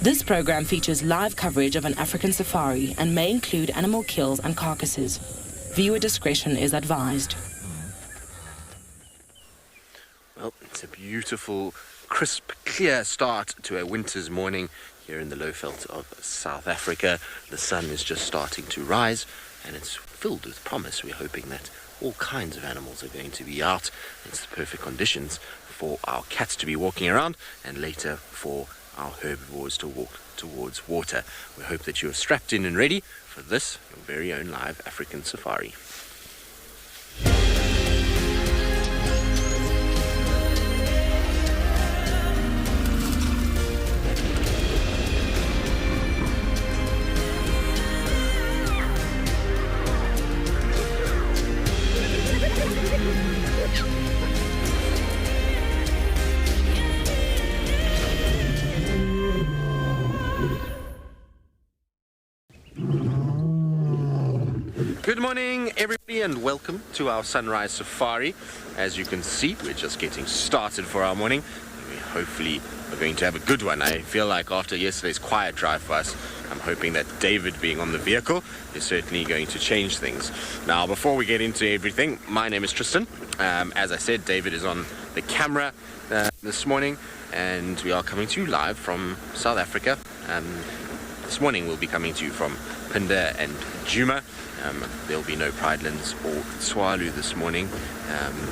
This program features live coverage of an African safari and may include animal kills and carcasses. Viewer discretion is advised. Well, it's a beautiful, crisp, clear start to a winter's morning here in the Lowveld of South Africa. The sun is just starting to rise and it's filled with promise. We're hoping that all kinds of animals are going to be out. It's the perfect conditions for our cats to be walking around and later for our herbivores to walk towards water. We hope that you're strapped in and ready for this, your very own live African safari. Good morning everybody and welcome to our sunrise safari. As you can see, we're just getting started for our morning. We hopefully are going to have a good one. I feel like after yesterday's quiet drive for us, I'm hoping that David being on the vehicle is certainly going to change things. Now, before we get into everything, my name is Tristan. As I said, David is on the camera this morning and we are coming to you live from South Africa. This morning we'll be coming to you from Phinda and Djuma. There'll be no Pridelands or Tswalu this morning.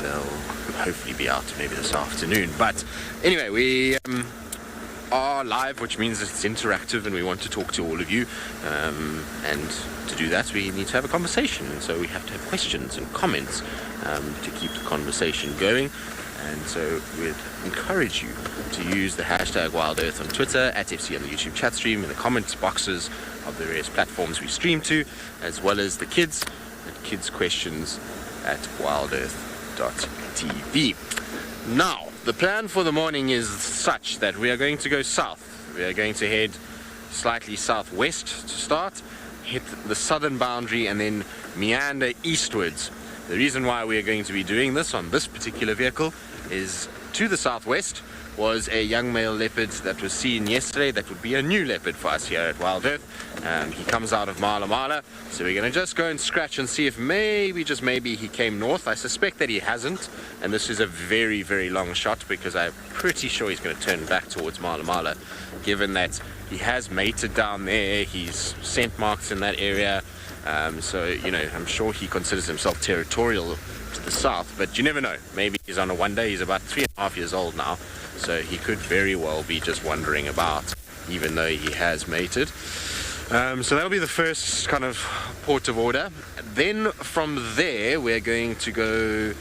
They'll hopefully be out maybe this afternoon. But anyway, we are live, which means it's interactive and we want to talk to all of you. And to do that, we need to have a conversation. And so we have to have questions and comments to keep the conversation going. And so we'd encourage you to use the hashtag WildEarth on Twitter, at FC on the YouTube chat stream, in the comments boxes of the various platforms we stream to, as well as the kids questions at wildearth.tv. Now, the plan for the morning is such that we are going to go south. We are going to head slightly southwest to start, hit the southern boundary and then meander eastwards. The reason why we are going to be doing this on this particular vehicle is to the southwest was a young male leopard that was seen yesterday. That would be a new leopard for us here at WildEarth. He comes out of Mala, so we're going to just go and scratch and see if maybe, just maybe, he came north. I suspect that he hasn't, and this is a very, very long shot because I'm pretty sure he's going to turn back towards Mala, given that he has mated down there, he's scent marks in that area. So, you know, I'm sure he considers himself territorial to the south, but you never know. Maybe he's on a one day. He's about 3.5 years old now, so he could very well be just wandering about, even though he has mated. So that'll be the first kind of port of order. Then from there, we're going to go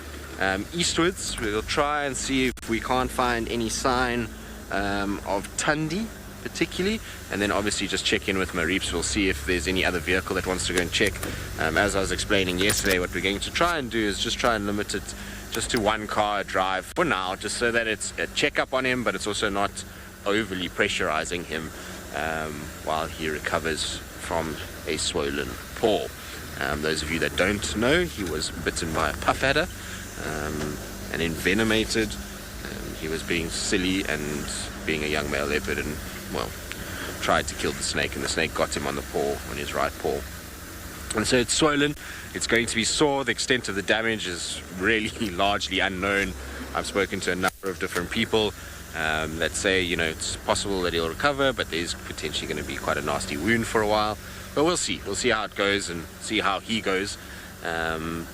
eastwards. We'll try and see if we can't find any sign of Tundi, particularly, and then obviously just check in with Marips. We'll see if there's any other vehicle that wants to go and check. As I was explaining yesterday, what we're going to try and do is just try and limit it just to one car drive for now, just so that it's a checkup on him, but it's also not overly pressurizing him while he recovers from a swollen paw. Those of you that don't know, he was bitten by a puff adder and envenomated. He was being silly and being a young male leopard and, well, tried to kill the snake, and the snake got him on the paw, on his right paw. And so it's swollen, it's going to be sore. The extent of the damage is really largely unknown. I've spoken to a number of different people that say, you know, it's possible that he'll recover, but there's potentially going to be quite a nasty wound for a while. But we'll see how it goes and see how he goes. And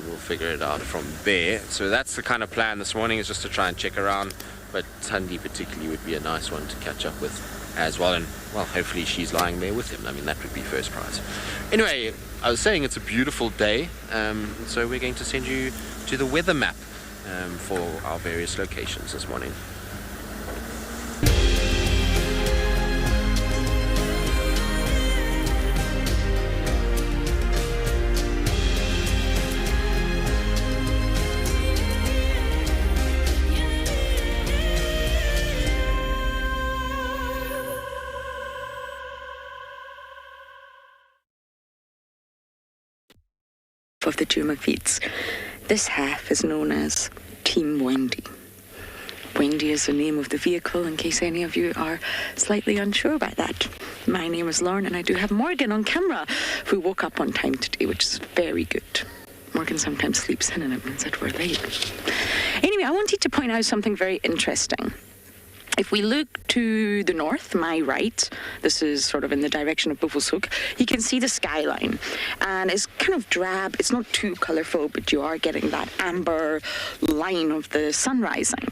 we'll figure it out from there. So that's the kind of plan this morning, is just to try and check around. But Tundi particularly would be a nice one to catch up with as well. And, well, hopefully she's lying there with him. I mean, that would be first prize. Anyway, I was saying it's a beautiful day. So we're going to send you to the weather map for our various locations this morning. Of the Djuma feats. This half is known as Team Wendy. Wendy is the name of the vehicle, in case any of you are slightly unsure about that. My name is Lauren, and I do have Morgan on camera, who woke up on time today, which is very good. Morgan sometimes sleeps in, and it means that we're late. Anyway, I wanted to point out something very interesting. If we look to the north, my right, this is sort of in the direction of Buffelshoek, you can see the skyline. And it's kind of drab, it's not too colourful, but you are getting that amber line of the sun rising.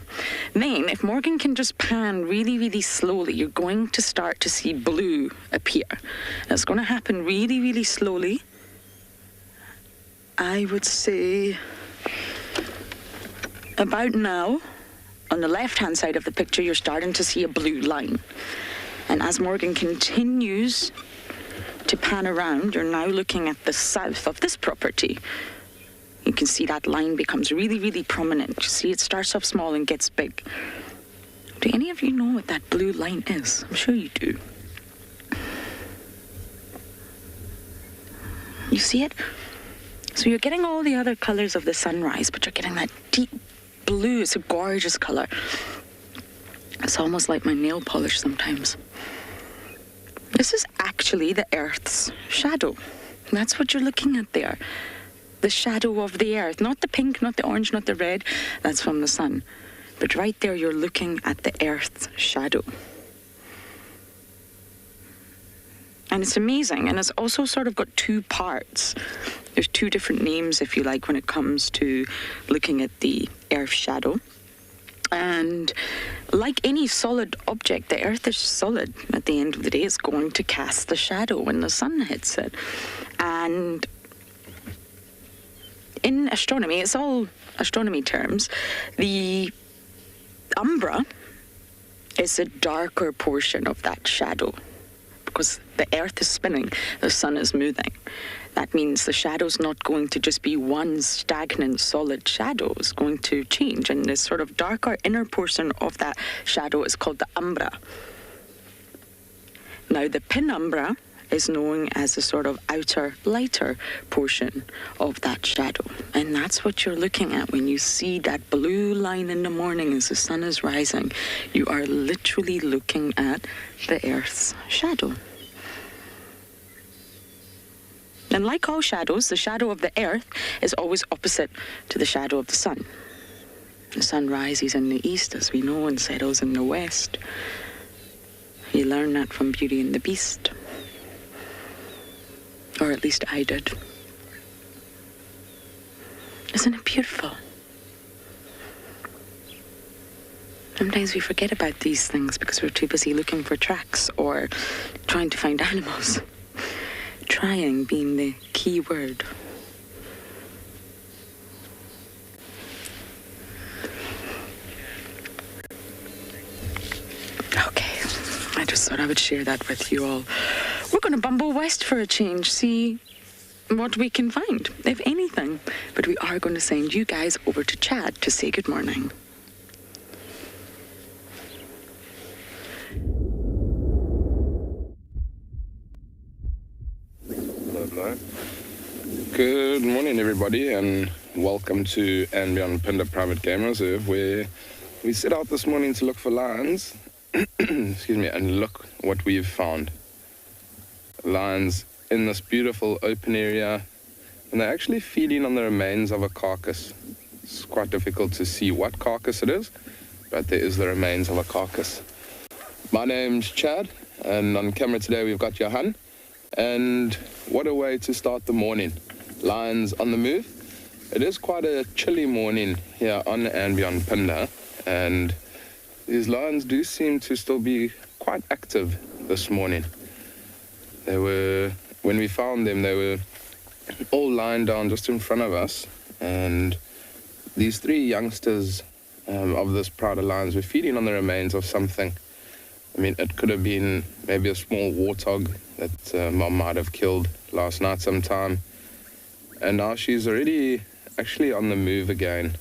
Then, if Morgan can just pan really, really slowly, you're going to start to see blue appear. And it's going to happen really, really slowly. I would say about now. On the left-hand side of the picture, you're starting to see a blue line. And as Morgan continues to pan around, you're now looking at the south of this property. You can see that line becomes really, really prominent. You see, it starts off small and gets big. Do any of you know what that blue line is? I'm sure you do. You see it? So you're getting all the other colors of the sunrise, but you're getting that deep blue. It's a gorgeous color. It's almost like my nail polish sometimes. This is actually the Earth's shadow. That's what you're looking at there. The shadow of the Earth. Not the pink, not the orange, not the red. That's from the sun. But right there, you're looking at the Earth's shadow. And it's amazing. And it's also sort of got two parts. There's two different names, if you like, when it comes to looking at the Earth shadow. And like any solid object, the Earth is solid. At the end of the day, it's going to cast the shadow when the sun hits it. And in astronomy, it's all astronomy terms, the umbra is a darker portion of that shadow. Because the Earth is spinning, the sun is moving. That means the shadow's not going to just be one stagnant, solid shadow. It's going to change. And this sort of darker inner portion of that shadow is called the umbra. Now, the penumbra is known as the sort of outer, lighter portion of that shadow. And that's what you're looking at when you see that blue line in the morning as the sun is rising. You are literally looking at the Earth's shadow. And like all shadows, the shadow of the Earth is always opposite to the shadow of the sun. The sun rises in the east, as we know, and settles in the west. You learn that from Beauty and the Beast. Or at least I did. Isn't it beautiful? Sometimes we forget about these things because we're too busy looking for tracks or trying to find animals. Trying being the key word. Okay, I just thought I would share that with you all. We're going to bumble west for a change, see what we can find, if anything. But we are going to send you guys over to Chad to say good morning. Good morning, everybody, and welcome to andBeyond Phinda Private Game Reserve, where we set out this morning to look for lions. Excuse me, and look what we've found. Lions in this beautiful open area, and they're actually feeding on the remains of a carcass. It's quite difficult to see what carcass it is, but there is the remains of a carcass. My name's Chad, and on camera today we've got Johan. And what a way to start the morning. Lions on the move. It is quite a chilly morning here on andBeyond Phinda, and these lions do seem to still be quite active this morning. They were, when we found them, they were all lying down just in front of us, and these three youngsters of this pride of lions were feeding on the remains of something. I mean, it could have been maybe a small warthog that Mom might have killed last night sometime. And now she's already actually on the move again.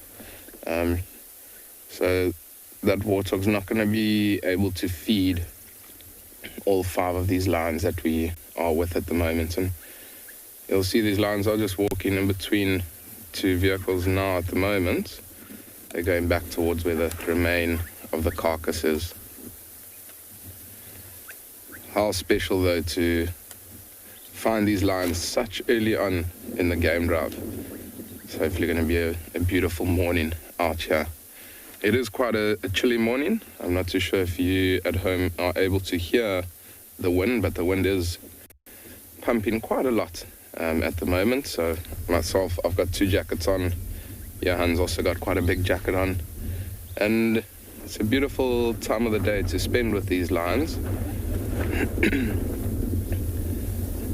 So that warthog's not going to be able to feed all 5 of these lions that we are with at the moment. And you'll see these lions are just walking in between 2 vehicles now at the moment. They're going back towards where the remain of the carcasses. How special though to find these lions such early on in the game drive. It's hopefully going to be a beautiful morning out here. It is quite a chilly morning. I'm not too sure if you at home are able to hear the wind, but the wind is pumping quite a lot at the moment. So myself, I've got 2 jackets on. Johan's also got quite a big jacket on. And it's a beautiful time of the day to spend with these lions.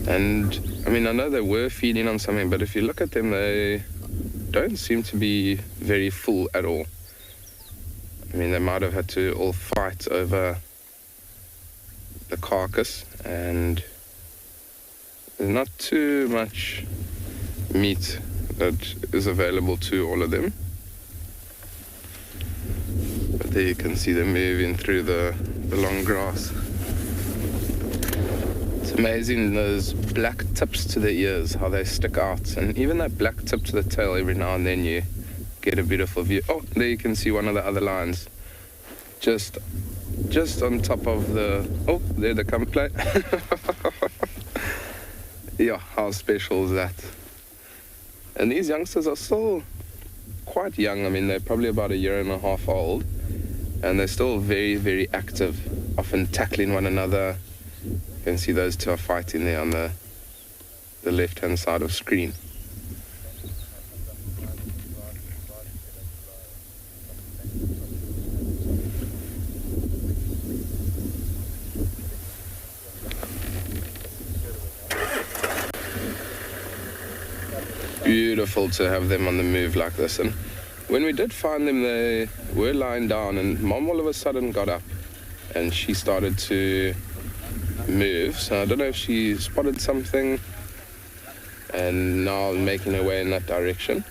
And I mean, I know they were feeding on something, but if you look at them, they don't seem to be very full at all. I mean, they might have had to all fight over the carcass, and there's not too much meat that is available to all of them. But there you can see them moving through the long grass. It's amazing, those black tips to the ears, how they stick out, and even that black tip to the tail. Every now and then you get a beautiful view. Oh, there you can see one of the other lions just on top of the... Oh, there they come play. Yeah, how special is that? And these youngsters are still quite young. I mean, they're probably about 1.5 years old, and they're still very, very active, often tackling one another. You can see those two are fighting there on the left-hand side of screen. Beautiful to have them on the move like this. And when we did find them, they were lying down, and Mom all of a sudden got up and she started to move. So I don't know if she spotted something and now making her way in that direction.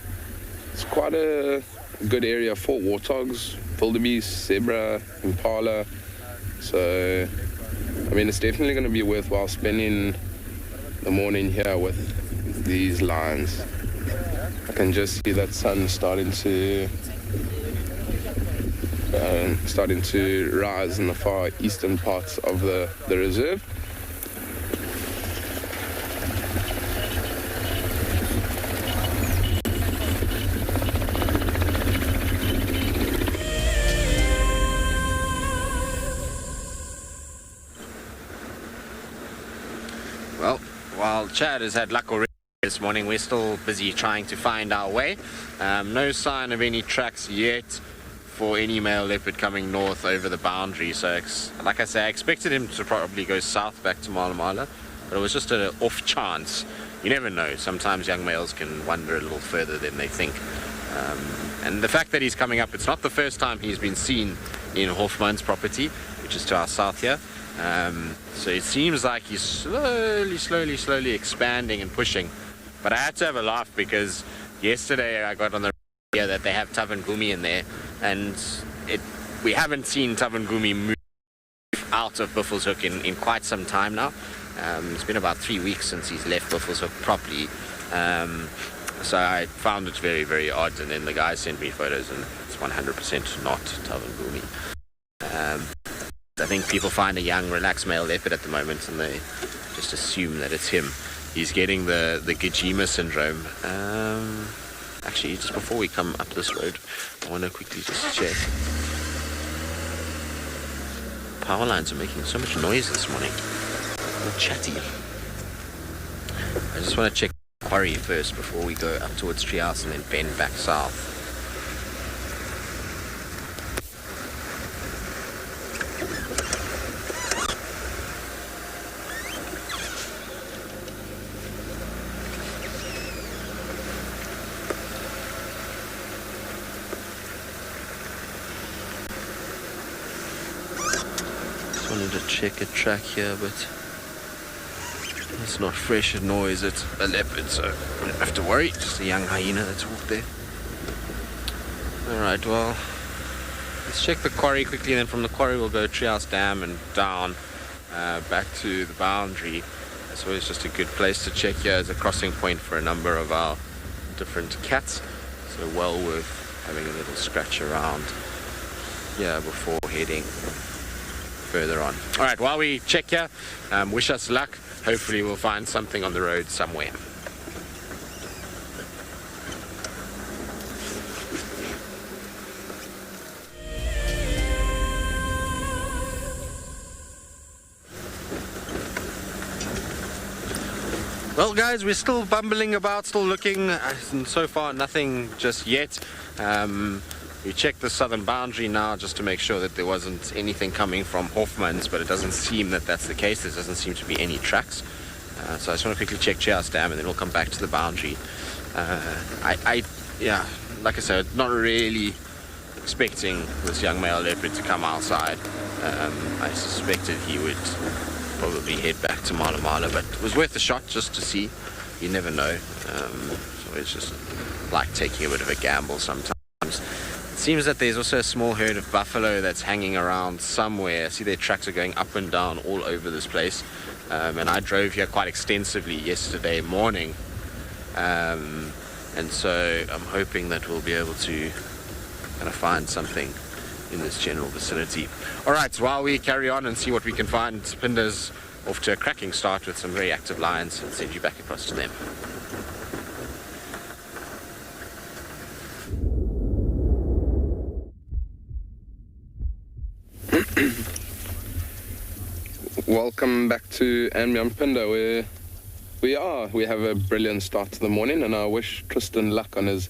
It's quite a good area for warthogs, wildebeest, zebra, impala. So I mean, it's definitely going to be worthwhile spending the morning here with these lions. I can just see that sun starting to rise in the far eastern parts of the reserve. Well, while Chad has had luck already this morning, we're still busy trying to find our way. No sign of any tracks yet for any male leopard coming north over the boundary. So, like I say, I expected him to probably go south back to Mala, but it was just an off chance. You never know. Sometimes young males can wander a little further than they think. And the fact that he's coming up, it's not the first time he's been seen in Hoffman's property, which is to our south here. So it seems like he's slowly expanding and pushing. But I had to have a laugh because yesterday I got on the radio that they have Tavangumi in there, and we haven't seen Tavangumi move out of Buffelshoek in quite some time now. It's been about 3 weeks since he's left Buffelshoek properly. So I found it very, very odd, and then the guy sent me photos, and it's 100% not Tavangumi. I think people find a young, relaxed male leopard at the moment, and they just assume that it's him. He's getting the Djuma syndrome. Actually, just before we come up this road, I want to quickly just check. Power lines are making so much noise this morning. They're chatty. I just want to check the quarry first before we go up towards Treehouse and then bend back south. To check a track here, but it's not fresh noise, it's a leopard, so we don't have to worry. Just a young hyena that's walked there. Alright, well, let's check the quarry quickly, and then from the quarry we'll go Treehouse Dam and down back to the boundary. It's always just a good place to check here as a crossing point for a number of our different cats, so well worth having a little scratch around. here before heading further on. All right, while we check here, wish us luck. Hopefully we'll find something on the road somewhere. Well guys, we're still bumbling about, still looking, and so far nothing just yet. We checked the southern boundary now just to make sure that there wasn't anything coming from Hoffman's, but it doesn't seem that that's the case. There doesn't seem to be any tracks. So I just want to quickly check Cheas Dam and then we'll come back to the boundary. Yeah, like I said, not really expecting this young male leopard to come outside. I suspected he would probably head back to Mala Mala, but it was worth a shot just to see. You never know. So it's just like taking a bit of a gamble sometimes. It seems that there's also a small herd of buffalo that's hanging around somewhere. I see their tracks are going up and down all over this place. And I drove here quite extensively yesterday morning. And so I'm hoping that we'll be able to kind of find something in this general vicinity. All right, so while we carry on and see what we can find, Phinda's off to a cracking start with some very active lions. I'll send you back across to them. Welcome back to andBeyond Phinda, where we have a brilliant start to the morning, and I wish Tristan luck on his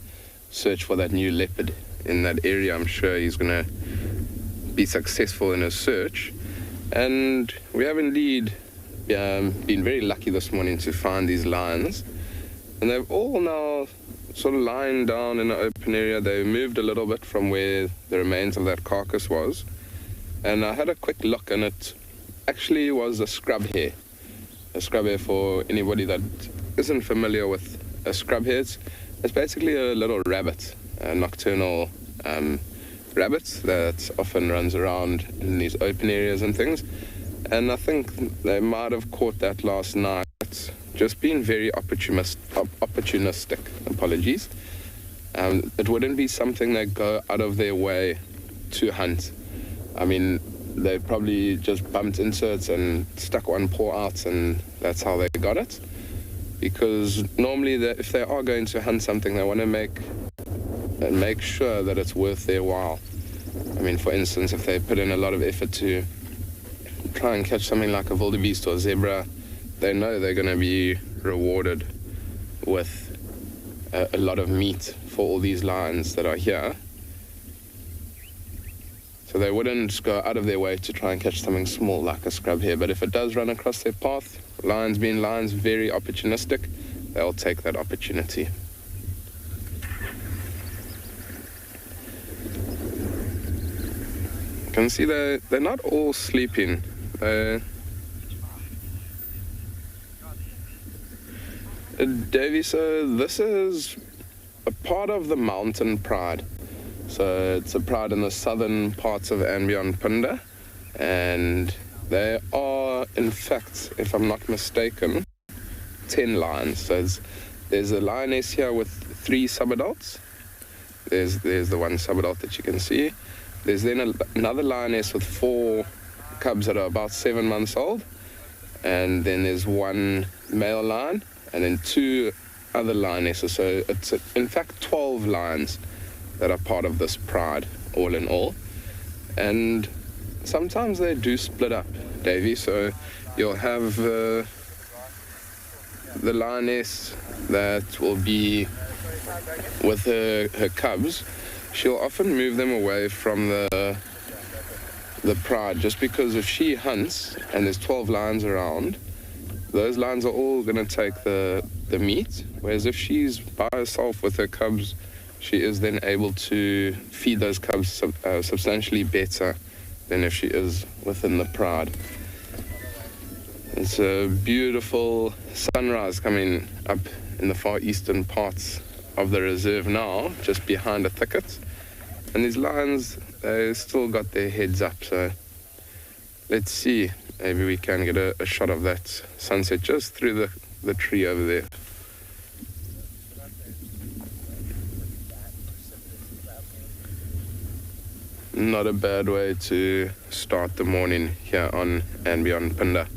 search for that new leopard in that area. I'm sure he's going to be successful in his search, and we have indeed been very lucky this morning to find these lions, and they've all now sort of lying down in an open area. They moved a little bit from where the remains of that carcass was, and I had a quick look, and it actually was a scrub hare. A scrub hare, for anybody that isn't familiar with a scrub hare, it's basically a little rabbit, a nocturnal rabbit that often runs around in these open areas and things. And I think they might have caught that last night, just being very opportunistic. Apologies. It wouldn't be something they go out of their way to hunt. I mean, they probably just bumped into it and stuck one paw out, and that's how they got it. Because normally, if they are going to hunt something, they want to make sure that it's worth their while. I mean, for instance, if they put in a lot of effort to try and catch something like a wildebeest or a zebra, they know they're going to be rewarded with a lot of meat for all these lions that are here. So they wouldn't go out of their way to try and catch something small like a scrub hare. But if it does run across their path, lions being lions, very opportunistic, they'll take that opportunity. You can see they're not all sleeping. Davey, so this is a part of the mountain pride. So it's a pride in the southern parts of andBeyond Phinda, and they are, in fact, if I'm not mistaken, 10 lions. So there's a lioness here with 3 subadults. There's the one subadult that you can see. There's then another lioness with 4 cubs that are about 7 months old, and then there's 1 male lion, and then 2 other lionesses. So it's in fact 12 lions that are part of this pride, all in all. And sometimes they do split up, Davey. So you'll have the lioness that will be with her cubs. She'll often move them away from the pride, just because if she hunts and there's 12 lions around, those lions are all going to take the meat, whereas if she's by herself with her cubs, she is then able to feed those cubs substantially better than if she is within the pride. It's a beautiful sunrise coming up in the far eastern parts of the reserve now, just behind a thicket. And these lions, they still got their heads up, so let's see. Maybe we can get a shot of that sunset just through the tree over there. not a bad way to start the morning here on andBeyond Phinda.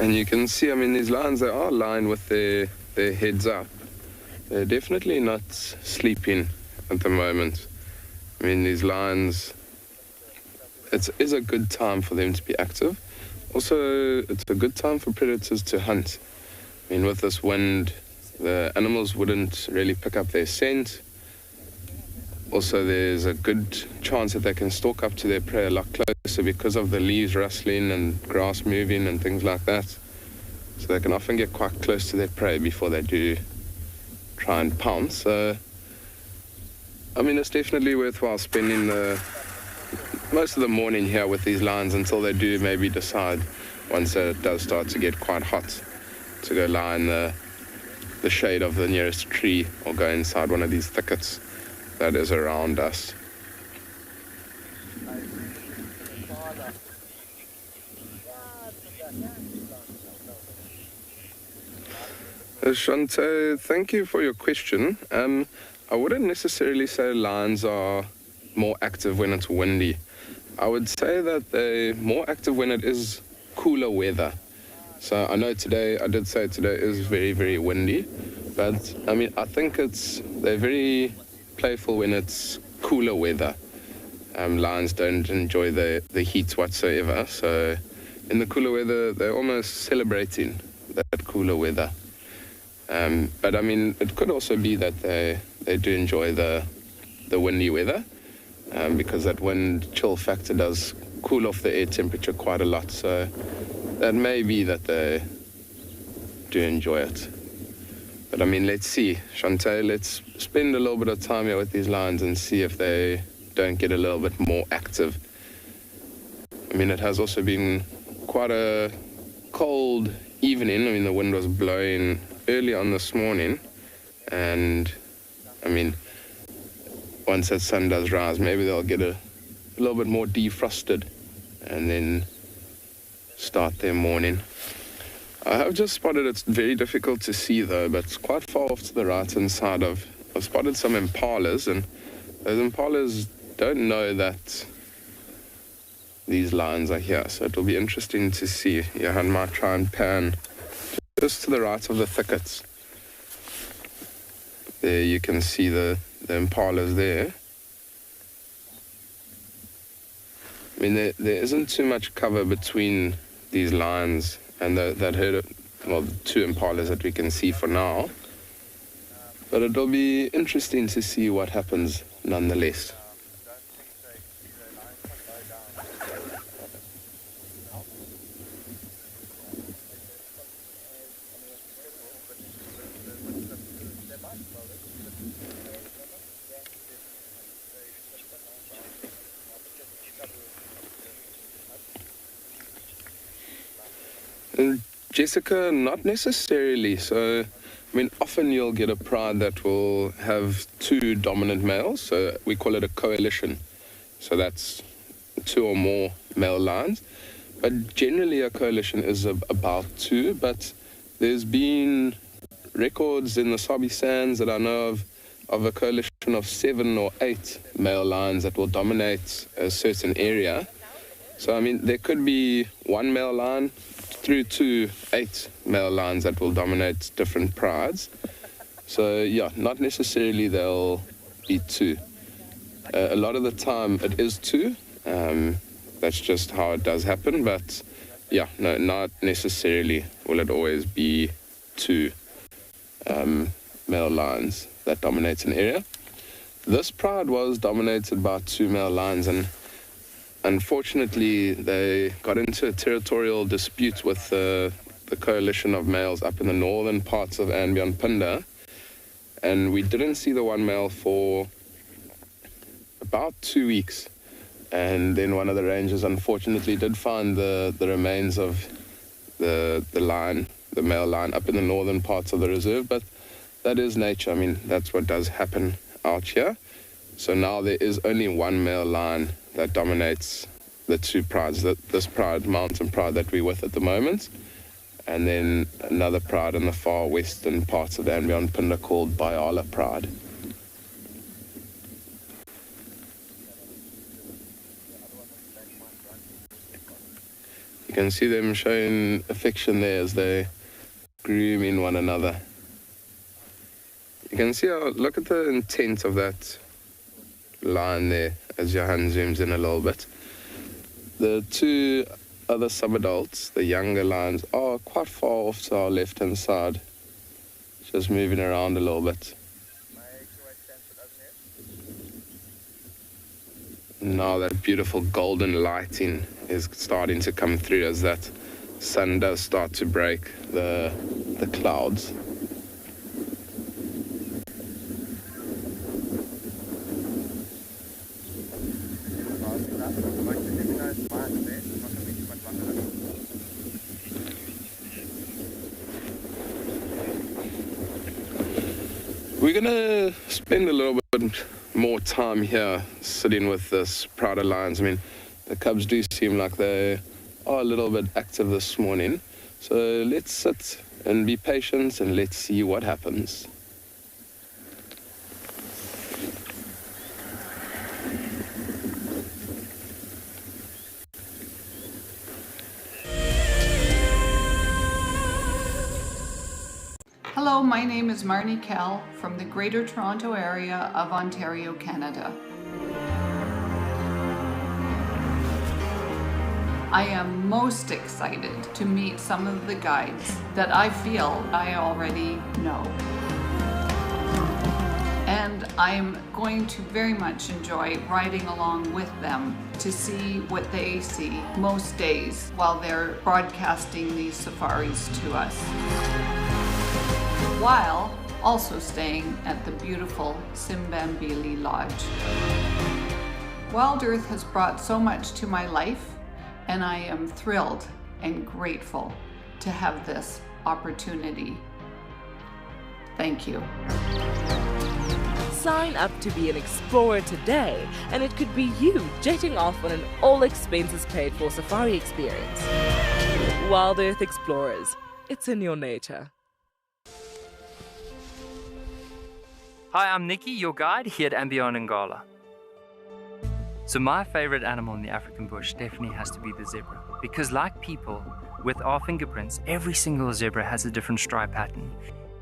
And you can see, I mean, these lions, they are lying with their heads up. They're definitely not sleeping at the moment. I mean, these lions, it is a good time for them to be active. Also, it's a good time for predators to hunt. I mean, with this wind, the animals wouldn't really pick up their scent. Also, there's a good chance that they can stalk up to their prey a lot closer because of the leaves rustling and grass moving and things like that. So they can often get quite close to their prey before they do try and pounce. So, I mean, it's definitely worthwhile spending most of the morning here with these lions until they do maybe decide, once it does start to get quite hot, to go lie in the shade of the nearest tree or go inside one of these thickets that is around us. Shante, thank you for your question. I wouldn't necessarily say lions are more active when it's windy. I would say that they're more active when it is cooler weather. So I know I did say today is very, very windy, but I mean, I think they're very playful when it's cooler weather. Lions don't enjoy the heat whatsoever, so in the cooler weather, they're almost celebrating that cooler weather. But I mean, it could also be that they do enjoy the windy weather, because that wind chill factor does cool off the air temperature quite a lot. So that may be that they do enjoy it. But I mean, let's see. Shante, let's spend a little bit of time here with these lions and see if they don't get a little bit more active. I mean, it has also been quite a cold evening. I mean, the wind was blowing early on this morning, and I mean, once that sun does rise, maybe they'll get a little bit more defrosted and then start their morning. I have just spotted, it's very difficult to see though, but it's quite far off to the right-hand side. I've spotted some impalas, and those impalas don't know that these lions are here, so it'll be interesting to see. Johan might try and pan just to the right of the thickets. There you can see the impalas there. I mean, there isn't too much cover between these lions and that herd of, well, the two impalas that we can see for now. But it'll be interesting to see what happens nonetheless. Jessica, not necessarily. So, I mean, often you'll get a pride that will have two dominant males. So we call it a coalition. So that's two or more male lions. But generally a coalition is about two. But there's been records in the Sabi sands that I know of a coalition of 7 or 8 male lions that will dominate a certain area. So, I mean, there could be one male lion through to 8 male lions that will dominate different prides. So, yeah, not necessarily they'll be 2. A lot of the time it is 2. That's just how it does happen. But, yeah, no, not necessarily will it always be 2 male lions that dominate an area. This pride was dominated by 2 male lions, and unfortunately, they got into a territorial dispute with the coalition of males up in the northern parts of andBeyond Phinda, and we didn't see the one male for about 2 weeks. And then one of the rangers unfortunately did find the remains of the male lion up in the northern parts of the reserve, but that is nature. I mean, that's what does happen out here. So now there is only one male lion that dominates the two prides, this pride, Mountain Pride, that we're with at the moment, and then another pride in the far western parts of the andBeyond Phinda called Ngala Pride. You can see them showing affection there as they grooming one another. You can see look at the intent of that line there as your hand zooms in a little bit. The two other subadults, the younger lions, are quite far off to our left-hand side, just moving around a little bit. Now that beautiful golden lighting is starting to come through as that sun does start to break the clouds. We're gonna spend a little bit more time here sitting with this pride of lions. I mean, the cubs do seem like they are a little bit active this morning. So let's sit and be patient and let's see what happens. Hello, my name is Marnie Kell from the Greater Toronto area of Ontario, Canada. I am most excited to meet some of the guides that I feel I already know. And I'm going to very much enjoy riding along with them to see what they see most days while they're broadcasting these safaris to us, while also staying at the beautiful Simbambili Lodge. WildEarth has brought so much to my life, and I am thrilled and grateful to have this opportunity. Thank you. Sign up to be an explorer today, and it could be you jetting off on an all-expenses-paid-for safari experience. WildEarth Explorers. It's in your nature. Hi, I'm Nikki, your guide here at andBeyond in Ngala. So my favorite animal in the African bush definitely has to be the zebra, because like people, with our fingerprints, every single zebra has a different stripe pattern.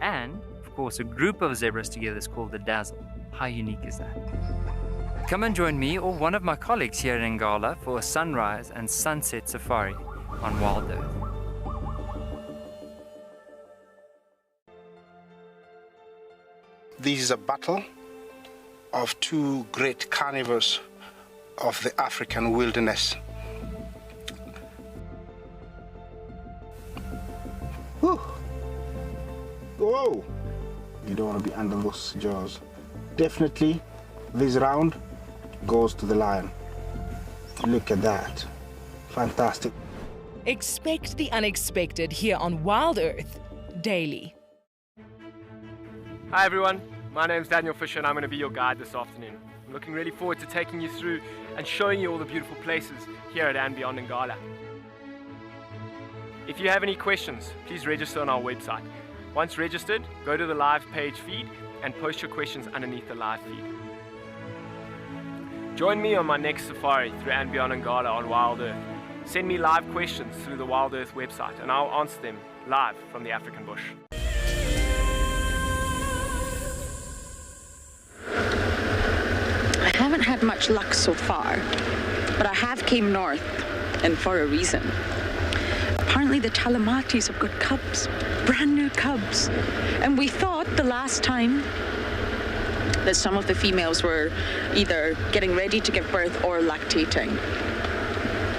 And, of course, a group of zebras together is called the dazzle. How unique is that? Come and join me or one of my colleagues here in Ngala for a sunrise and sunset safari on WildEarth. This is a battle of two great carnivores of the African wilderness. Whew. Whoa! You don't want to be under those jaws. Definitely, this round goes to the lion. Look at that. Fantastic. Expect the unexpected here on WildEarth daily. Hi everyone, my name's Daniel Fisher and I'm going to be your guide this afternoon. I'm looking really forward to taking you through and showing you all the beautiful places here at andBeyond in Ngala. If you have any questions, please register on our website. Once registered, go to the live page feed and post your questions underneath the live feed. Join me on my next safari through andBeyond in Ngala on WildEarth. Send me live questions through the WildEarth website and I'll answer them live from the African bush. I haven't had much luck so far, but I have came north, and for a reason. Apparently the Talamatis have got cubs, brand new cubs, and we thought the last time that some of the females were either getting ready to give birth or lactating.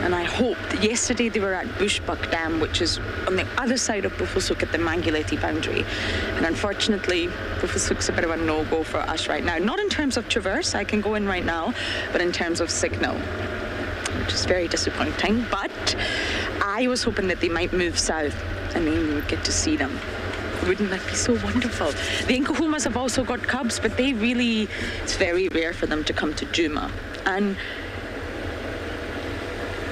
And I hoped, yesterday they were at Bushbuck Dam, which is on the other side of Buffelshoek at the Manguleti boundary. And unfortunately, Buffelshoek's a bit of a no-go for us right now. Not in terms of traverse, I can go in right now, but in terms of signal, which is very disappointing. But I was hoping that they might move south and then we would get to see them. Wouldn't that be so wonderful? The Nkuhumas have also got cubs, but it's very rare for them to come to Djuma. And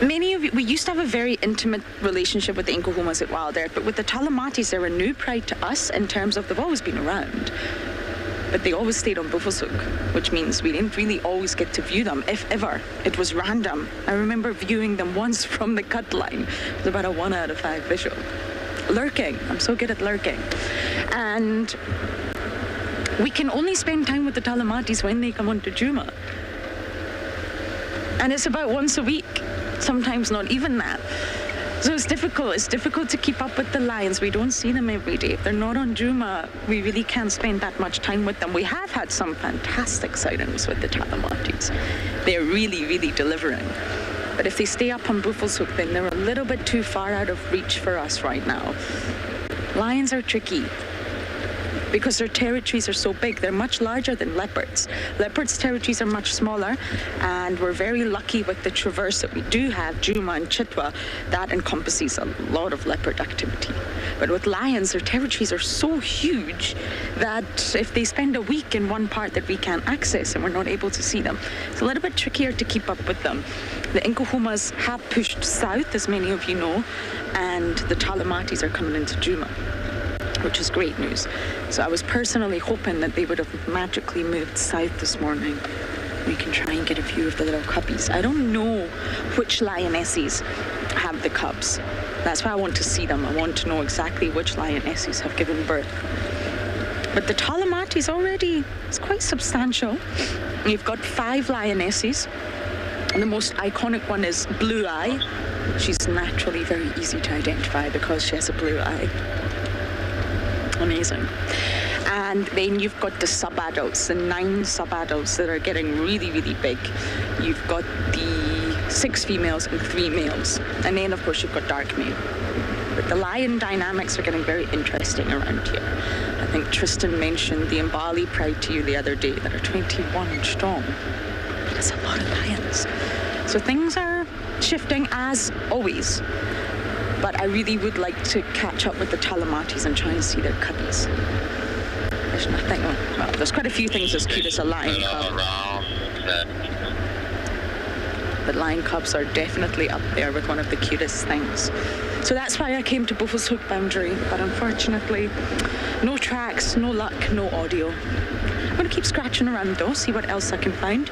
we used to have a very intimate relationship with the Nkuhumas at WildEarth, but with the Talamatis, they're a new pride to us in terms of they've always been around. But they always stayed on Buffelshoek, which means we didn't really always get to view them, if ever. It was random. I remember viewing them once from the cut line. It was about a 1 out of 5 visual. Lurking. I'm so good at lurking. And we can only spend time with the Talamatis when they come onto Djuma. And it's about once a week, sometimes not even that. So it's difficult. It's difficult to keep up with the lions. We don't see them every day. If they're not on Djuma, we really can't spend that much time with them. We have had some fantastic sightings with the Talamatis. They're really, really delivering. But if they stay up on Buffelshoek, then they're a little bit too far out of reach for us right now. Lions are tricky because their territories are so big. They're much larger than leopards. Leopards' territories are much smaller, and we're very lucky with the traverse that we do have, Djuma and Chitwa. That encompasses a lot of leopard activity. But with lions, their territories are so huge that if they spend a week in one part that we can't access and we're not able to see them, it's a little bit trickier to keep up with them. The Nkuhumas have pushed south, as many of you know, and the Talamatis are coming into Djuma, which is great news. So I was personally hoping that they would have magically moved south this morning. We can try and get a few of the little cubbies. I don't know which lionesses have the cubs. That's why I want to see them. I want to know exactly which lionesses have given birth. But the Talamatis already, it's quite substantial. You've got 5 lionesses. And the most iconic one is Blue Eye. She's naturally very easy to identify because she has a blue eye. Amazing. And then you've got the sub-adults, the 9 sub-adults that are getting really, really big. You've got the 6 females and 3 males. And then, of course, you've got dark male. But the lion dynamics are getting very interesting around here. I think Tristan mentioned the Ngala Pride to you the other day that are 21 strong. That's a lot of lions. So things are shifting as always. But I really would like to catch up with the Talamatis and try and see their cubbies. There's nothing, well, there's quite a few things as cute as a lion cub. But lion cubs are definitely up there with one of the cutest things. So that's why I came to Buffelshoek boundary, but unfortunately, no tracks, no luck, no audio. I'm going to keep scratching around though, see what else I can find.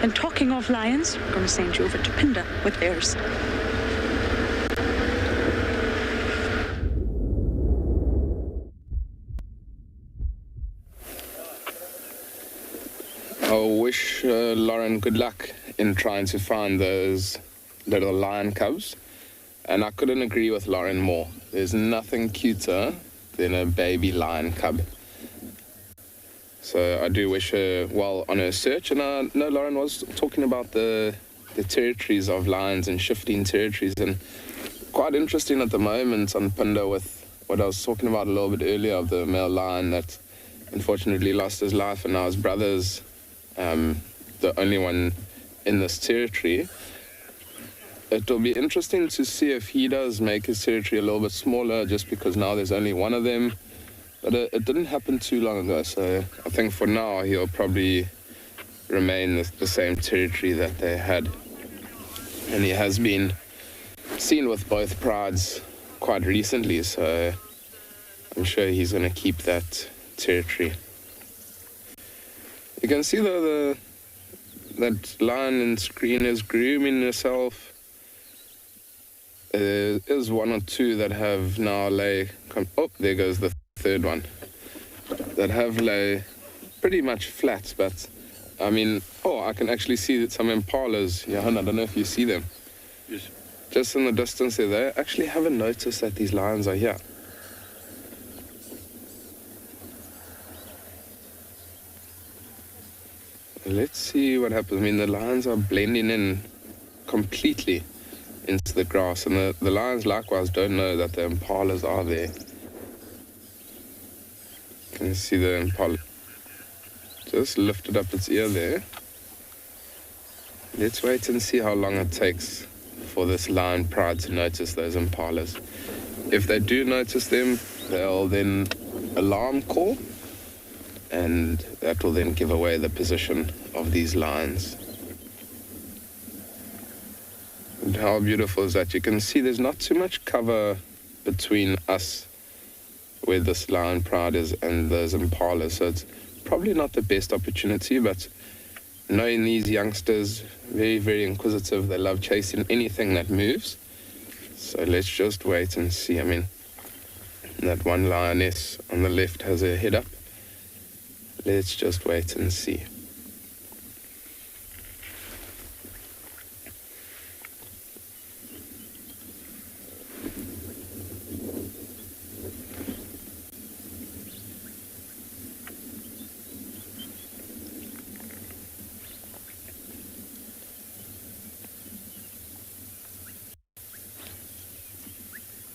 And talking of lions, I'm going to send you over to Phinda with theirs. I wish Lauren good luck in trying to find those little lion cubs. And I couldn't agree with Lauren more. There's nothing cuter than a baby lion cub. So I do wish her well on her search. And I know Lauren was talking about the territories of lions and shifting territories. And quite interesting at the moment on Phinda with what I was talking about a little bit earlier of the male lion that unfortunately lost his life, and now his brother's the only one in this territory. It will be interesting to see if he does make his territory a little bit smaller, just because now there's only one of them. But it didn't happen too long ago, so I think for now he'll probably remain the same territory that they had. And he has been seen with both prides quite recently, so I'm sure he's going to keep that territory. You can see though that lion in screen is grooming herself. There is 1 or 2 that have now oh, there goes the 3rd one. That have lay pretty much flat, but I mean, oh, I can actually see some impalas. Johan, I don't know if you see them. Yes. Just in the distance there. I actually haven't noticed that these lions are here. Let's see what happens. I mean, the lions are blending in completely into the grass, and the lions likewise don't know that the impalas are there. Can you see the impala? Just lifted up its ear there. Let's wait and see how long it takes for this lion pride to notice those impalas. If they do notice them, they'll then alarm call, and that will then give away the position of these lions. And how beautiful is that? You can see there's not too much cover between us, where this lion pride is, and those impalas, so it's probably not the best opportunity, but knowing these youngsters, very, very inquisitive, they love chasing anything that moves. So let's just wait and see. I mean, that one lioness on the left has her head up. Let's just wait and see.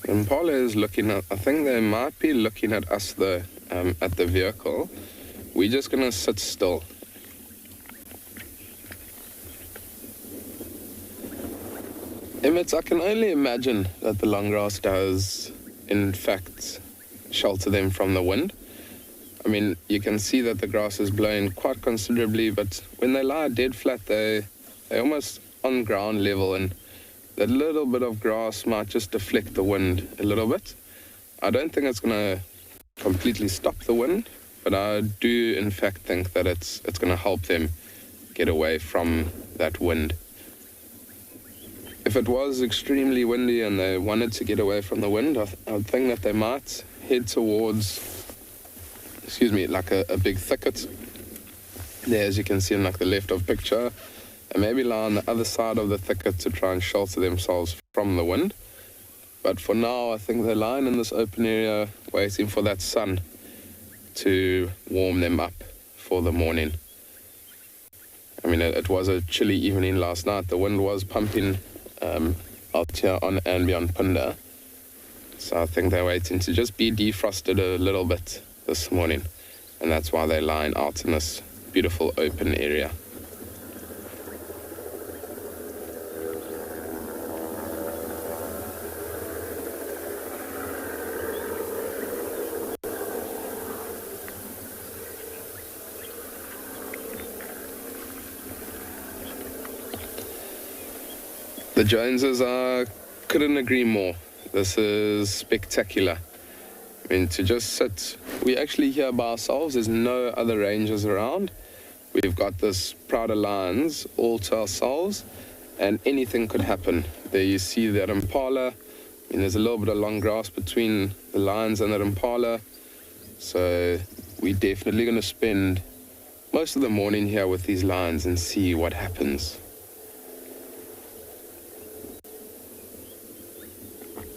Impala is looking at, I think they might be looking at us though, at the vehicle. We're just gonna sit still. Emmett, I can only imagine that the long grass does, in fact, shelter them from the wind. I mean, you can see that the grass is blowing quite considerably, but when they lie dead flat, they're almost on ground level, and that little bit of grass might just deflect the wind a little bit. I don't think it's going to completely stop the wind, but I do in fact think that it's going to help them get away from that wind. If it was extremely windy and they wanted to get away from the wind, I think that they might head towards, like a big thicket there, as you can see in like the left of picture, and maybe lie on the other side of the thicket to try and shelter themselves from the wind. But for now, I think they're lying in this open area waiting for that sun to warm them up for the morning. I mean, it was a chilly evening last night. The wind was pumping out here on andBeyond Phinda. So I think they're waiting to just be defrosted a little bit this morning. And that's why they're lying out in this beautiful open area. The Joneses, couldn't agree more. This is spectacular. I mean, to just sit, we're actually here by ourselves. There's no other rangers around. We've got this pride of lions all to ourselves, and anything could happen. There you see that impala. I mean, there's a little bit of long grass between the lions and that impala. So we're definitely going to spend most of the morning here with these lions and see what happens.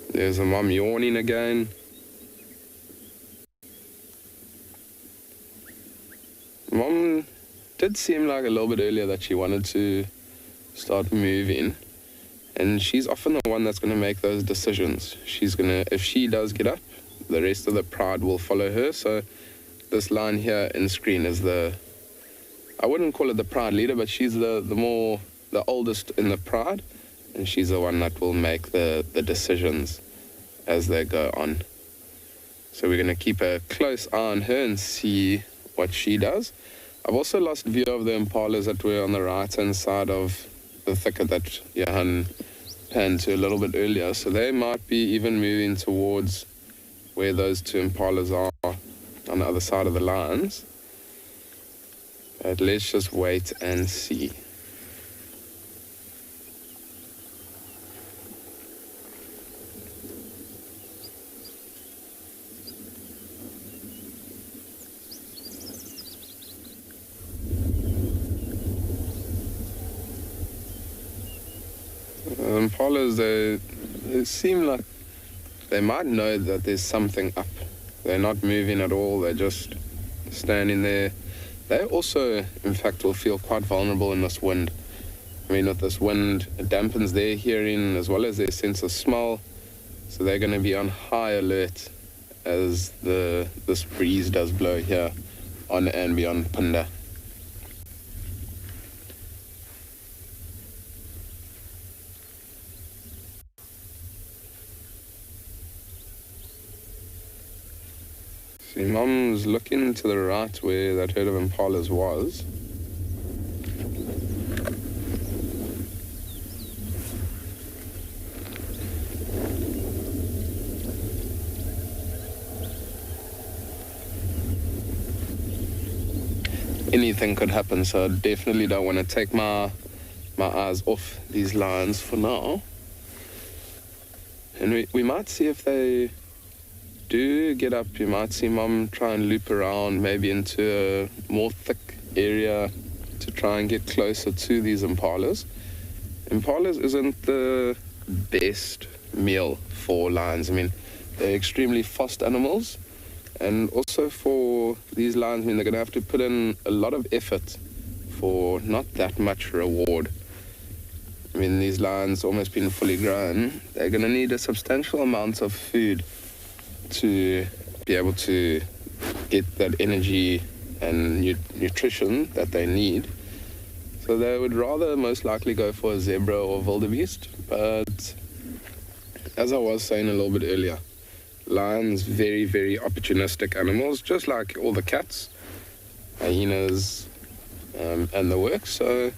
There's a mom yawning again. Mom did seem like a little bit earlier that she wanted to start moving. And she's often the one that's going to make those decisions. She's going to, if she does get up, the rest of the pride will follow her. So this line here in screen is I wouldn't call it the pride leader, but she's the oldest in the pride. And she's the one that will make the decisions as they go on. So we're going to keep a close eye on her and see what she does. I've also lost view of the impalas that were on the right-hand side of the thicket that Johan panned to a little bit earlier. So they might be even moving towards where those two impalas are on the other side of the lions. But let's just wait and see. Impalas, they seem like they might know that there's something up. They're not moving at all, they're just standing there. They also, in fact, will feel quite vulnerable in this wind. I mean, with this wind, it dampens their hearing as well as their sense of smell. So they're going to be on high alert as this breeze does blow here on andBeyond Phinda. See, Mum's looking to the right where that herd of impalas was. Anything could happen, so I definitely don't want to take my eyes off these lions for now. And we might see if they do get up. You might see Mum try and loop around maybe into a more thick area to try and get closer to these impalas. Impalas isn't the best meal for lions. I mean, they're extremely fast animals. And also for these lions, I mean, they're going to have to put in a lot of effort for not that much reward. I mean, these lions almost being fully grown, they're going to need a substantial amount of food to be able to get that energy and nutrition that they need. So they would rather most likely go for a zebra or wildebeest. But as I was saying a little bit earlier, lions, very, very opportunistic animals, just like all the cats, hyenas, and the works. So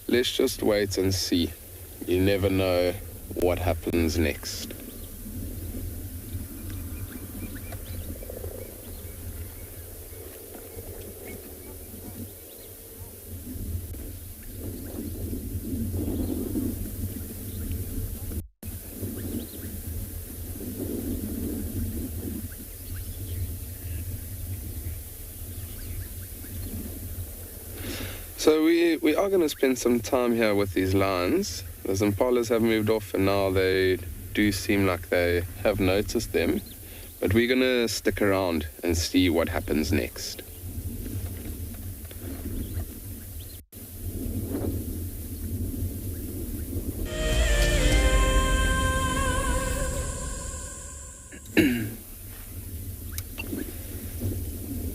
let's just wait and see. You never know what happens next. So we are going to spend some time here with these lions. The impalas have moved off and now they do seem like they have noticed them. But we're going to stick around and see what happens next.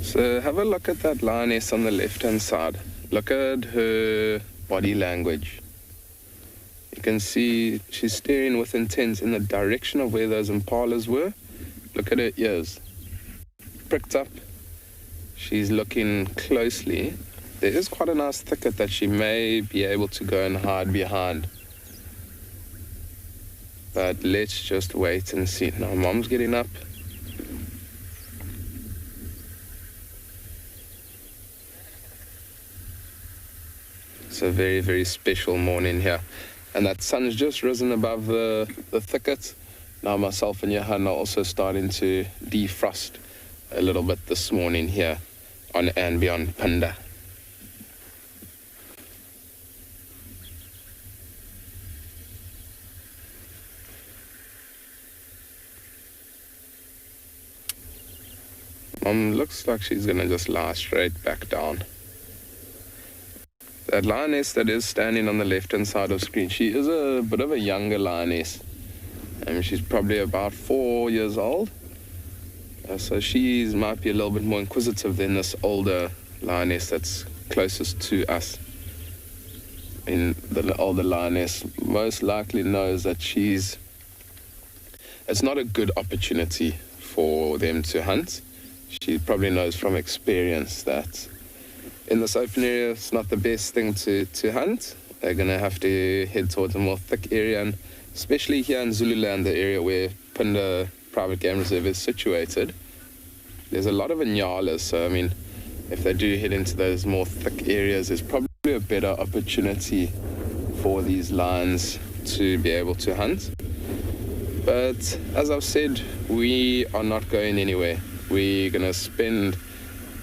So have a look at that lioness on the left-hand side. Look at her body language. You can see she's staring with intent in the direction of where those impalas were. Look at her ears. Pricked up. She's looking closely. There is quite a nice thicket that she may be able to go and hide behind. But let's just wait and see. Now Mom's getting up. It's a very, very special morning here. And that sun's just risen above the thicket. Now myself and Johan are also starting to defrost a little bit this morning here on andBeyond Phinda. Mom looks like she's going to just lie straight back down. That lioness that is standing on the left-hand side of the screen, she is a bit of a younger lioness. She's probably about 4 years old. So she might be a little bit more inquisitive than this older lioness that's closest to us. The older lioness most likely knows that it's not a good opportunity for them to hunt. She probably knows from experience that in this open area, it's not the best thing to hunt. They're going to have to head towards a more thick area, and especially here in Zululand, the area where Phinda Private Game Reserve is situated, there's a lot of Nyalas. So, I mean, if they do head into those more thick areas, there's probably a better opportunity for these lions to be able to hunt. But as I've said, we are not going anywhere. We're going to spend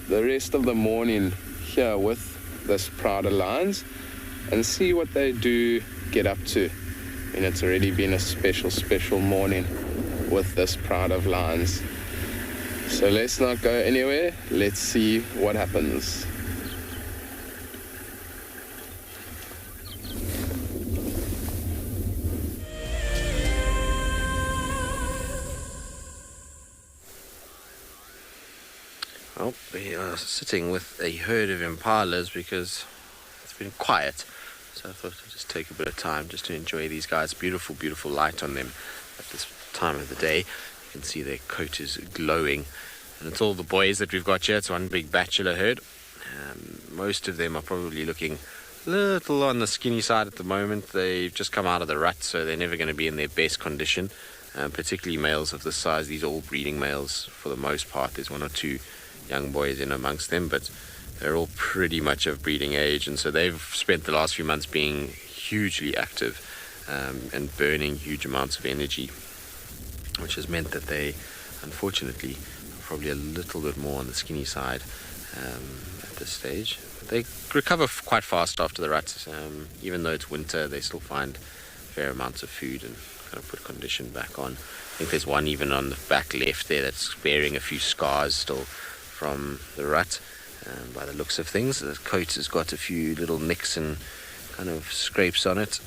the rest of the morning here with this pride of lions and see what they do get up to. And it's already been a special, special morning with this pride of lions. So let's not go anywhere. Let's see what happens. Well, we are sitting with a herd of impalas because it's been quiet. So I thought I'd just take a bit of time just to enjoy these guys. Beautiful, beautiful light on them at this time of the day. You can see their coat is glowing. And it's all the boys that we've got here. It's one big bachelor herd. Most of them are probably looking a little on the skinny side at the moment. They've just come out of the rut, so they're never going to be in their best condition. Particularly males of this size. These are all breeding males for the most part. There's one or two young boys in amongst them, but they're all pretty much of breeding age, and so they've spent the last few months being hugely active and burning huge amounts of energy, which has meant that they, unfortunately, are probably a little bit more on the skinny side at this stage. But they recover quite fast after the rut. Even though it's winter, they still find fair amounts of food and kind of put condition back on. I think there's one even on the back left there that's bearing a few scars still from the rut. By the looks of things, the coat has got a few little nicks and kind of scrapes on it.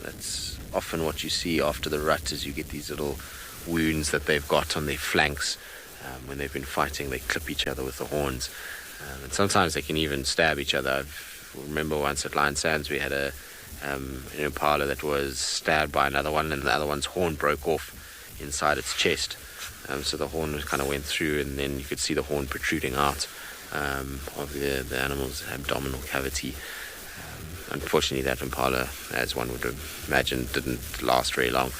That's often what you see after the rut, is you get these little wounds that they've got on their flanks. When they've been fighting, they clip each other with the horns, and sometimes they can even stab each other. I remember once at Lion Sands we had an impala that was stabbed by another one, and the other one's horn broke off inside its chest. So the horn kind of went through, and then you could see the horn protruding out of the animal's abdominal cavity. Unfortunately, that impala, as one would imagine, didn't last very long.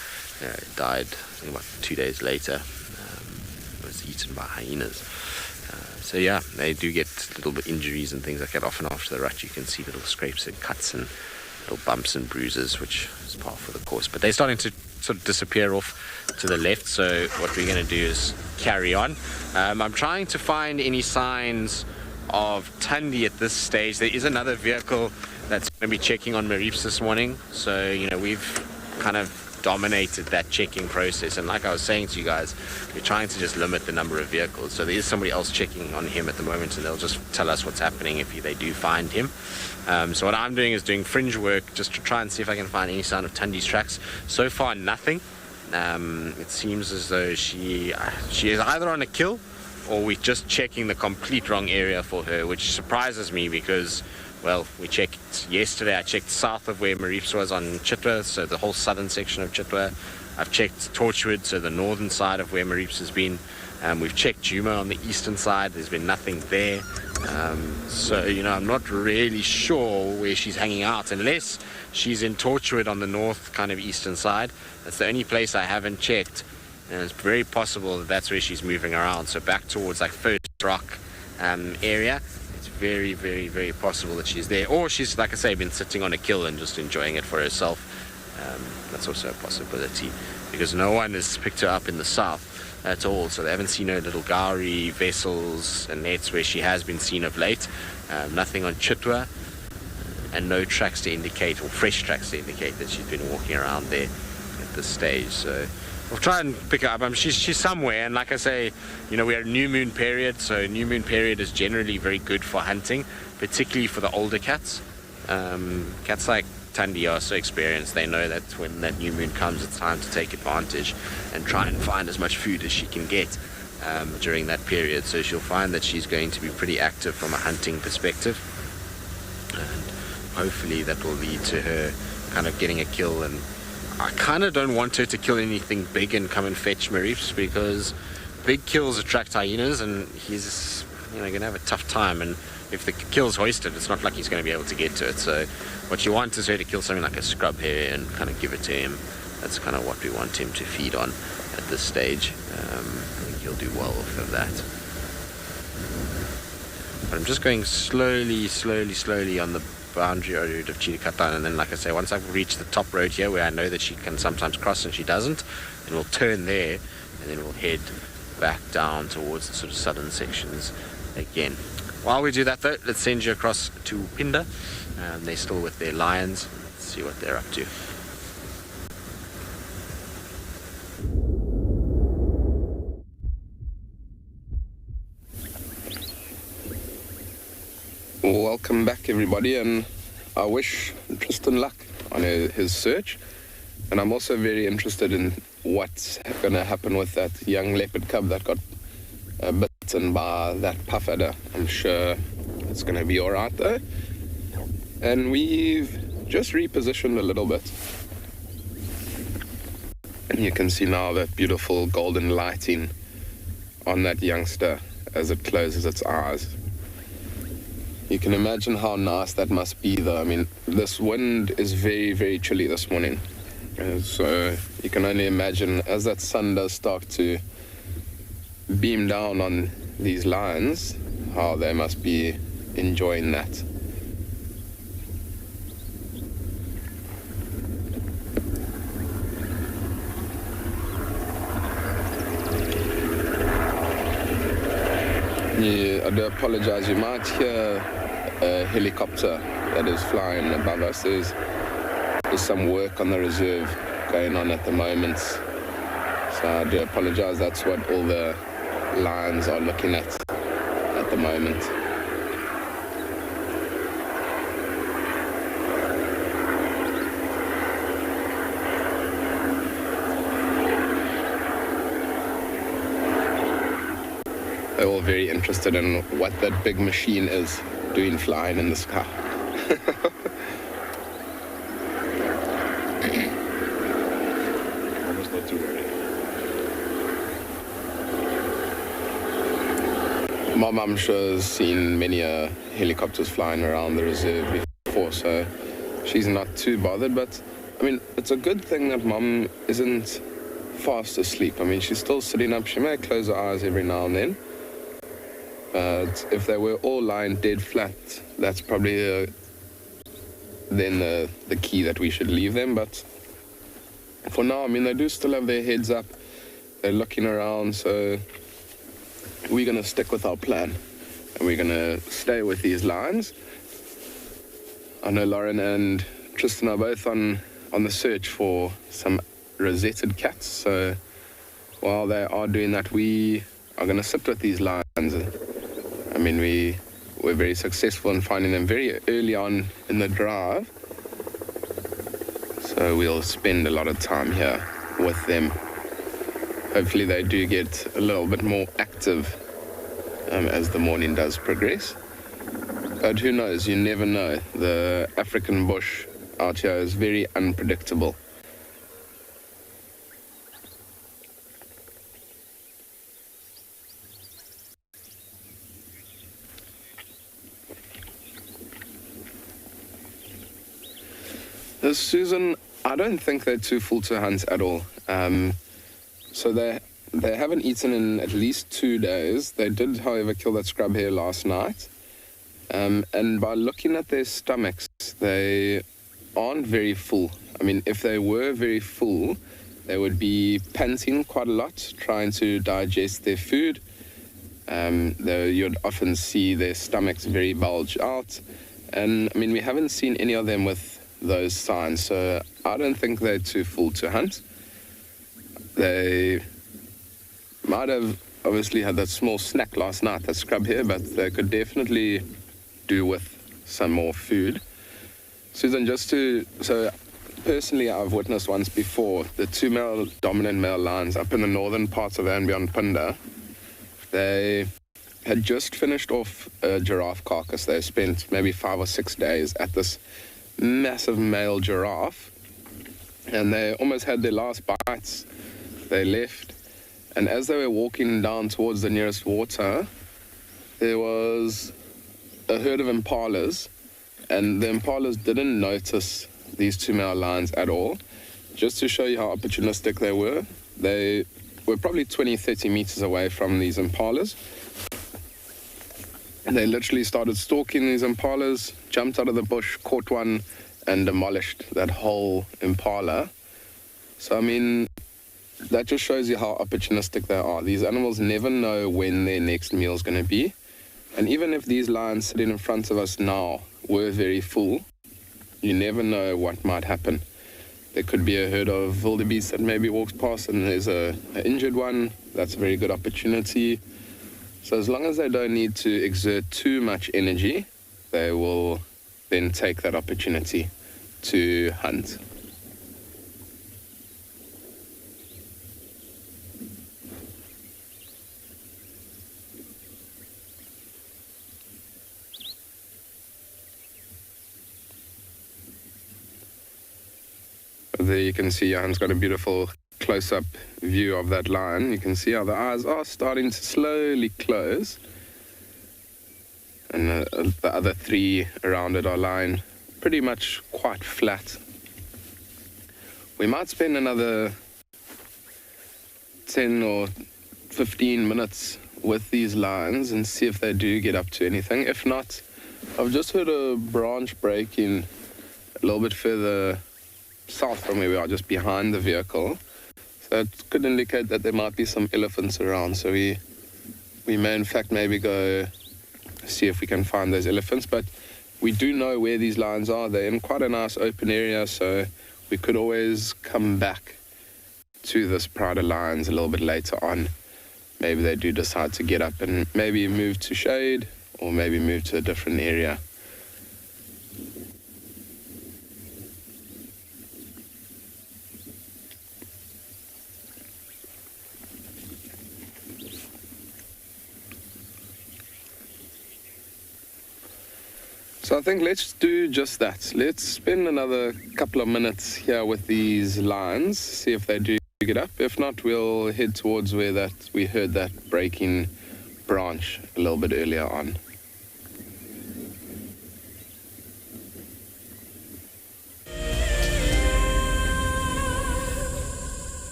It died, I think, about 2 days later. It was eaten by hyenas. So yeah, they do get little bit injuries and things like that. Often after the rut, you can see little scrapes and cuts and little bumps and bruises, which is par for the course. But they're starting to sort of disappear off to the left, so what we're going to do is carry on. I'm trying to find any signs of Thandi at this stage. There is another vehicle that's going to be checking on Marips this morning, so we've kind of dominated that checking process, and like I was saying to you guys, we're trying to just limit the number of vehicles. So there is somebody else checking on him at the moment, and they'll just tell us what's happening if they do find him. So what I'm doing is doing fringe work just to try and see if I can find any sign of Thandi's tracks. So far, nothing. It seems as though she is either on a kill, or we're just checking the complete wrong area for her, which surprises me because, well, we checked yesterday. I checked south of where Marips was on Chitwa, so the whole southern section of Chitwa. I've checked Torchwood, so the northern side of where Marips has been. We've checked Djuma on the eastern side. There's been nothing there. So, I'm not really sure where she's hanging out, unless she's in Torchwood on the north kind of eastern side. That's the only place I haven't checked. And it's very possible that that's where she's moving around. So back towards like First Rock area. It's very, very, very possible that she's there. Or she's, like I say, been sitting on a kill and just enjoying it for herself. That's also a possibility, because no one has picked her up in the south at all. So they haven't seen her little gowrie vessels and nets where she has been seen of late. Nothing on Chitwa, and no tracks to indicate, or fresh tracks to indicate, that she's been walking around there at this stage. So we'll try and pick her up. She's somewhere, and like I say, we're at new moon period, so new moon period is generally very good for hunting, particularly for the older cats. Cats like Thandi are so experienced, they know that when that new moon comes, it's time to take advantage and try and find as much food as she can get during that period. So she'll find that she's going to be pretty active from a hunting perspective, and hopefully that will lead to her kind of getting a kill. And I kind of don't want her to kill anything big and come and fetch Marips, because big kills attract hyenas, and he's going to have a tough time. And if the kill's hoisted, it's not like he's going to be able to get to it. So what you want is her to kill something like a scrub hare and kind of give it to him. That's kind of what we want him to feed on at this stage. I think he'll do well off of that. But I'm just going slowly on the boundary road of Chidikatan, and then, like I say, once I've reached the top road here where I know that she can sometimes cross and she doesn't, then we'll turn there, and then we'll head back down towards the sort of southern sections again. While we do that though, let's send you across to Phinda. They're still with their lions. Let's see what they're up to. Welcome back, everybody, and I wish Tristan luck on his search. And I'm also very interested in what's going to happen with that young leopard cub that got bitten by that puff adder. I'm sure it's going to be all right though. And we've just repositioned a little bit. And you can see now that beautiful golden lighting on that youngster as it closes its eyes. You can imagine how nice that must be though. I mean, this wind is very, very chilly this morning. So you can only imagine as that sun does start to beam down on these lions, how they must be enjoying that. Yeah, I do apologize. You might hear a helicopter that is flying above us. There's some work on the reserve going on at the moment. So I do apologize. That's what all the lions are looking at the moment. They're all very interested in what that big machine is doing flying in the sky. Almost not too worried. Mom, I'm sure, has seen many helicopters flying around the reserve before, so she's not too bothered. But, I mean, it's a good thing that Mom isn't fast asleep. I mean, she's still sitting up. She may close her eyes every now and then. But if they were all lying dead flat, that's probably then the key that we should leave them. But for now, I mean, they do still have their heads up. They're looking around, so we're going to stick with our plan. And we're going to stay with these lions. I know Lauren and Tristan are both on the search for some rosetted cats. So while they are doing that, we are going to sit with these lions. I mean, we were very successful in finding them very early on in the drive. So we'll spend a lot of time here with them. Hopefully they do get a little bit more active as the morning does progress. But who knows, you never know. The African bush out here is very unpredictable. Susan, I don't think they're too full to hunt at all. So they haven't eaten in at least 2 days. They did, however, kill that scrub hare last night. And by looking at their stomachs, they aren't very full. I mean, if they were very full, they would be panting quite a lot, trying to digest their food. You'd often see their stomachs very bulge out. And, I mean, we haven't seen any of them with those signs, so I don't think they're too full to hunt. They might have obviously had that small snack last night, that scrub here, but they could definitely do with some more food. Susan, so personally I've witnessed once before, the two dominant male lions up in the northern parts of andBeyond Phinda, they had just finished off a giraffe carcass. They spent maybe 5 or 6 days at this massive male giraffe, and they almost had their last bites. They left, and as they were walking down towards the nearest water, there was a herd of impalas, and the impalas didn't notice these two male lions at all. Just to show you how opportunistic they were probably 20-30 meters away from these impalas. And they literally started stalking these impalas, jumped out of the bush, caught one, and demolished that whole impala. So, I mean, that just shows you how opportunistic they are. These animals never know when their next meal is going to be. And even if these lions sitting in front of us now were very full, you never know what might happen. There could be a herd of wildebeest that maybe walks past and there's an injured one. That's a very good opportunity. So as long as they don't need to exert too much energy, they will then take that opportunity to hunt. There you can see Johan's got a beautiful close-up view of that lion, you can see how the eyes are starting to slowly close. And the other three around it are lying pretty much quite flat. We might spend another 10 or 15 minutes with these lions and see if they do get up to anything. If not, I've just heard a branch breaking a little bit further south from where we are, just behind the vehicle. So it could indicate that there might be some elephants around. So we may in fact maybe go see if we can find those elephants. But we do know where these lions are. They're in quite a nice open area, so we could always come back to this pride of lions a little bit later on. Maybe they do decide to get up and maybe move to shade or maybe move to a different area. So I think let's do just that. Let's spend another couple of minutes here with these lions, see if they do get up. If not, we'll head towards where we heard that breaking branch a little bit earlier on.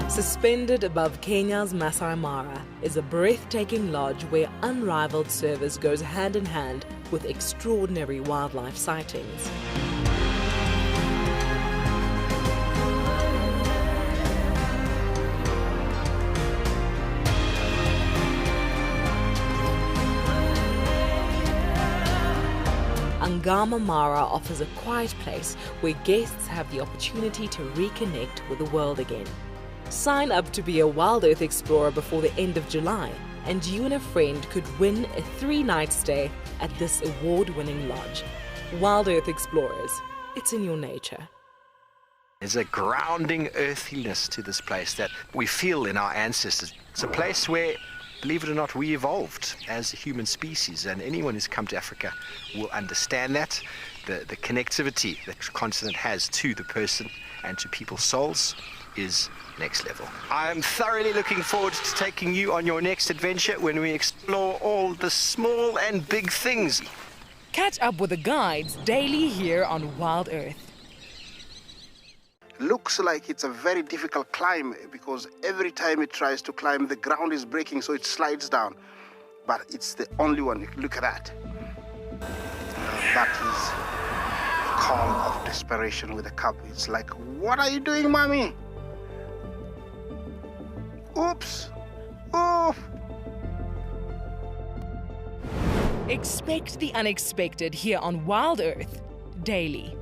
Suspended above Kenya's Masai Mara is a breathtaking lodge where unrivaled service goes hand in hand with extraordinary wildlife sightings. Ngala Mara offers a quiet place where guests have the opportunity to reconnect with the world again. Sign up to be a WildEarth Explorer before the end of July, and you and a friend could win a 3-night stay at this award-winning lodge. WildEarth Explorers, it's in your nature. There's a grounding earthiness to this place that we feel in our ancestors. It's a place where, believe it or not, we evolved as a human species, and anyone who's come to Africa will understand that. The connectivity that the continent has to the person and to people's souls is next level. I am thoroughly looking forward to taking you on your next adventure when we explore all the small and big things. Catch up with the guides daily here on WildEarth. Looks like it's a very difficult climb because every time it tries to climb, the ground is breaking, so it slides down. But it's the only one. Look at that. That is a call of desperation with a cub. It's like, what are you doing, mommy? Oops! Oof! Expect the unexpected here on WildEarth daily.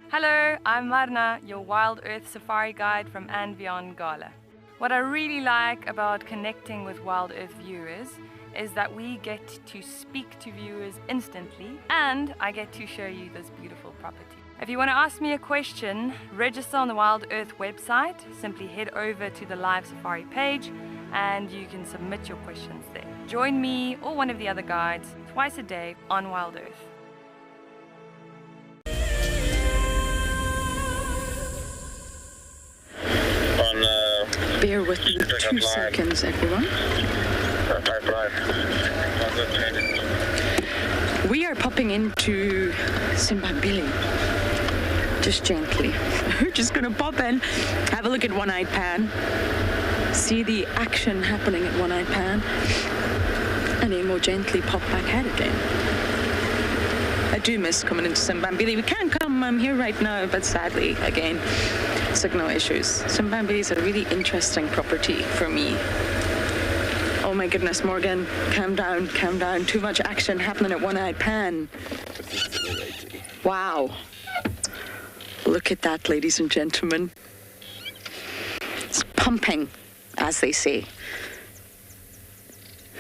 Hello, I'm Marna, your WildEarth Safari Guide from andBeyond Ngala. What I really like about connecting with WildEarth viewers is that we get to speak to viewers instantly, and I get to show you this beautiful property. If you want to ask me a question, register on the WildEarth website. Simply head over to the live safari page and you can submit your questions there. Join me or one of the other guides twice a day on WildEarth. Bear with me 2 seconds, everyone. We are popping into Zimbabwe. Just gently. We're just gonna pop in, have a look at One-Eyed Pan, see the action happening at One-Eyed Pan, and then we'll gently pop back out again. I do miss coming into Zimbabwe. We can't come here right now, but sadly, again, signal issues. Zimbabwe is a really interesting property for me. Oh my goodness, Morgan, calm down, calm down. Too much action happening at One-Eyed Pan. Wow. Look at that, ladies and gentlemen. It's pumping, as they say.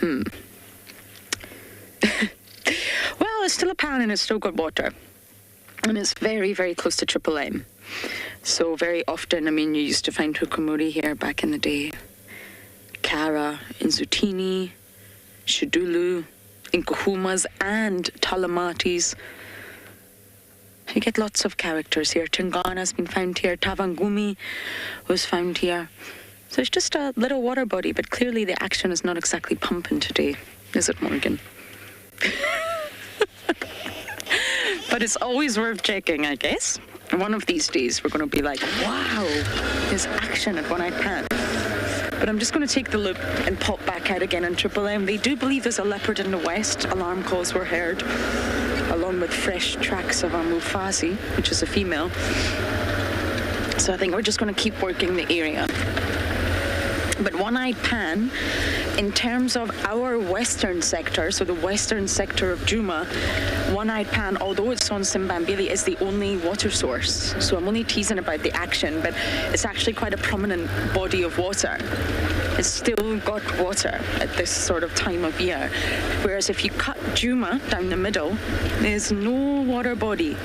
Well, it's still a pan and it's still got water. And it's very, very close to Triple M. So very often, I mean, you used to find hukumuri here back in the day. Kara, Inzutini, Shudulu, Inkuhumas, and Talamatis. You get lots of characters here. Tingana's been found here. Tavangumi was found here. So it's just a little water body, but clearly the action is not exactly pumping today, is it, Morgan? But it's always worth checking, I guess. One of these days, we're going to be like, wow, there's action at One-Eyed Pan. But I'm just going to take the loop and pop back out again on Triple M. They do believe there's a leopard in the west. Alarm calls were heard, along with fresh tracks of a Mufasi, which is a female. So I think we're just going to keep working the area. But One-Eyed Pan, in terms of our western sector, so the western sector of Djuma, One-Eyed Pan, although it's on Simbambili, is the only water source. So I'm only teasing about the action, but it's actually quite a prominent body of water. It's still got water at this sort of time of year. Whereas if you cut Djuma down the middle, there's no water body.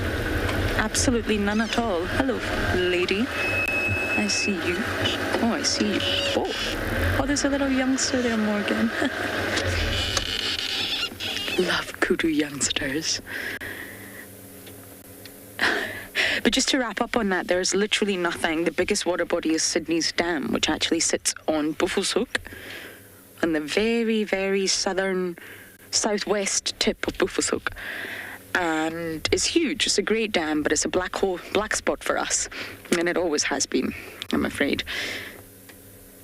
Absolutely none at all. Hello, lady. I see you. Oh, I see you. Oh, there's a little youngster there, Morgan. Love kudu youngsters. But just to wrap up on that, there's literally nothing. The biggest water body is Sydney's Dam, which actually sits on Buffelshoek, on the very, very southwest tip of Buffelshoek. And it's huge. It's a great dam, but it's a black spot for us. And it always has been, I'm afraid.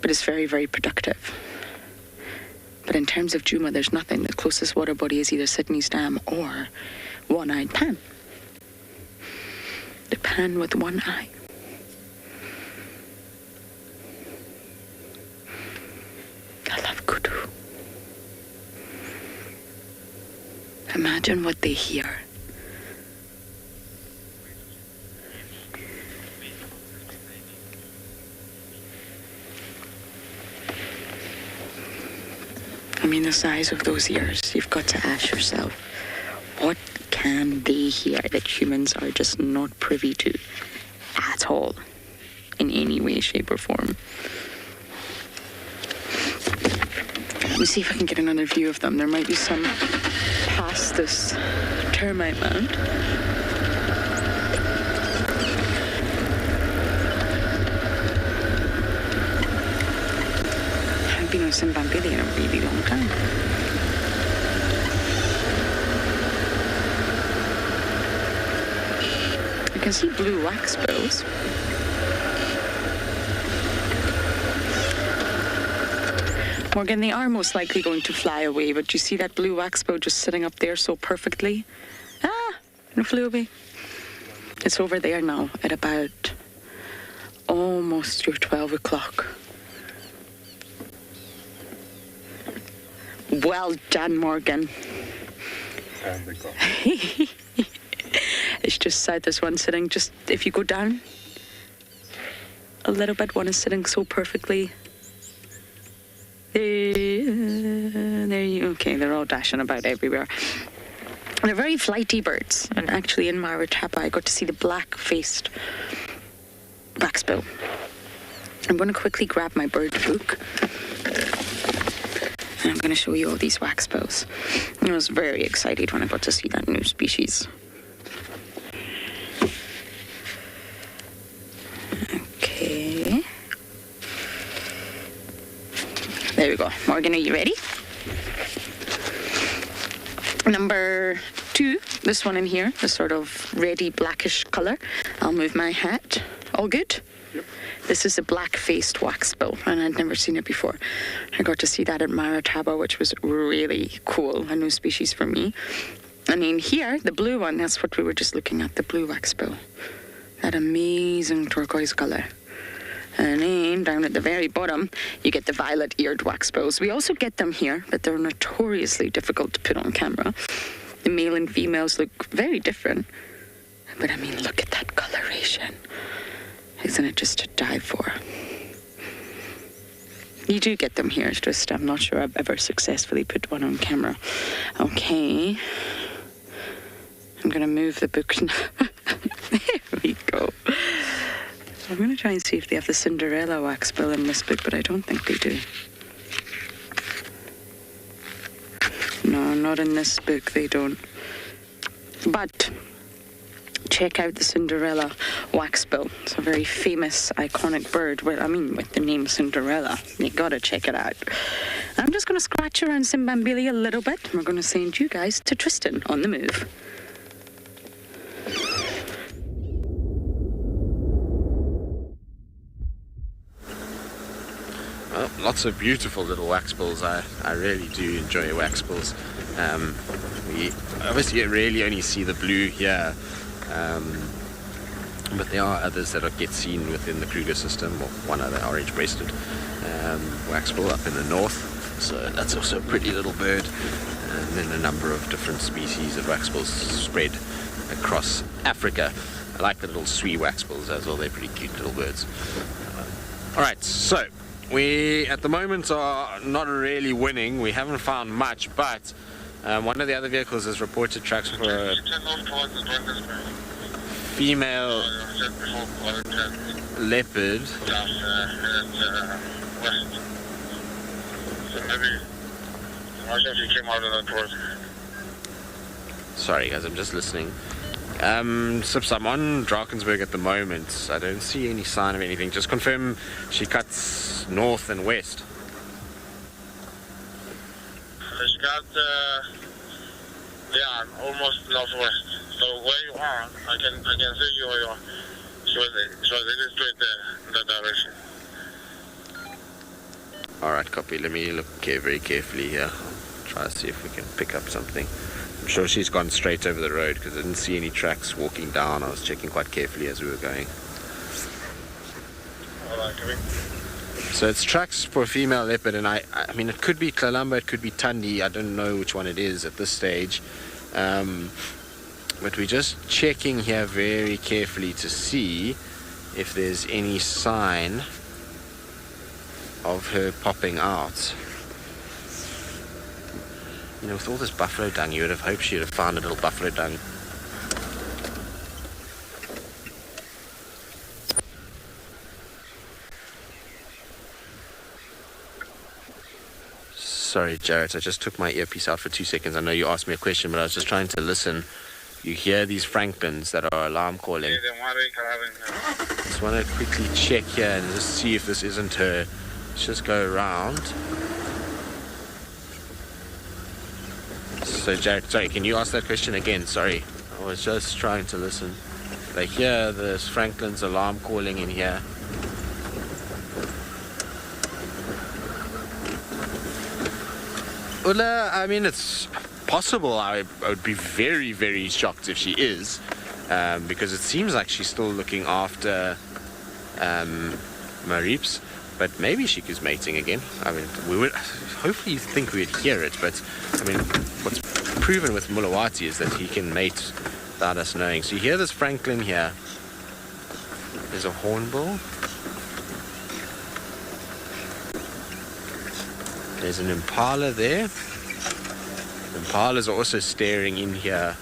But it's very, very productive. But in terms of Djuma, there's nothing. The closest water body is either Sydney's Dam or One-Eyed Pan. The pan with one eye. I love kudu. Imagine what they hear. I mean, the size of those ears, you've got to ask yourself, what can they hear that humans are just not privy to at all, in any way, shape, or form? Let me see if I can get another view of them. There might be some past this termite mound. I haven't been on Simbambili in a really long time. I can see blue wax bills. Morgan, they are most likely going to fly away, but you see that blue wax bill just sitting up there so perfectly? Ah, and it flew away. It's over there now at about almost your 12 o'clock. Well done, Morgan. And they go. It's just sad there's one sitting, just if you go down a little bit, one is sitting so perfectly. Okay, they're all dashing about everywhere. They're very flighty birds, and actually in Maritapa I got to see the black-faced waxbill. I'm going to quickly grab my bird book, and I'm going to show you all these waxbills. I was very excited when I got to see that new species. Okay. There we go. Morgan, are you ready? Number 2, this one in here, the sort of reddy blackish color. I'll move my hat. All good? Yep. This is a black-faced waxbill, and I'd never seen it before. I got to see that at Maritaba, which was really cool, a new species for me. And in here, the blue one, that's what we were just looking at, the blue waxbill. That amazing turquoise color. And then down at the very bottom, you get the violet-eared waxbills. We also get them here, but they're notoriously difficult to put on camera. The male and females look very different. But I mean, look at that coloration. Isn't it just to die for? You do get them here, it's just I'm not sure I've ever successfully put one on camera. Okay. I'm going to move the book now. There we go. I'm going to try and see if they have the Cinderella Wax Bill in this book, but I don't think they do. No, not in this book, they don't. But check out the Cinderella Wax Bill. It's a very famous, iconic bird. Well, I mean, with the name Cinderella. You gotta check it out. I'm just gonna scratch around Simbambili a little bit, and we're gonna send you guys to Tristan on the move. Well, lots of beautiful little wax bills. I really do enjoy wax bills. We obviously really only see the blue here, but there are others that get seen within the Kruger system, or one other orange-breasted wax bill up in the north, so that's also a pretty little bird, and then a number of different species of wax bills spread across Africa. I like the little Tswi wax bills as well, they're pretty cute little birds. Alright, so we at the moment are not really winning, we haven't found much, but one of the other vehicles has reported tracks for a female leopard. Sorry guys, I'm just listening. So I'm on Drakensberg at the moment. I don't see any sign of anything. Just confirm she cuts north and west. She got, almost northwest. So where you are, I can see you where you are. She was heading straight there, in that direction. Alright, copy. Let me look very carefully here. Try to see if we can pick up something. I'm sure she's gone straight over the road because I didn't see any tracks walking down. I was checking quite carefully as we were going. Alright, come in. So it's tracks for a female leopard, and I mean it could be Kalamba, it could be Tandi, I don't know which one it is at this stage. But we're just checking here very carefully to see if there's any sign of her popping out. You know, with all this buffalo dung, you would have hoped she would have found a little buffalo dung. Sorry, Jarrett, I just took my earpiece out for 2 seconds. I know you asked me a question, but I was just trying to listen. You hear these francolins that are alarm calling. Just want to quickly check here and just see if this isn't her. Let's just go around. So, Jarrett, sorry, can you ask that question again? Sorry, I was just trying to listen. They hear the francolins alarm calling in here. Well, I mean, it's possible. I would be very, very shocked if she is, because it seems like she's still looking after Marips, but maybe she is mating again. I mean, we would hopefully think we'd hear it, but I mean, what's proven with Mulawati is that he can mate without us knowing. So you hear this francolin here. There's a hornbill. There's an impala there. Impalas are also staring in here.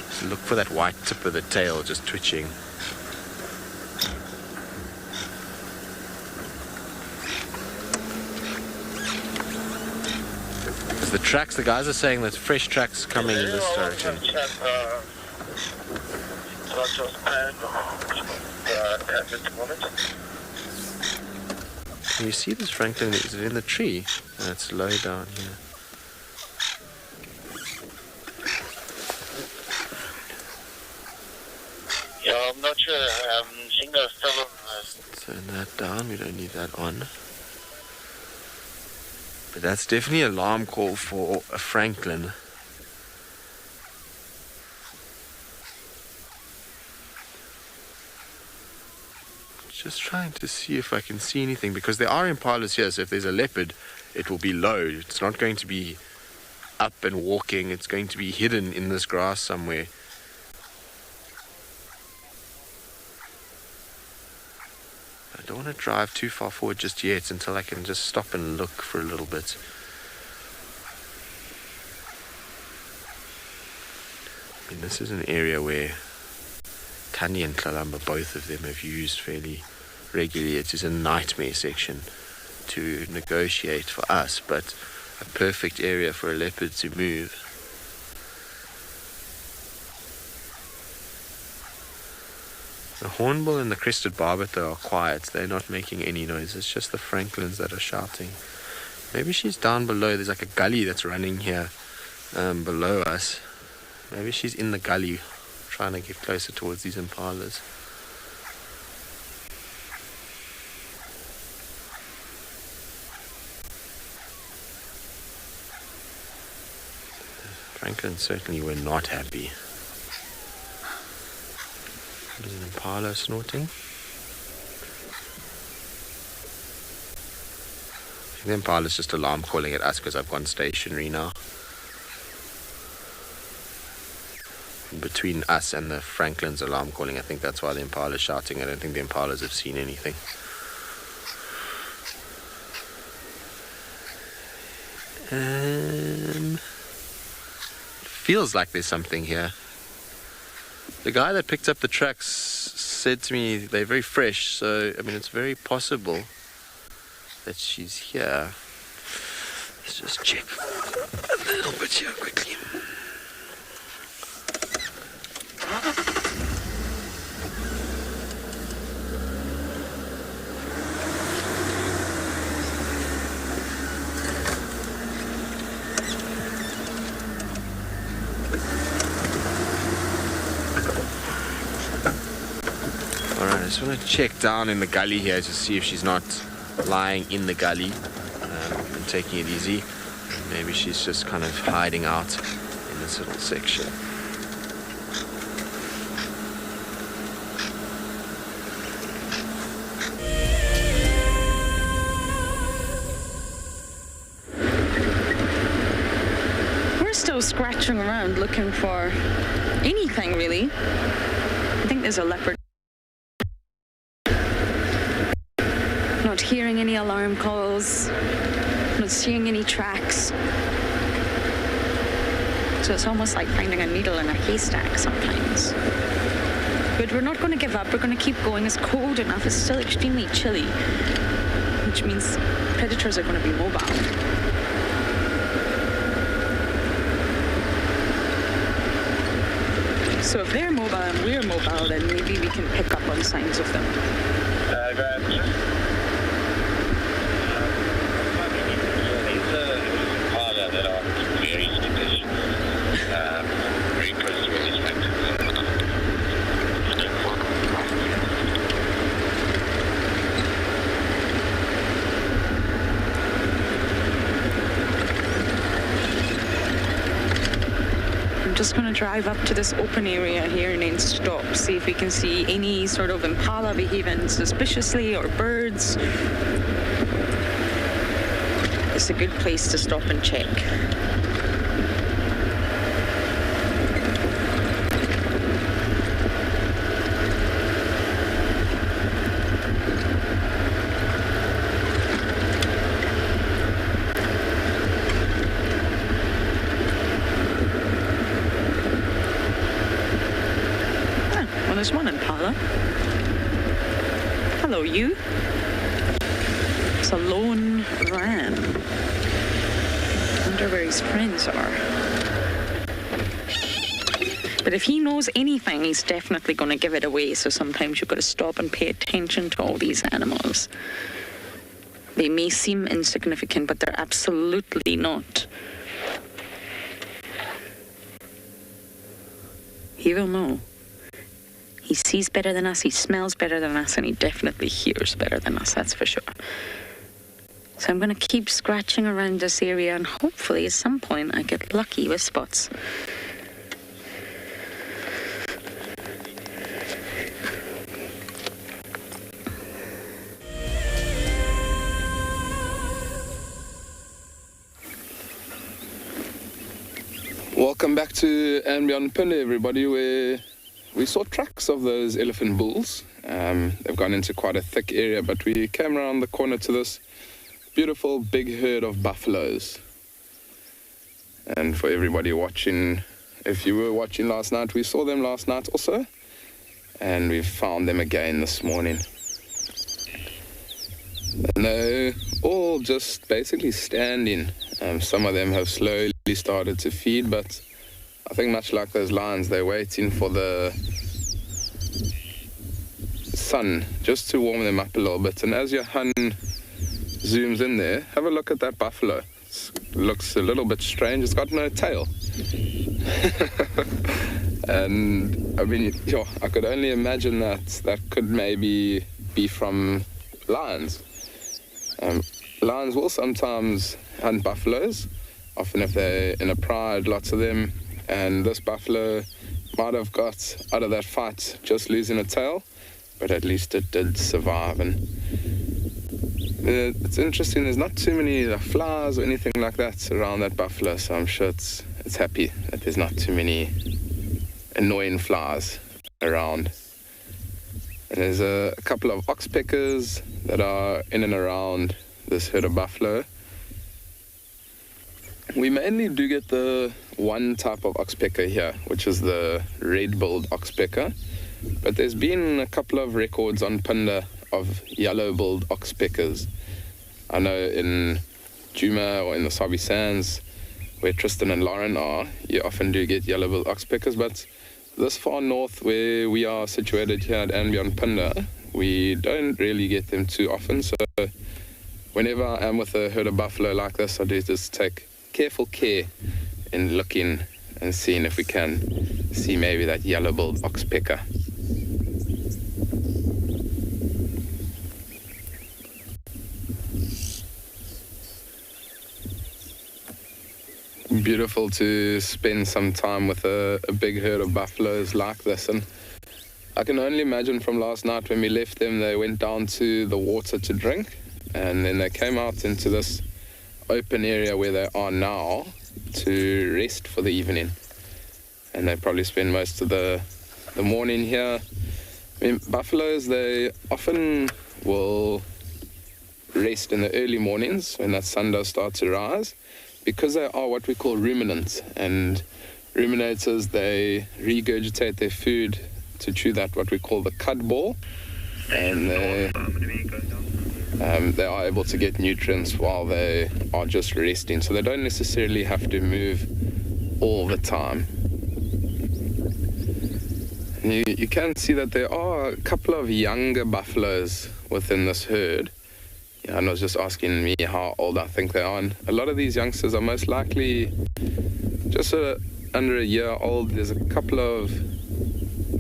Just look for that white tip of the tail just twitching. Because the tracks, the guys are saying there's fresh tracks coming in this direction. Can you see this francolin? Is it in the tree? It's low down here. Yeah, I'm not sure. Seeing the still Turn that down. We don't need that on. But that's definitely an alarm call for a francolin. Just trying to see if I can see anything, because there are impalas here, so if there's a leopard, it will be low. It's not going to be up and walking, it's going to be hidden in this grass somewhere. I don't want to drive too far forward just yet until I can just stop and look for a little bit. I mean, this is an area where Tanya and Kalamba, both of them, have used fairly regularly. It is a nightmare section to negotiate for us, but a perfect area for a leopard to move. The hornbill and the crested barbet, though, are quiet. They're not making any noise. It's just the francolins that are shouting. Maybe she's down below. There's like a gully that's running here below us. Maybe she's in the gully trying to get closer towards these impalas. Franklin certainly were not happy. There's an impala snorting. I think the impala's just alarm calling at us because I've gone stationary now. Between us and the Franklin's alarm calling, I think that's why the impala's shouting. I don't think the impalas have seen anything. Feels like there's something here. The guy that picked up the tracks said to me they're very fresh, so I mean it's very possible that she's here. Let's just check a little bit here quickly. Alright, I just want to check down in the gully here to see if she's not lying in the gully and taking it easy. Maybe she's just kind of hiding out in this little section. We're still scratching around looking for anything really. I think there's a leopard. Not hearing any alarm calls, not seeing any tracks. So it's almost like finding a needle in a haystack sometimes. But we're not going to give up. We're going to keep going. It's cold enough. It's still extremely chilly, which means predators are going to be mobile. So if they're mobile and we're mobile, then maybe we can pick up on signs of them. Go ahead. That are very skittish, very close to where these factors I'm just going to drive up to this open area here and then stop, see if we can see any sort of impala behaving suspiciously or birds. It's a good place to stop and check. Well, there's one impala. Hello, you. It's a lone ram. I wonder where his friends are. But if he knows anything, he's definitely going to give it away. So sometimes you've got to stop and pay attention to all these animals. They may seem insignificant, but they're absolutely not. He will know. He sees better than us, he smells better than us, and he definitely hears better than us, that's for sure. So I'm going to keep scratching around this area, and hopefully at some point I get lucky with spots. Welcome back to andBeyond Phinda, everybody, where we saw tracks of those elephant bulls. They've gone into quite a thick area, but we came around the corner to this beautiful big herd of buffaloes. And for everybody watching, if you were watching last night, we saw them last night also, and we found them again this morning. And they're all just basically standing. Some of them have slowly started to feed, but I think much like those lions, they're waiting for the sun just to warm them up a little bit. And as your hun zooms in there, have a look at that buffalo. It looks a little bit strange. It's got no tail. And I mean, I could only imagine that could maybe be from lions. Lions will sometimes hunt buffaloes, often if they're in a pride, lots of them. And this buffalo might have got out of that fight just losing a tail, but at least it did survive. And it's interesting, there's not too many flies or anything like that around that buffalo, so I'm sure it's happy that there's not too many annoying flies around. And there's a couple of oxpeckers that are in and around this herd of buffalo. We mainly do get the one type of oxpecker here, which is the red-billed oxpecker. But there's been a couple of records on Phinda of yellow-billed oxpeckers. I know in Djuma or in the Sabi sands, where Tristan and Lauren are, you often do get yellow-billed oxpeckers, but this far north where we are situated here at andBeyond Phinda, we don't really get them too often. So whenever I am with a herd of buffalo like this, I do just take careful care in looking and seeing if we can see maybe that yellow-billed oxpecker. Beautiful to spend some time with a big herd of buffaloes like this, and I can only imagine from last night when we left them, they went down to the water to drink, and then they came out into this open area where they are now to rest for the evening, and they probably spend most of the morning here. I mean, buffaloes, they often will rest in the early mornings when that sun does start to rise, because they are what we call ruminants, and ruminators, they regurgitate their food to chew that what we call the cud ball, and they are able to get nutrients while they are just resting, so they don't necessarily have to move all the time. And you can see that there are a couple of younger buffaloes within this herd. Yeah, and I was just asking me how old I think they are, and a lot of these youngsters are most likely just under a year old. There's a couple of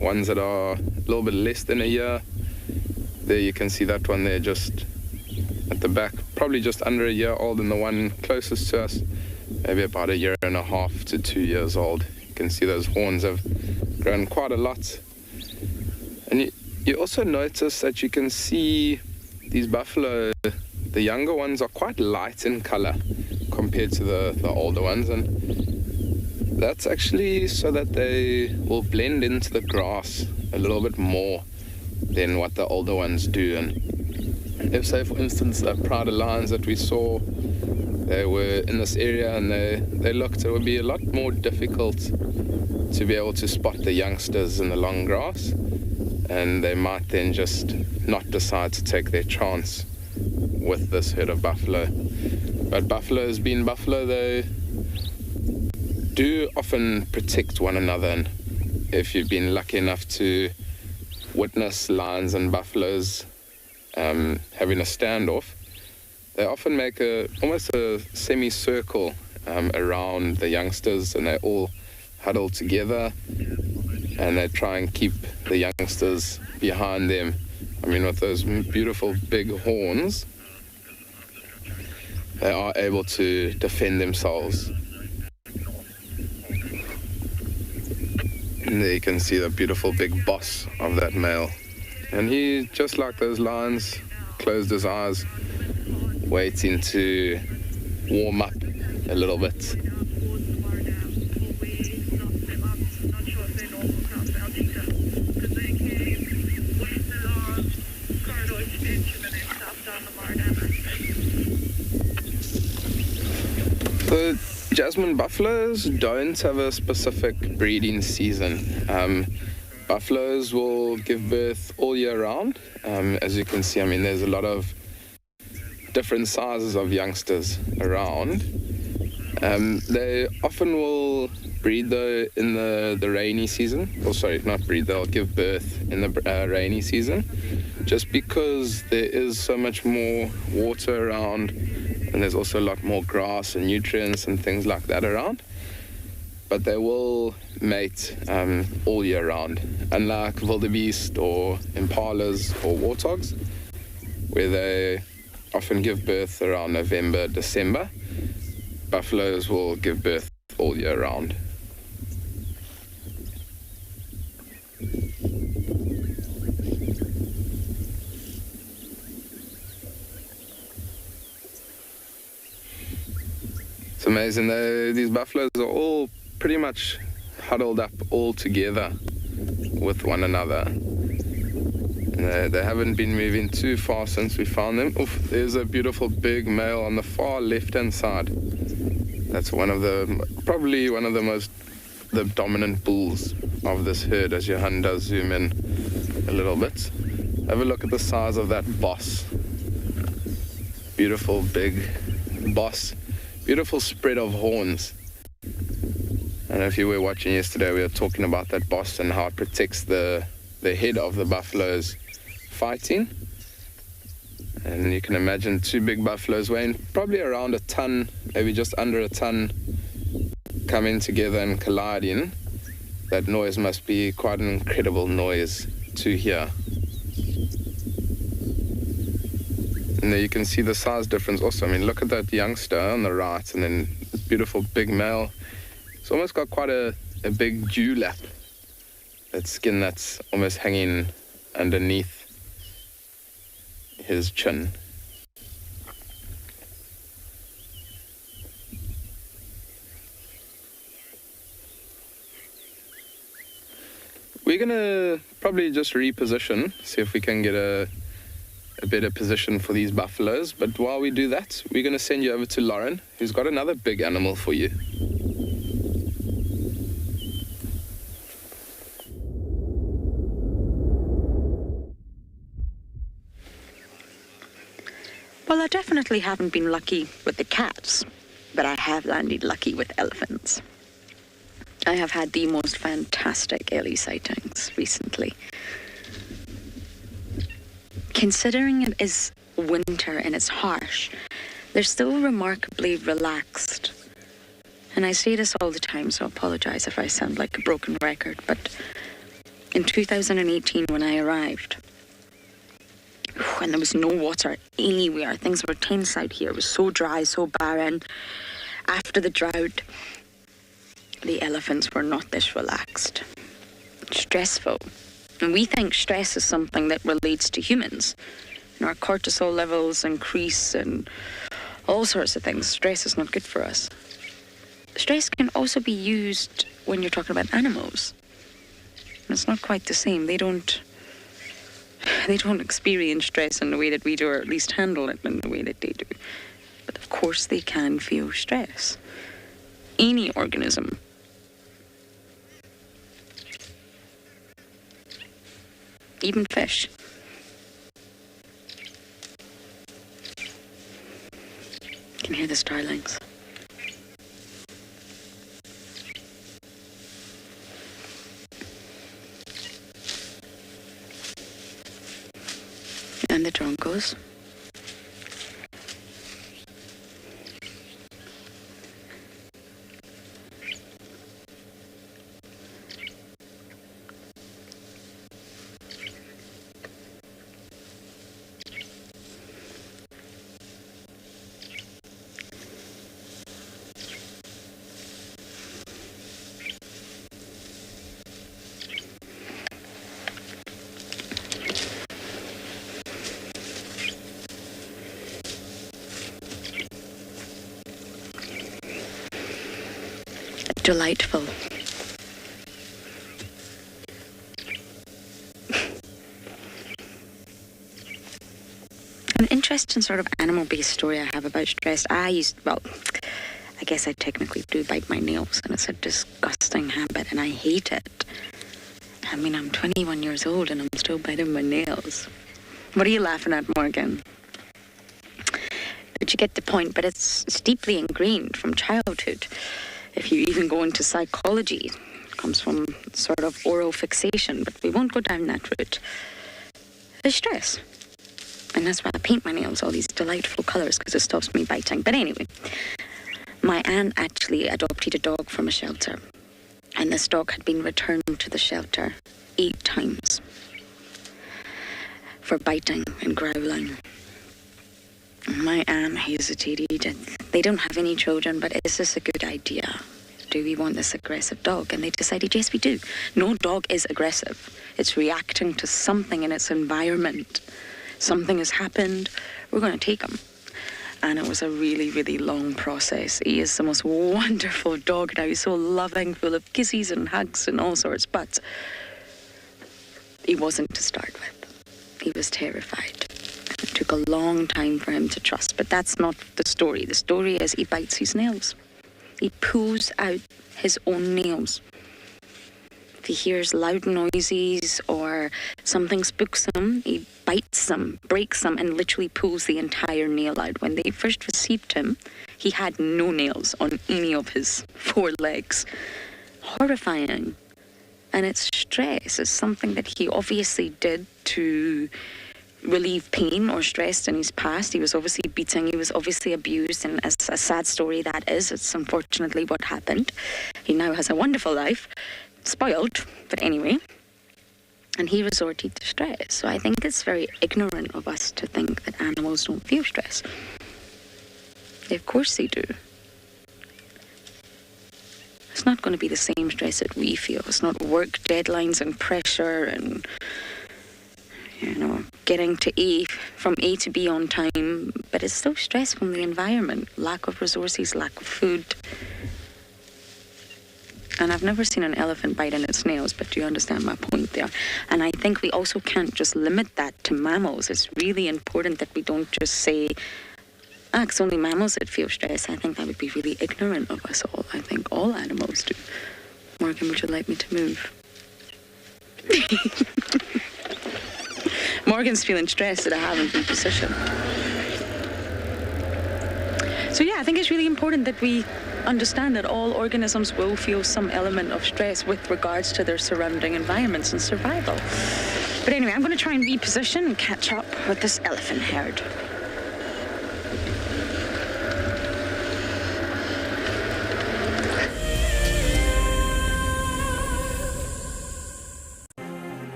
ones that are a little bit less than a year. There you can see that one there just at the back, probably just under a year old, and the one closest to us, maybe about 1.5 to 2 years old. You can see those horns have grown quite a lot. And you also notice that you can see these buffalo, the younger ones are quite light in color compared to the older ones, and that's actually so that they will blend into the grass a little bit more than what the older ones do. And if, say, for instance, the prouder lions that we saw, they were in this area and they looked, it would be a lot more difficult to be able to spot the youngsters in the long grass, and they might then just not decide to take their chance with this herd of buffalo. But buffaloes being buffalo, they do often protect one another, and if you've been lucky enough to witness lions and buffaloes having a standoff, they often make almost a semicircle around the youngsters, and they all huddle together, and they try and keep the youngsters behind them. I mean, with those beautiful big horns, they are able to defend themselves. And there you can see the beautiful big boss of that male. And he, just like those lions, closed his eyes, waiting to warm up a little bit. Jasmine, buffaloes don't have a specific breeding season. Buffaloes will give birth all year round. As you can see, I mean, there's a lot of different sizes of youngsters around. They often will breed in the rainy season. Oh, sorry, not breed, they'll give birth in the rainy season, just because there is so much more water around, and there's also a lot more grass and nutrients and things like that around. But they will mate all year round, unlike wildebeest or impalas or warthogs, where they often give birth around November, December. Buffaloes will give birth all year round. It's amazing. These buffaloes are all pretty much huddled up all together with one another. They haven't been moving too far since we found them. Oof, there's a beautiful big male on the far left-hand side. That's probably one of the dominant bulls of this herd, as Johan does zoom in a little bit. Have a look at the size of that boss. Beautiful big boss. Beautiful spread of horns. I don't know if you were watching yesterday, we were talking about that boss and how it protects the head of the buffaloes fighting. And you can imagine two big buffaloes weighing probably around a ton, maybe just under a ton, coming together and colliding. That noise must be quite an incredible noise to hear. And there you can see the size difference also. I mean, look at that youngster on the right, and then this beautiful big male. It's almost got quite a big dewlap. That skin that's almost hanging underneath his chin. We're gonna probably just reposition, see if we can get a better position for these buffaloes. But while we do that, we're gonna send you over to Lauren, who's got another big animal for you. Well, I definitely haven't been lucky with the cats, but I have landed lucky with elephants. I have had the most fantastic early sightings recently. Considering it is winter and it's harsh, they're still remarkably relaxed. And I say this all the time, so I apologize if I sound like a broken record, but in 2018 when I arrived, when there was no water anywhere, things were tense out here. It was so dry, so barren. After the drought, the elephants were not this relaxed. Stressful. And we think stress is something that relates to humans. And our cortisol levels increase and all sorts of things. Stress is not good for us. Stress can also be used when you're talking about animals. And it's not quite the same. They don't experience stress in the way that we do, or at least handle it in the way that they do. But of course they can feel stress. Any organism. Even fish. You can hear the starlings. And the troncos. Delightful. An interesting sort of animal-based story I have about stress. I I guess I technically do bite my nails, and it's a disgusting habit, and I hate it. I mean, I'm 21 years old and I'm still biting my nails. What are you laughing at, Morgan? But you get the point, but it's deeply ingrained from childhood. If you even go into psychology, it comes from sort of oral fixation, but we won't go down that route. There's stress. And that's why I paint my nails all these delightful colours, because it stops me biting. But anyway, my aunt actually adopted a dog from a shelter. And this dog had been returned to the shelter 8 times for biting and growling. My aunt hesitated. They don't have any children, but is this a good idea? Do we want this aggressive dog? And they decided, yes, we do. No dog is aggressive. It's reacting to something in its environment. Something has happened. We're going to take him. And it was a really, really long process. He is the most wonderful dog now. He's so loving, full of kisses and hugs and all sorts. But he wasn't to start with. He was terrified. It took a long time for him to trust. But that's not the story. The story is he bites his nails. He pulls out his own nails. If he hears loud noises or something spooks him, he bites them, breaks them, and literally pulls the entire nail out. When they first received him, he had no nails on any of his 4 legs. Horrifying. And it's stress. It's something that he obviously did to relieve pain or stress in his past. He was obviously beaten, he was obviously abused, and as a sad story that is, it's unfortunately what happened. He now has a wonderful life. Spoiled, but anyway. And he resorted to stress. So I think it's very ignorant of us to think that animals don't feel stress. Of course they do. It's not going to be the same stress that we feel. It's not work deadlines and pressure and, getting from A to B on time. But it's still stress from the environment. Lack of resources, lack of food. And I've never seen an elephant bite in its nails, but do you understand my point there? And I think we also can't just limit that to mammals. It's really important that we don't just say, it's only mammals that feel stress. I think that would be really ignorant of us all. I think all animals do. Morgan, would you like me to move? Morgan's feeling stressed that I haven't been positioned. So yeah, I think it's really important that we understand that all organisms will feel some element of stress with regards to their surrounding environments and survival. But anyway, I'm going to try and reposition and catch up with this elephant herd.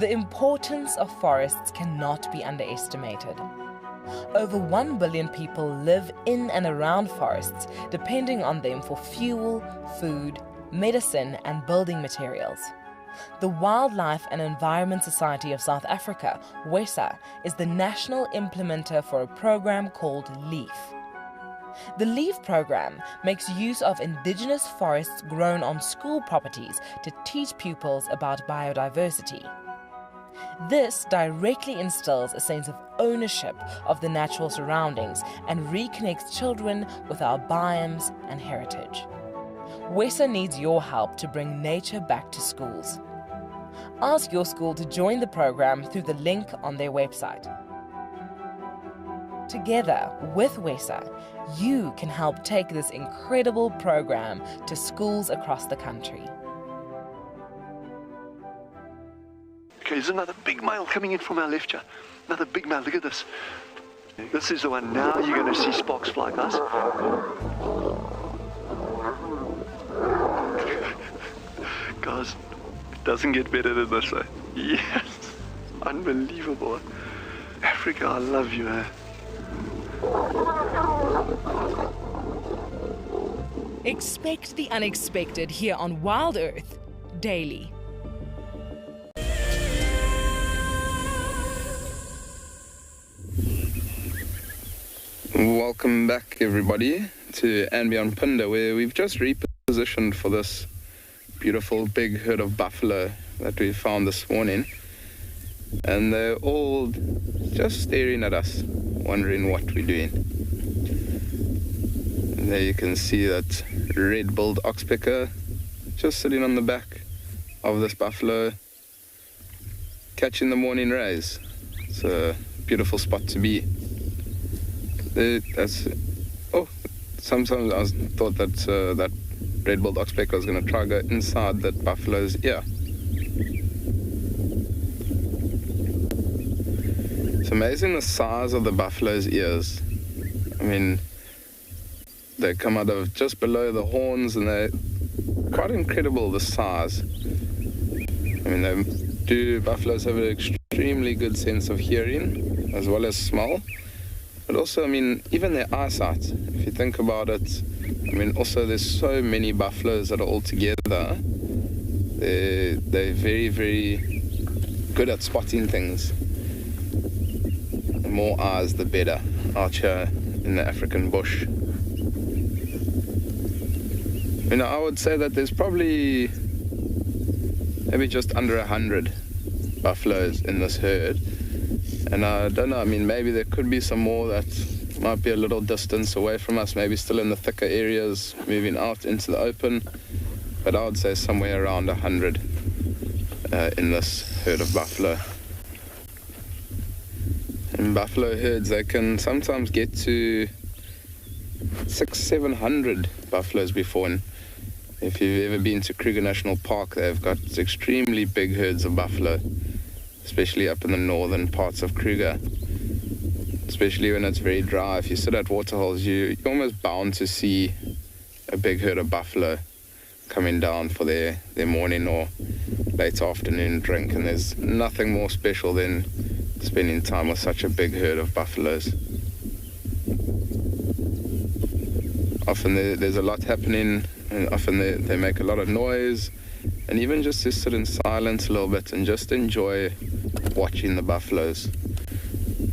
The importance of forests cannot be underestimated. Over 1 billion people live in and around forests, depending on them for fuel, food, medicine, and building materials. The Wildlife and Environment Society of South Africa, WESA, is the national implementer for a program called LEAF. The LEAF program makes use of indigenous forests grown on school properties to teach pupils about biodiversity. This directly instills a sense of ownership of the natural surroundings and reconnects children with our biomes and heritage. WESA needs your help to bring nature back to schools. Ask your school to join the program through the link on their website. Together with WESA, you can help take this incredible program to schools across the country. Okay, there's another big male coming in from our left here. Another big male, look at this. This is the one. Now you're going to see sparks fly, guys. Guys, it doesn't get better than this, eh? Yes, unbelievable. Africa, I love you, eh? Expect the unexpected here on WildEarth daily. Welcome back, everybody, to andBeyond Phinda, where we've just repositioned for this beautiful big herd of buffalo that we found this morning. And they're all just staring at us, wondering what we're doing. And there you can see that red-billed oxpecker just sitting on the back of this buffalo, catching the morning rays. It's a beautiful spot to be. Sometimes I thought that that red-billed oxpecker was going to try to go inside that buffalo's ear. It's amazing the size of the buffalo's ears. I mean, they come out of just below the horns, and they're quite incredible, the size. I mean, buffaloes have an extremely good sense of hearing as well as smell. But also, I mean, even their eyesight, if you think about it, I mean, also there's so many buffaloes that are all together. They're very, very good at spotting things. The more eyes, the better out here in the African bush. You know, I would say that there's probably maybe just under 100 buffaloes in this herd. And I don't know, I mean, maybe there could be some more that might be a little distance away from us, maybe still in the thicker areas, moving out into the open. But I would say somewhere around 100 in this herd of buffalo. In buffalo herds, they can sometimes get to 600-700 buffaloes before. And if you've ever been to Kruger National Park, they've got extremely big herds of buffalo, especially up in the northern parts of Kruger. Especially when it's very dry. If you sit at waterholes, you're almost bound to see a big herd of buffalo coming down for their morning or late afternoon drink. And there's nothing more special than spending time with such a big herd of buffaloes. Often there's a lot happening, and often they make a lot of noise. And even just to sit in silence a little bit and just enjoy watching the buffaloes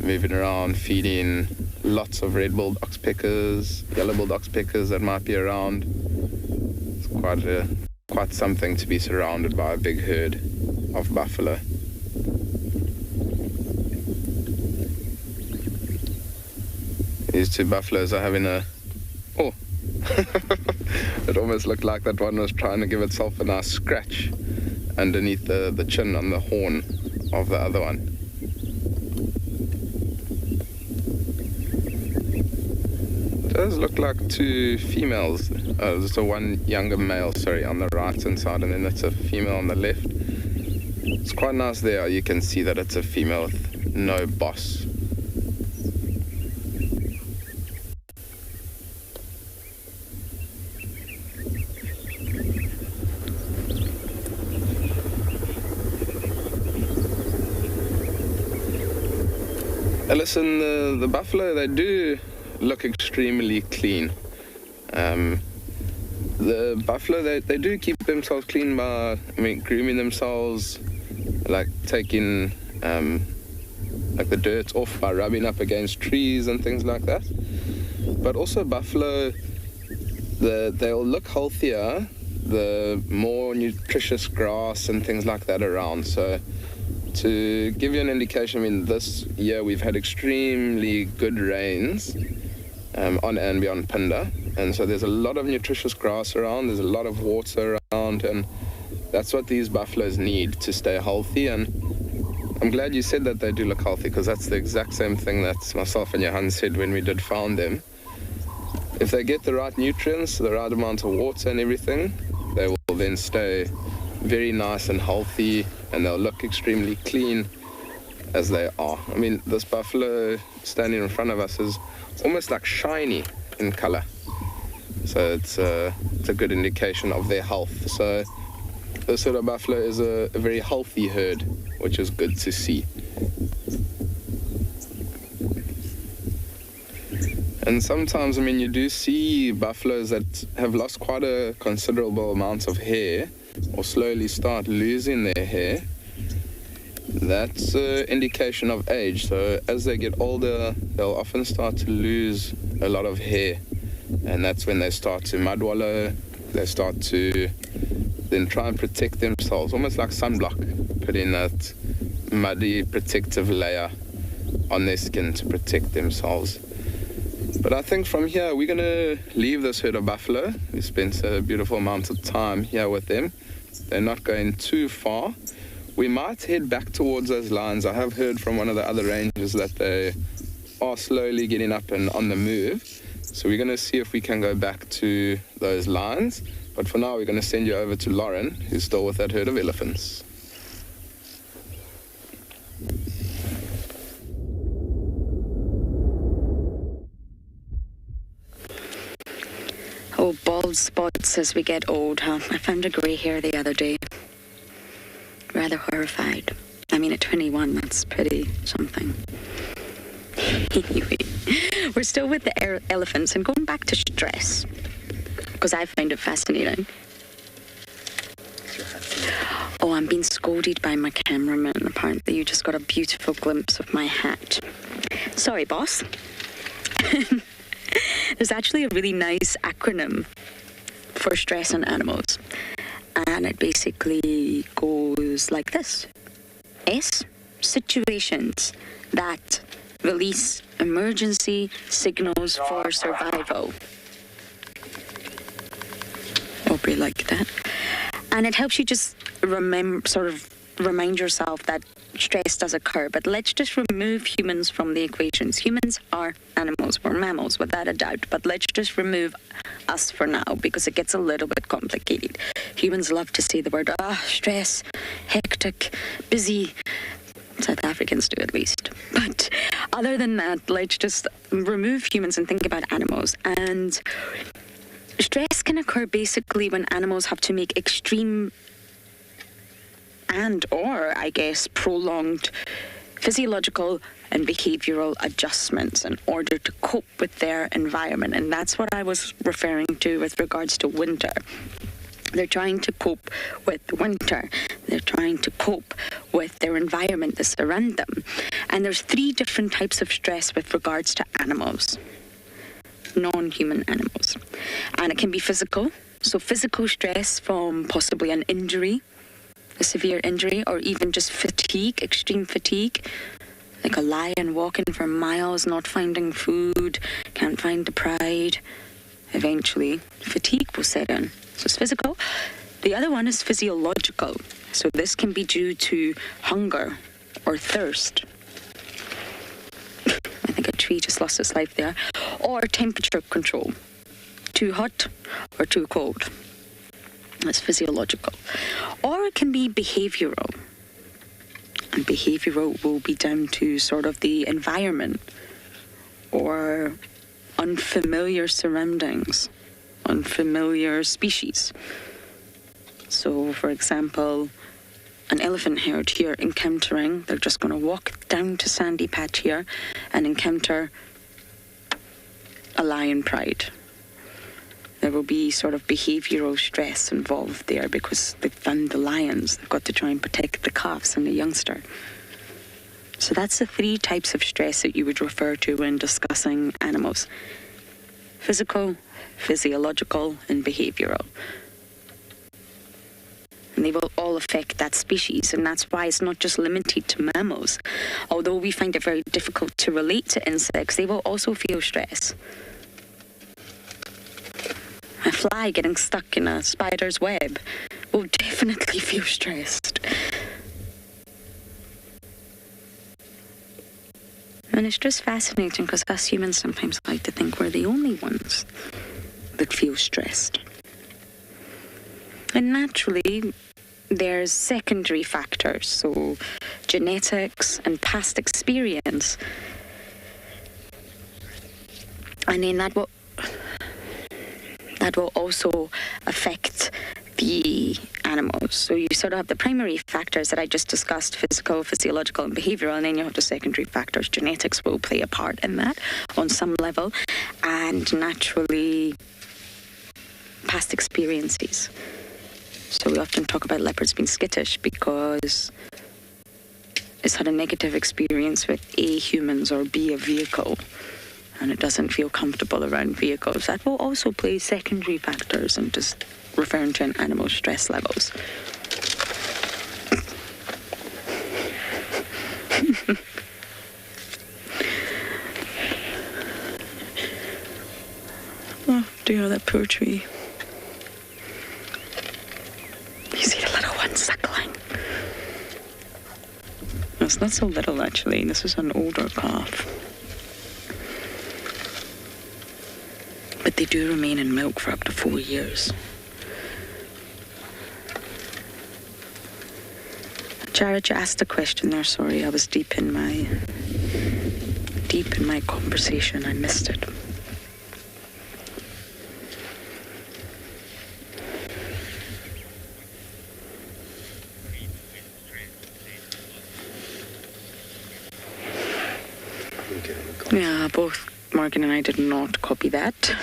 moving around, feeding. Lots of red-billed oxpeckers, yellow-billed oxpeckers that might be around. It's quite something to be surrounded by a big herd of buffalo. These two buffaloes are having a... Oh! It almost looked like that one was trying to give itself a nice scratch underneath the chin on the horn of the other one. It does look like two females. There's one younger male, on the right hand side, and then it's a female on the left. It's quite nice there. You can see that it's a female with no boss. Listen, the buffalo, they do look extremely clean. The buffalo, they do keep themselves clean by, grooming themselves, like taking the dirt off by rubbing up against trees and things like that. But also buffalo, they'll look healthier the more nutritious grass and things like that around. So to give you an indication, this year we've had extremely good rains on andBeyond Phinda, and so there's a lot of nutritious grass around, there's a lot of water around, and that's what these buffaloes need to stay healthy. And I'm glad you said that they do look healthy, because that's the exact same thing that myself and Johan said when we did found them. If they get the right nutrients, the right amount of water and everything, they will then stay very nice and healthy, and they'll look extremely clean as they are. I mean, this buffalo standing in front of us is almost like shiny in color. So it's a good indication of their health. So this herd of buffalo is a very healthy herd, which is good to see. And sometimes, I mean, you do see buffaloes that have lost quite a considerable amount of hair, or slowly start losing their hair. That's an indication of age. So as they get older, they'll often start to lose a lot of hair. And that's when they start to mud wallow. They start to then try and protect themselves, almost like sunblock, putting that muddy protective layer on their skin to protect themselves. But I think from here, we're going to leave this herd of buffalo. We spent a beautiful amount of time here with them. They're not going too far. We might head back towards those lines. I have heard from one of the other rangers that they are slowly getting up and on the move. So we're going to see if we can go back to those lines. But for now, we're going to send you over to Lauren, who's still with that herd of elephants. Oh, bald spots as we get old, huh? I found a grey hair the other day. Rather horrified. I mean, at 21, that's pretty something. Anyway, we're still with the elephants and going back to stress, because I find it fascinating. Oh, I'm being scolded by my cameraman. Apparently, you just got a beautiful glimpse of my hat. Sorry, boss. There's actually a really nice acronym for stress in animals. And it basically goes like this. S, situations that release emergency signals for survival. Probably like that. And it helps you just remind yourself that stress does occur. But let's just remove humans from the equations. Humans are animals. We're mammals, without a doubt. But let's just remove us for now, because it gets a little bit complicated. Humans love to say the word, stress, hectic, busy. South Africans do, at least. But other than that, let's just remove humans and think about animals. And stress can occur basically when animals have to make extreme or I guess prolonged physiological and behavioral adjustments in order to cope with their environment. And that's what I was referring to with regards to winter. They're trying to cope with winter. They're trying to cope with their environment that surrounds them. And there's 3 different types of stress with regards to animals, non-human animals. And it can be physical. So physical stress from possibly an injury, a severe injury, or even just fatigue, extreme fatigue, like a lion walking for miles, not finding food, can't find the pride. Eventually, fatigue will set in. So it's physical. The other one is physiological. So this can be due to hunger or thirst. I think a tree just lost its life there. Or temperature control. Too hot or too cold. That's physiological. Or it can be behavioral. And behavioral will be down to sort of the environment or unfamiliar surroundings, unfamiliar species. So, for example, an elephant herd here encountering, they're just going to walk down to sandy patch here and encounter a lion pride. There will be sort of behavioral stress involved there because they've found the lions. They've got to try and protect the calves and the youngster. So that's the 3 types of stress that you would refer to when discussing animals. Physical, physiological, and behavioral. And they will all affect that species, and that's why it's not just limited to mammals. Although we find it very difficult to relate to insects, they will also feel stress. A fly getting stuck in a spider's web will definitely feel stressed. And it's just fascinating because us humans sometimes like to think we're the only ones that feel stressed. And naturally, there's secondary factors, so genetics and past experience. And then that will also affect the animals. So you sort of have the primary factors that I just discussed, physical, physiological, and behavioral, and then you have the secondary factors. Genetics will play a part in that on some level, and naturally, past experiences. So we often talk about leopards being skittish because it's had a negative experience with A, humans, or B, a vehicle, and it doesn't feel comfortable around vehicles. That will also play secondary factors and just referring to an animal's stress levels. Oh dear, that poor tree. You see the little one suckling? No, it's not so little actually. This is an older calf. But they do remain in milk for up to 4 years. Jared, you asked a question there. Sorry, I was deep in my conversation. I missed it. Yeah, both Morgan and I did not copy that.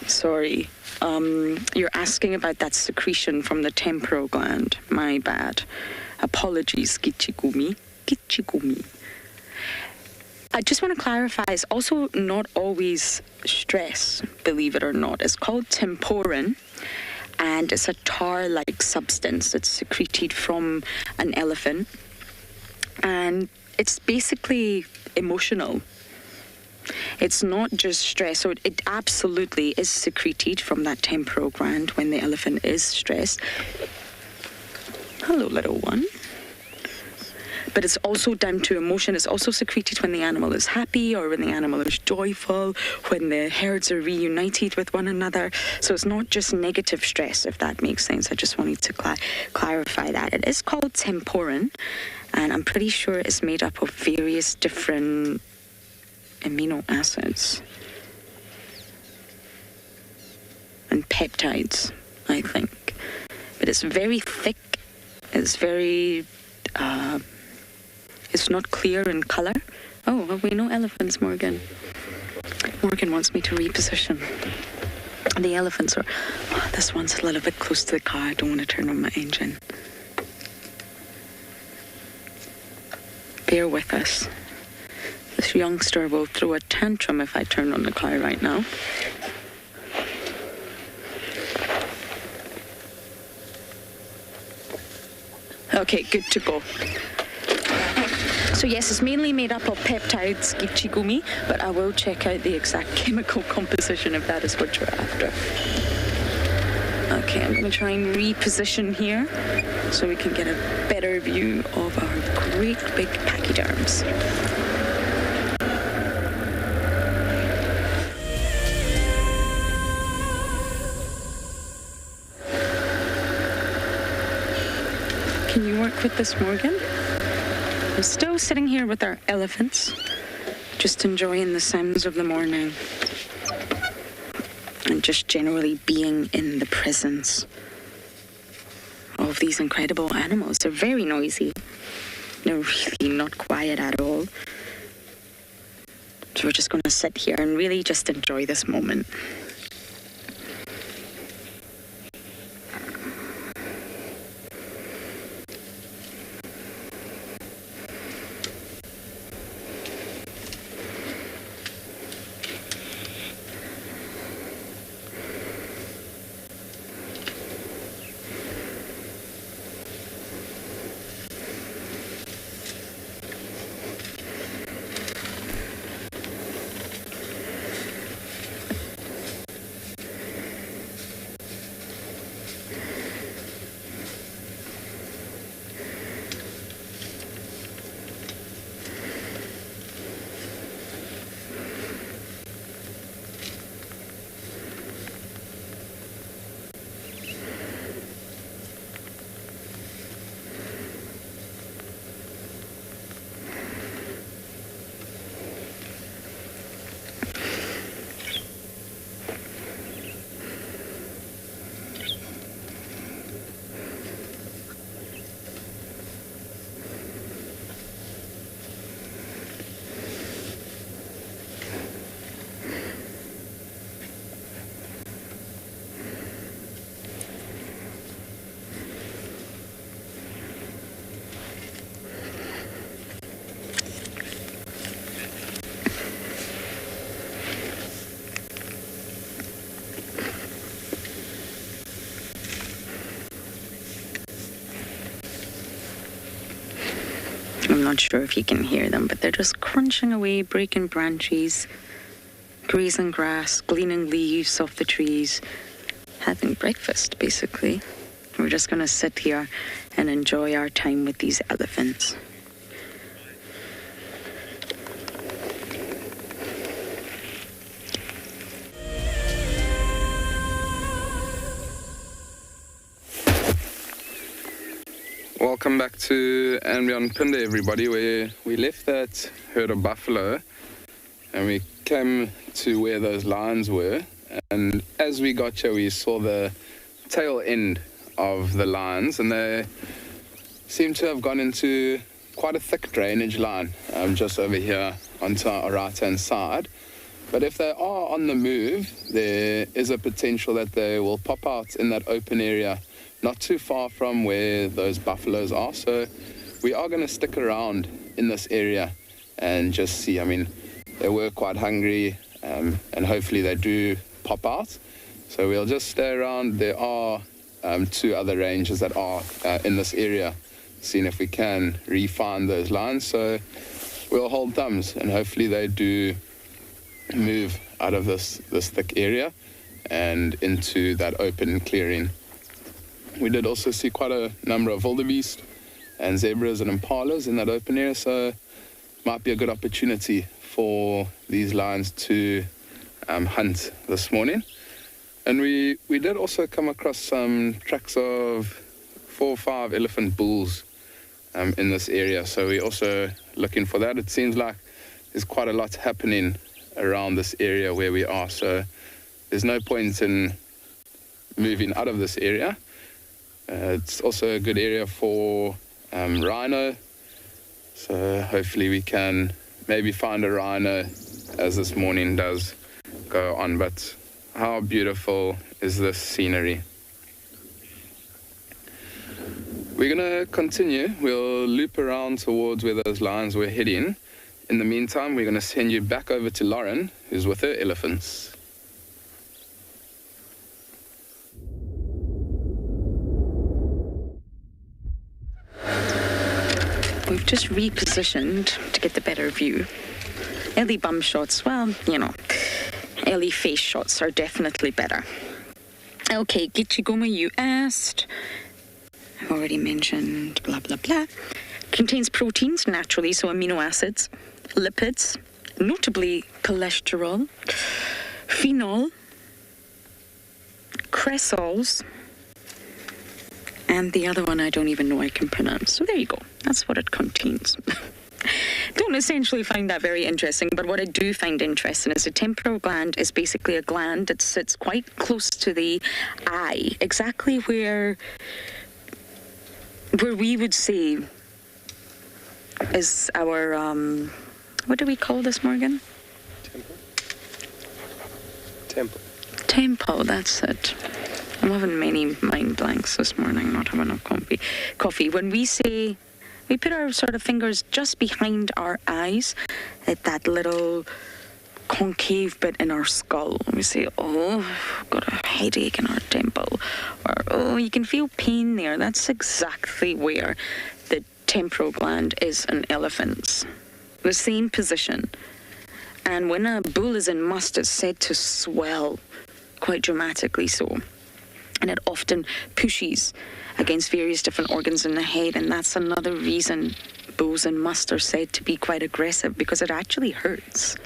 Sorry. You're asking about that secretion from the temporal gland. My bad. Apologies, Kichigumi. I just want to clarify, it's also not always stress, believe it or not. It's called temporin, and it's a tar-like substance that's secreted from an elephant. And it's basically emotional. It's not just stress, so it absolutely is secreted from that temporal gland when the elephant is stressed. Hello, little one. But it's also down to emotion. It's also secreted when the animal is happy or when the animal is joyful, when the herds are reunited with one another. So it's not just negative stress, if that makes sense. I just wanted to clarify that. It is called temporin, and I'm pretty sure it's made up of various different amino acids and peptides, I think. But it's very thick. It's very... it's not clear in color. Oh, well, we know elephants, Morgan. Morgan wants me to reposition. The elephants are... Oh, this one's a little bit close to the car. I don't want to turn on my engine. Bear with us. This youngster will throw a tantrum if I turn on the car right now. Okay, good to go. So yes, it's mainly made up of peptides, Gichigumi, but I will check out the exact chemical composition if that is what you're after. Okay, I'm going to try and reposition here so we can get a better view of our great big pachyderms. Can you work with this, Morgan? We're still sitting here with our elephants, just enjoying the sounds of the morning and just generally being in the presence of these incredible animals. They're very noisy. They're really not quiet at all. So we're just going to sit here and really just enjoy this moment. not sure if you can hear them, but they're just crunching away, breaking branches, grazing grass, gleaning leaves off the trees, having breakfast, basically. We're just going to sit here and enjoy our time with these elephants. Welcome back to andBeyond Phinda, everybody, where we left that herd of buffalo and we came to where those lions were. And as we got here, we saw the tail end of the lions, and they seem to have gone into quite a thick drainage line just over here onto our right-hand side. But if they are on the move, there is a potential that they will pop out in that open area not too far from where those buffaloes are. So we are going to stick around in this area and just see. I mean, they were quite hungry, and hopefully they do pop out. So we'll just stay around. There are two other rangers that are in this area, seeing if we can re-find those lions. So we'll hold thumbs, and hopefully they do move out of this thick area and into that open clearing. We did also see quite a number of wildebeest and zebras and impalas in that open area, so might be a good opportunity for these lions to hunt this morning. And we did also come across some tracks of 4 or 5 elephant bulls in this area, so we're also looking for that. It seems like there's quite a lot happening around this area where we are, so there's no point in moving out of this area. It's also a good area for rhino, so hopefully we can maybe find a rhino as this morning does go on. But how beautiful is this scenery? We're going to continue. We'll loop around towards where those lions were heading. In the meantime, we're going to send you back over to Lauren, who's with her elephants. We've just repositioned to get the better view. Early bum shots, well, you know, early face shots are definitely better. Okay, Gichigoma, you asked. I've already mentioned blah, blah, blah. Contains proteins, naturally, so amino acids, lipids, notably cholesterol, phenol, cresols, and the other one I don't even know I can pronounce. So there you go. That's what it contains. Don't essentially find that very interesting, but what I do find interesting is the temporal gland is basically a gland that sits quite close to the eye, exactly where we would say is our, what do we call this, Morgan? Temple. Temple, that's it. I'm having many mind blanks this morning, not having enough coffee. When we say, we put our sort of fingers just behind our eyes at that little concave bit in our skull. We say, oh, I've got a headache in our temple. Or, oh, you can feel pain there. That's exactly where the temporal gland is in elephants. The same position. And when a bull is in must, it's said to swell, quite dramatically so. And it often pushes against various different organs in the head, and that's another reason bulls in must are said to be quite aggressive, because it actually hurts.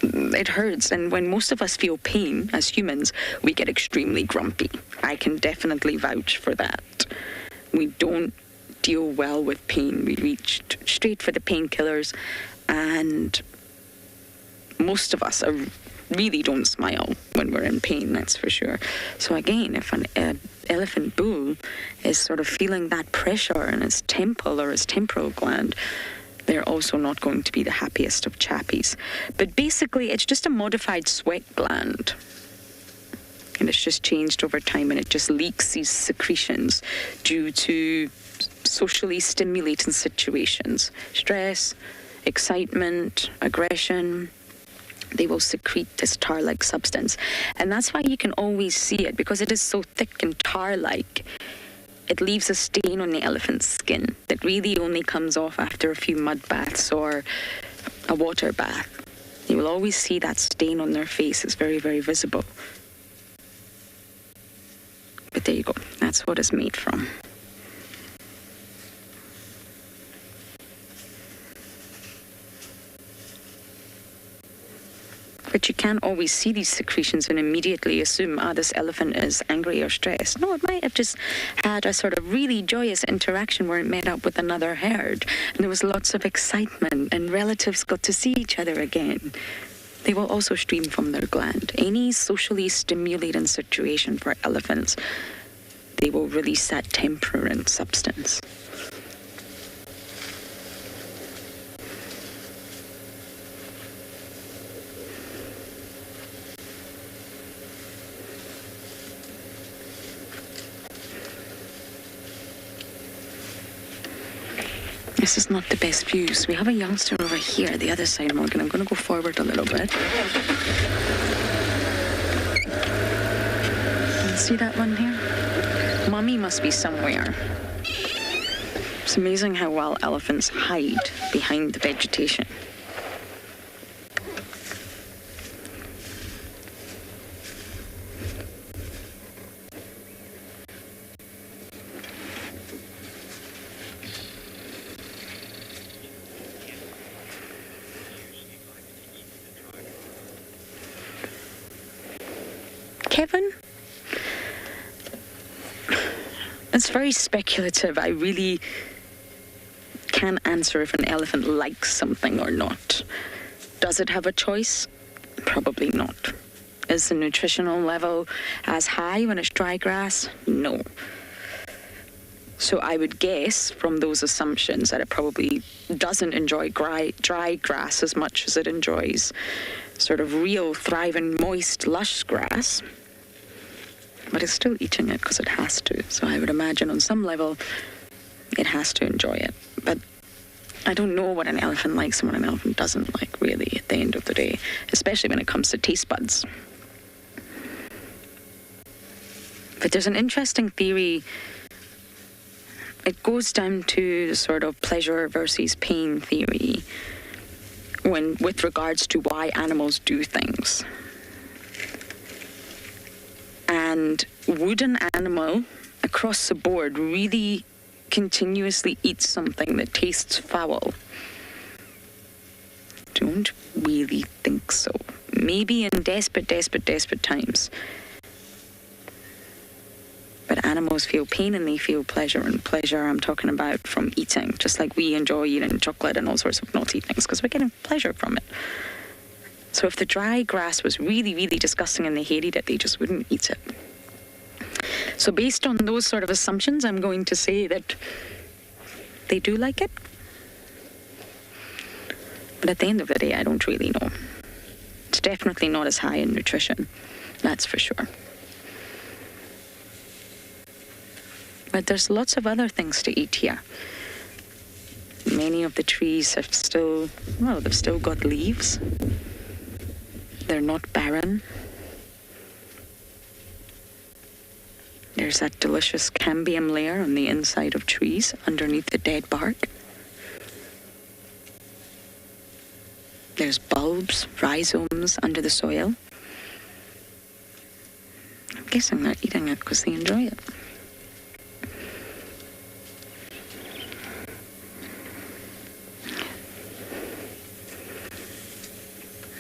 It hurts, and when most of us feel pain as humans, we get extremely grumpy. I can definitely vouch for that. We don't deal well with pain. We reach straight for the painkillers, and most of us really don't smile when we're in pain, that's for sure. So again, if an elephant bull is sort of feeling that pressure in his temple or his temporal gland, they're also not going to be the happiest of chappies. But basically, it's just a modified sweat gland. And it's just changed over time, and it just leaks these secretions due to socially stimulating situations. Stress, excitement, aggression. They will secrete this tar-like substance. And that's why you can always see it, because it is so thick and tar-like. it leaves a stain on the elephant's skin that really only comes off after a few mud baths or a water bath. You will always see that stain on their face. It's very, very visible. But there you go. That's what it's made from. But you can't always see these secretions and immediately assume, this elephant is angry or stressed. No, it might have just had a sort of really joyous interaction where it met up with another herd. And there was lots of excitement and relatives got to see each other again. They will also stream from their gland. Any socially stimulating situation for elephants, they will release that temperament substance. This is not the best view. So we have a youngster over here, the other side, Morgan. I'm going to go forward a little bit. You see that one here? Mummy must be somewhere. It's amazing how well elephants hide behind the vegetation. Kevin? It's very speculative. I really can't answer if an elephant likes something or not. Does it have a choice? Probably not. Is the nutritional level as high when it's dry grass? No. So I would guess from those assumptions that it probably doesn't enjoy dry grass as much as it enjoys sort of real, thriving, moist, lush grass. But it's still eating it because it has to. So I would imagine on some level it has to enjoy it. But I don't know what an elephant likes and what an elephant doesn't like, really, at the end of the day, especially when it comes to taste buds. But there's an interesting theory. It goes down to the sort of pleasure versus pain theory with regards to why animals do things. And would an animal across the board really continuously eat something that tastes foul? Don't really think so. Maybe in desperate times. But animals feel pain and they feel pleasure. And pleasure I'm talking about from eating, just like we enjoy eating chocolate and all sorts of naughty things because we're getting pleasure from it. So if the dry grass was really, really disgusting and they hated it, they just wouldn't eat it. So based on those sort of assumptions, I'm going to say that they do like it. But at the end of the day, I don't really know. It's definitely not as high in nutrition, that's for sure. But there's lots of other things to eat here. Many of the trees have they've still got leaves. They're not barren. There's that delicious cambium layer on the inside of trees underneath the dead bark. There's bulbs, rhizomes under the soil. I'm guessing they're eating it because they enjoy it.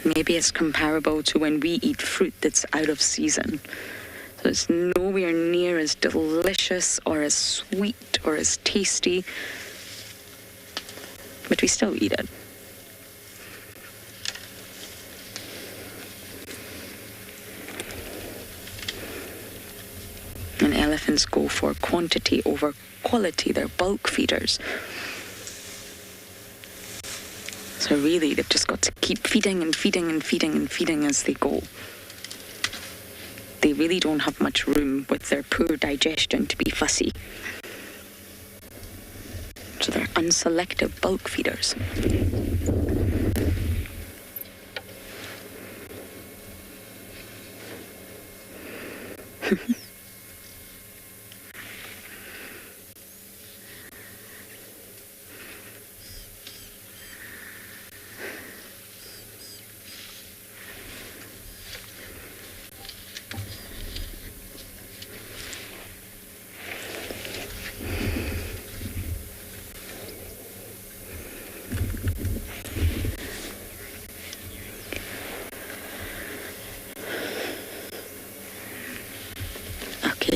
Maybe it's comparable to when we eat fruit that's out of season. So it's nowhere near as delicious or as sweet or as tasty, but we still eat it. And elephants go for quantity over quality. They're bulk feeders. So really, they've just got to keep feeding and feeding and feeding and feeding as they go. They really don't have much room with their poor digestion to be fussy. So they're unselective bulk feeders.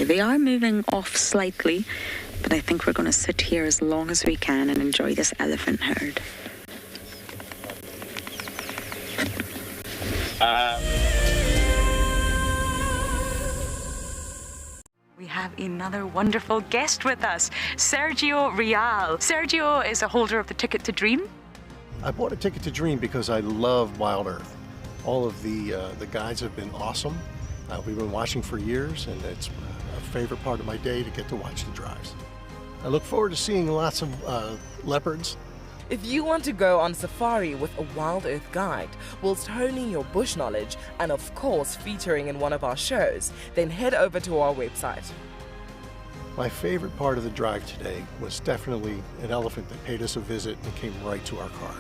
here. They are moving off slightly, but I think we're going to sit here as long as we can and enjoy this elephant herd. We have another wonderful guest with us, Sergio Real. Sergio is a holder of the Ticket to Dream. I bought a Ticket to Dream because I love WildEarth. All of the guides have been awesome. We've been watching for years, and it's a favorite part of my day to get to watch the drives. I look forward to seeing lots of leopards. If you want to go on safari with a WildEarth guide, whilst honing your bush knowledge and of course featuring in one of our shows, then head over to our website. My favorite part of the drive today was definitely an elephant that paid us a visit and came right to our car.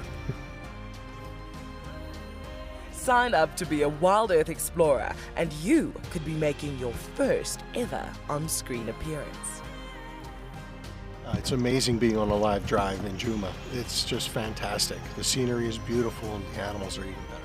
Sign up to be a WildEarth explorer and you could be making your first ever on-screen appearance. It's amazing being on a live drive in Djuma. It's just fantastic. The scenery is beautiful and the animals are even better.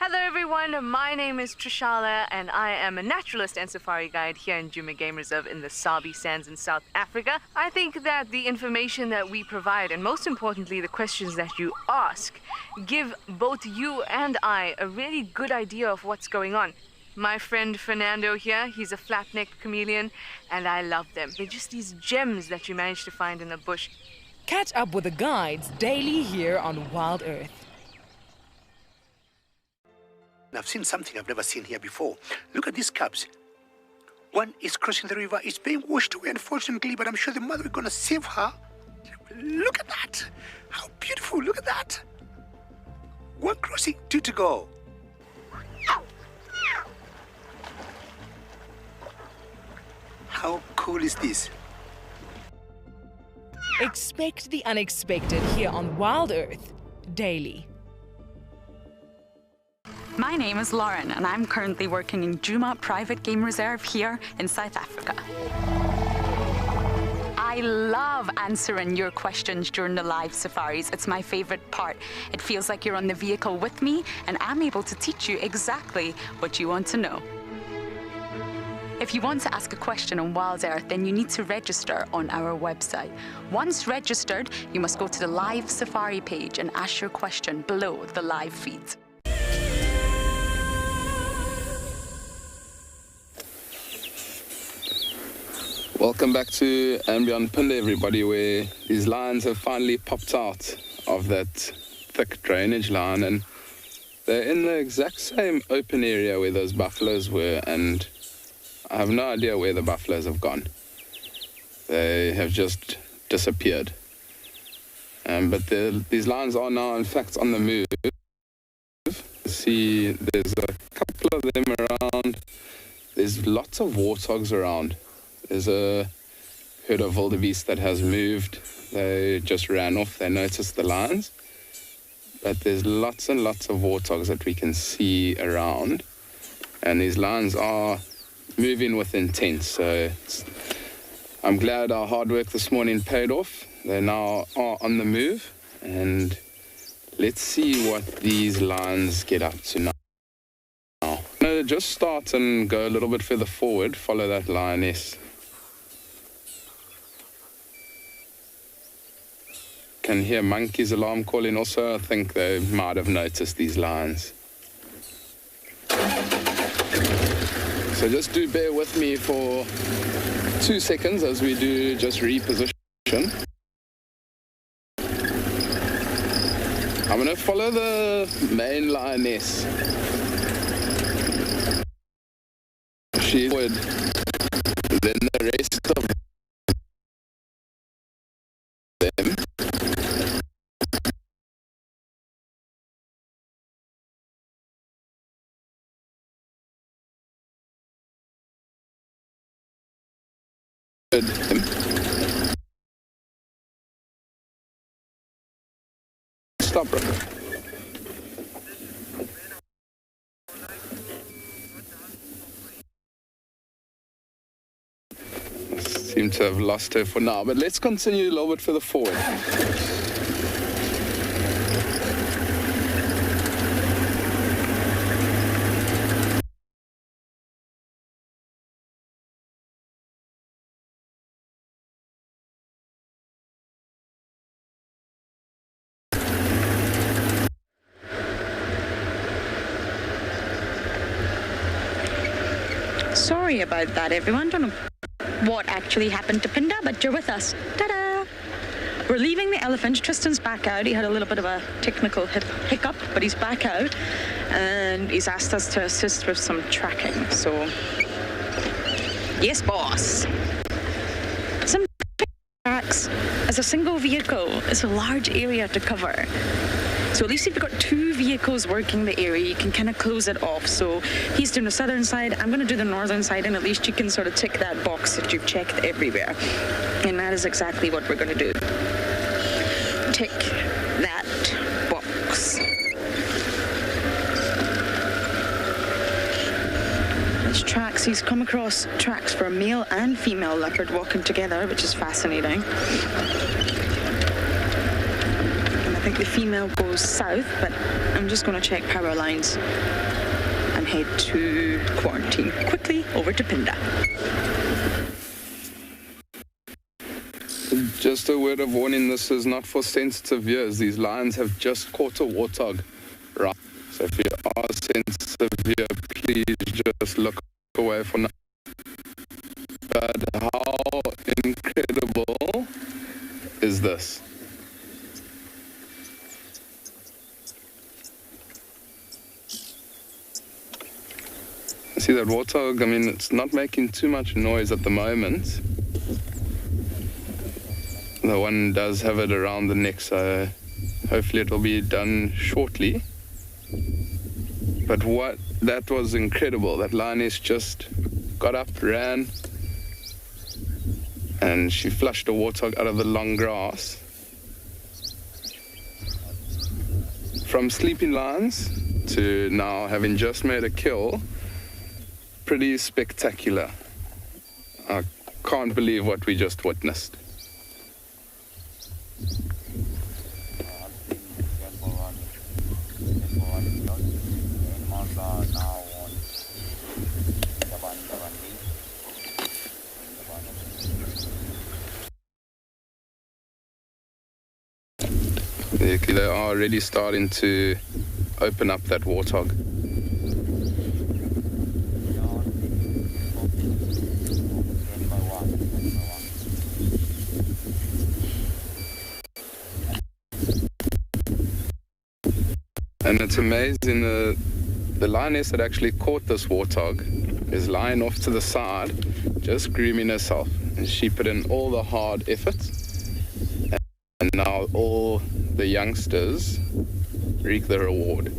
Hello everyone, my name is Trishala and I am a naturalist and safari guide here in Djuma Game Reserve in the Sabi Sands in South Africa. I think that the information that we provide, and most importantly the questions that you ask, give both you and I a really good idea of what's going on. My friend Fernando here, he's a flat-necked chameleon and I love them. They're just these gems that you manage to find in the bush. Catch up with the guides daily here on WildEarth. I've seen something I've never seen here before. Look at these cubs. One is crossing the river. It's being washed away, unfortunately, but I'm sure the mother is going to save her. Look at that. How beautiful. Look at that. One crossing, two to go. How cool is this? Expect the unexpected here on WildEarth daily. My name is Lauren and I'm currently working in Djuma Private Game Reserve here in South Africa. I love answering your questions during the live safaris. It's my favorite part. It feels like you're on the vehicle with me and I'm able to teach you exactly what you want to know. If you want to ask a question on WildEarth, then you need to register on our website. Once registered, you must go to the live safari page and ask your question below the live feed. Welcome back to andBeyond Phinda, everybody, where these lines have finally popped out of that thick drainage line, and they're in the exact same open area where those buffaloes were, and I have no idea where the buffaloes have gone. They have just disappeared. But these lions are now, in fact, on the move. See, there's a couple of them around. There's lots of warthogs around. There's a herd of wildebeest that has moved. They just ran off. They noticed the lions. But there's lots and lots of warthogs that we can see around. And these lions are moving with intent. So I'm glad our hard work this morning paid off. They now are on the move. And let's see what these lions get up to now. No, just start and go a little bit further forward. Follow that lioness. Can hear monkeys' alarm calling also. I think they might have noticed these lions. So just do bear with me for 2 seconds as we do just reposition. I'm going to follow the main lioness. She's forward. Then the rest of them. Stop, bro. Seem to have lost her for now, but let's continue a little bit further forward. Sorry about that, everyone. Don't know what actually happened to Phinda, but you're with us. Ta-da! We're leaving the elephant. Tristan's back out. He had a little bit of a technical hiccup, but he's back out. And he's asked us to assist with some tracking. So, yes, boss. Some tracks as a single vehicle is a large area to cover. So at least if you've got two vehicles working the area, you can kind of close it off. So he's doing the southern side, I'm going to do the northern side, and at least you can sort of tick that box that you've checked everywhere. And that is exactly what we're going to do. Tick that box. There's tracks. He's come across tracks for a male and female leopard walking together, which is fascinating. I think the female goes south, but I'm just going to check power lines and head to quarantine. Quickly over to Phinda. Just a word of warning, this is not for sensitive ears. These lions have just caught a warthog, right? So if you are sensitive ear, please just look away for now. But how incredible is this? See that warthog? I mean, it's not making too much noise at the moment. The one does have it around the neck, so hopefully it will be done shortly. But that was incredible. That lioness just got up, ran, and she flushed a warthog out of the long grass. From sleeping lions to now having just made a kill, pretty spectacular. I can't believe what we just witnessed. They are already starting to open up that warthog. And it's amazing, the lioness that actually caught this warthog is lying off to the side, just grooming herself. And she put in all the hard effort. And now all the youngsters reap the reward.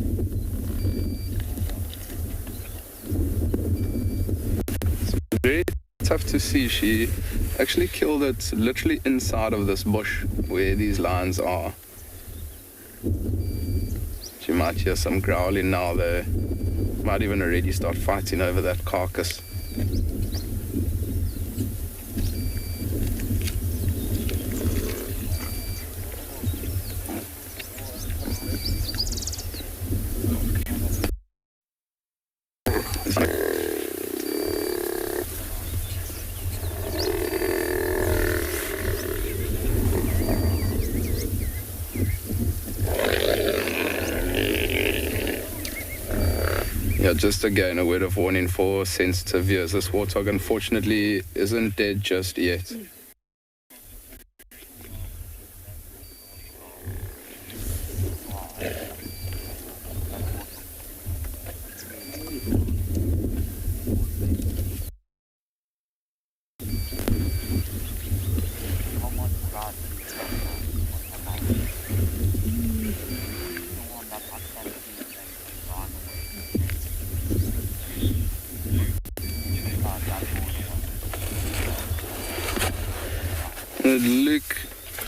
It's very tough to see. She actually killed it literally inside of this bush where these lions are. You might hear some growling now. They might even already start fighting over that carcass. Yeah, just again a word of warning for sensitive ears. This warthog unfortunately isn't dead just yet. Luke,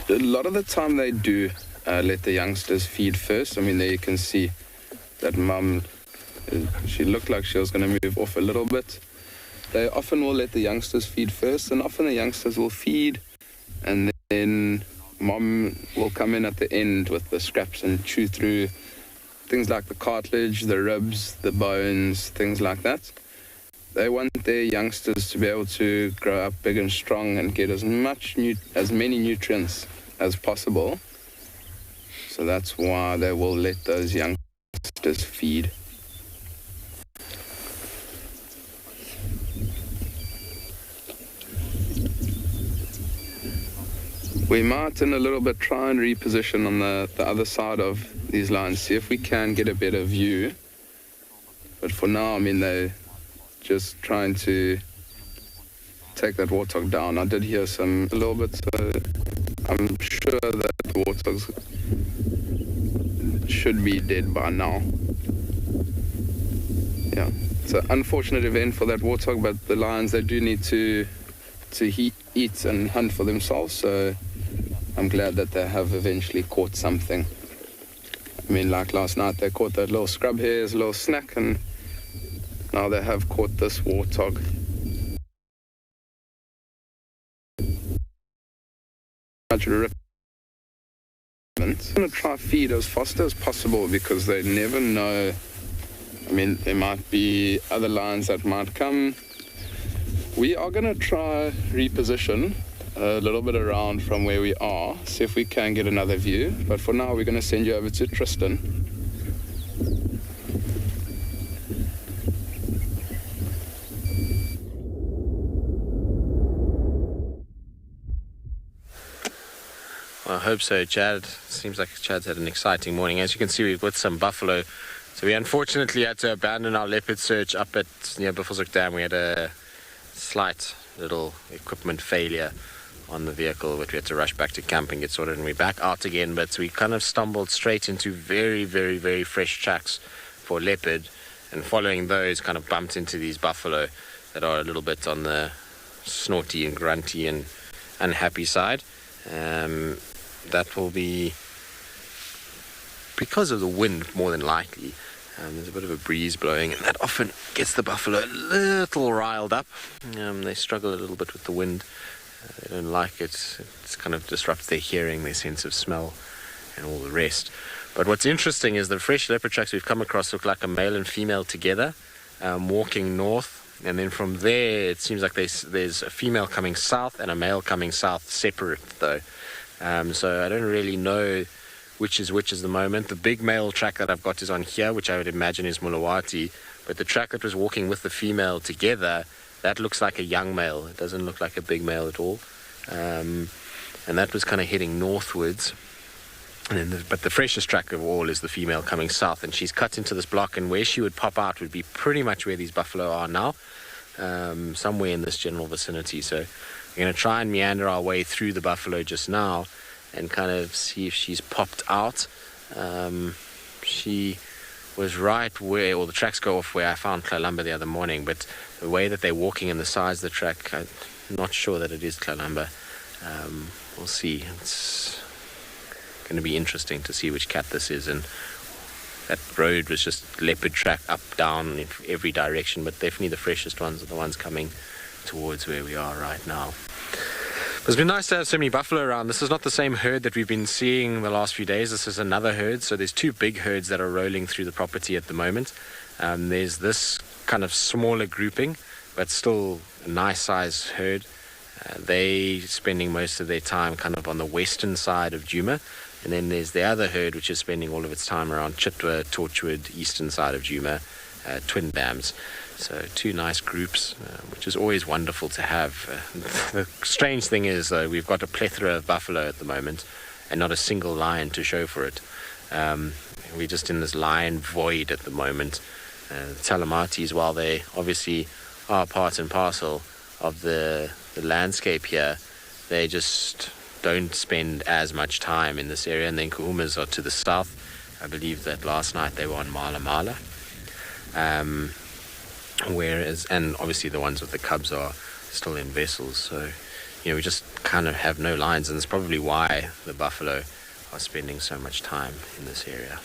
a lot of the time they do let the youngsters feed first. I mean, there you can see that mum, she looked like she was going to move off a little bit. They often will let the youngsters feed first, and often the youngsters will feed, and then mom will come in at the end with the scraps and chew through things like the cartilage, the ribs, the bones, things like that. They want their youngsters to be able to grow up big and strong and get as many nutrients as possible. So that's why they will let those youngsters feed. We might in a little bit try and reposition on the other side of these lines, see if we can get a better view. But for now, I mean, they're just trying to take that warthog down. I did hear a little bit, so I'm sure that the warthogs should be dead by now. Yeah, it's an unfortunate event for that warthog, but the lions, they do need to eat and hunt for themselves, so I'm glad that they have eventually caught something. I mean, like last night, they caught that little scrub hare as a little snack, and now they have caught this warthog. I'm going to try feed as fast as possible because they never know. I mean, there might be other lions that might come. We are going to try reposition a little bit around from where we are, see if we can get another view. But for now, we're going to send you over to Tristan. Well, I hope so, Chad. Seems like Chad's had an exciting morning. As you can see, we've got some buffalo. So we unfortunately had to abandon our leopard search up at near Buffelshoek Dam. We had a slight little equipment failure on the vehicle, but we had to rush back to camp and get sorted, and we're back out again. But we kind of stumbled straight into very, very, very fresh tracks for leopard, and following those kind of bumped into these buffalo that are a little bit on the snorty and grunty and unhappy side. That will be because of the wind, more than likely. There's a bit of a breeze blowing, and that often gets the buffalo a little riled up. They struggle a little bit with the wind. They don't like it. It kind of disrupts their hearing, their sense of smell, and all the rest. But what's interesting is the fresh leopard tracks we've come across look like a male and female together, walking north. And then from there, it seems like there's a female coming south and a male coming south, separate though. So I don't really know which is which at the moment. The big male track that I've got is on here, which I would imagine is Mulawati. But the track that was walking with the female together, that looks like a young male. It doesn't look like a big male at all. And that was kind of heading northwards. And then but the freshest track of all is the female coming south, and she's cut into this block, and where she would pop out would be pretty much where these buffalo are now, somewhere in this general vicinity. So we're going to try and meander our way through the buffalo just now and kind of see if she's popped out. She was right where, or the tracks go off where I found Kalamba the other morning, but the way that they're walking and the size of the track, I'm not sure that it is Kalamba. We'll see. It's going to be interesting to see which cat this is, and that road was just leopard track up, down in every direction, but definitely the freshest ones are the ones coming towards where we are right now. It's been nice to have so many buffalo around. This is not the same herd that we've been seeing the last few days. This is another herd. So there's two big herds that are rolling through the property at the moment. There's this kind of smaller grouping, but still a nice size herd. They spending most of their time kind of on the western side of Djuma. And then there's the other herd which is spending all of its time around Chitwa, Torchwood, eastern side of Djuma, Twin Dams. So two nice groups, which is always wonderful to have. The strange thing is, though, we've got a plethora of buffalo at the moment and not a single lion to show for it. We're just in this lion void at the moment. The Talamatis, while they obviously are part and parcel of the landscape here, they just don't spend as much time in this area. And then Kuhumas are to the south. I believe that last night they were on Mala Mala. Whereas, and obviously the ones with the cubs are still in vessels, so we just kind of have no lines, and that's probably why the buffalo are spending so much time in this area.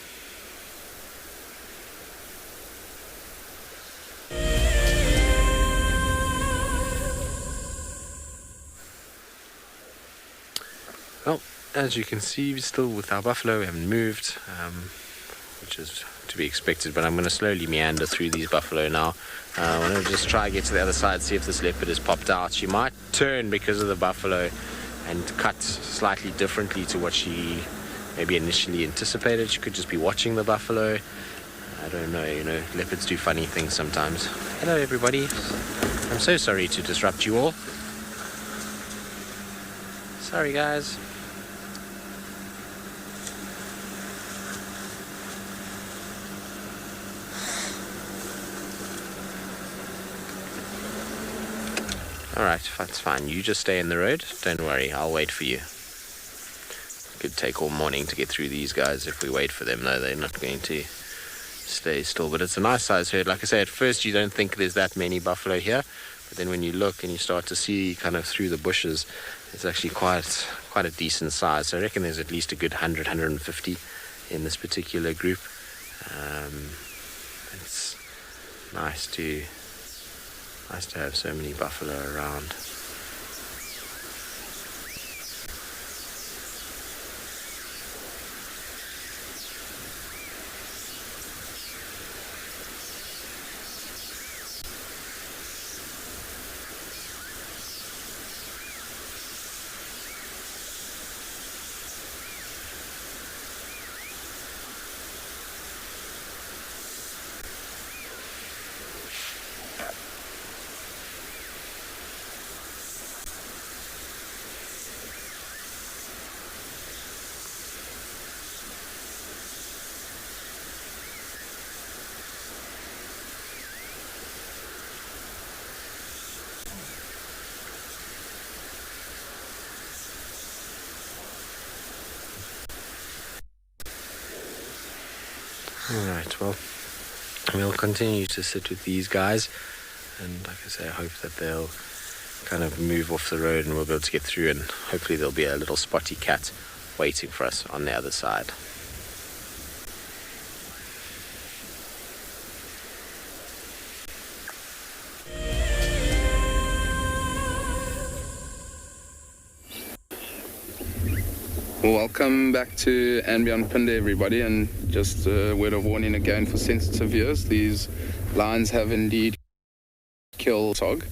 Well, as you can see, we're still with our buffalo. We haven't moved, which is to be expected, but I'm going to slowly meander through these buffalo now. I want to just try to get to the other side, see if this leopard has popped out. She might turn because of the buffalo and cut slightly differently to what she maybe initially anticipated. She could just be watching the buffalo. I don't know, leopards do funny things sometimes. Hello everybody. I'm so sorry to disrupt you all. Sorry guys. Alright, that's fine. You just stay in the road. Don't worry, I'll wait for you. Could take all morning to get through these guys if we wait for them. No, they're not going to stay still. But it's a nice size herd. Like I say, at first you don't think there's that many buffalo here. But then when you look and you start to see kind of through the bushes, it's actually quite a decent size. So I reckon there's at least a good 100, 150 in this particular group. It's nice to have so many buffalo around. Alright, well, we'll continue to sit with these guys, and like I say, I hope that they'll kind of move off the road and we'll be able to get through, and hopefully there'll be a little spotty cat waiting for us on the other side. Welcome back to andBeyond Phinda, everybody, and just a word of warning again for sensitive viewers. These lions have indeed killed warthog,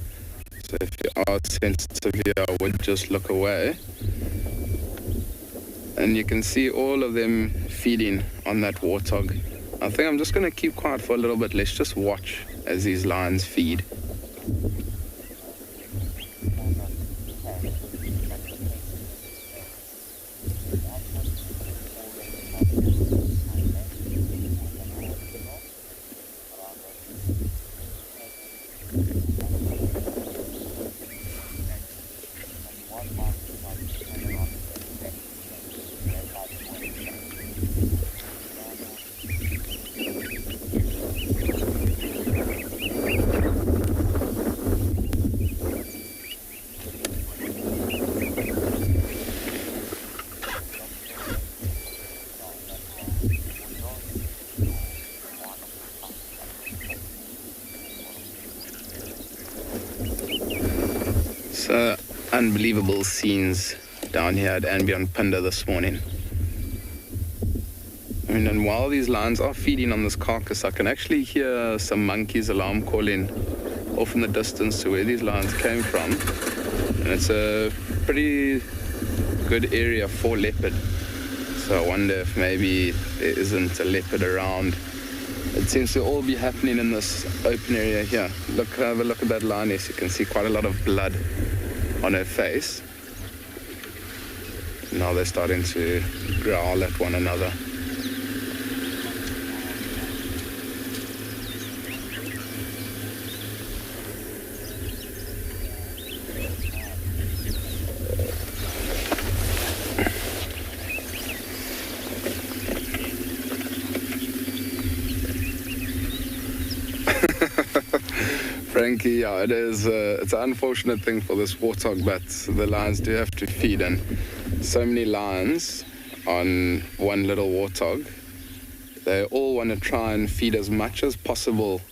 so if you are sensitive here, I would just look away. And you can see all of them feeding on that warthog. I think I'm just going to keep quiet for a little bit. Let's just watch as these lions feed. Unbelievable scenes down here at andBeyond Phinda this morning. I mean, and while these lions are feeding on this carcass, I can actually hear some monkeys alarm calling off in the distance to where these lions came from. And it's a pretty good area for leopard. So I wonder if maybe there isn't a leopard around. It seems to all be happening in this open area here. Look, have a look at that lioness. You can see quite a lot of blood on her face. Now they're starting to growl at one another. Frankie, yeah, it is. It's an unfortunate thing for this warthog, but the lions do have to feed, and so many lions on one little warthog. They all want to try and feed as much as possible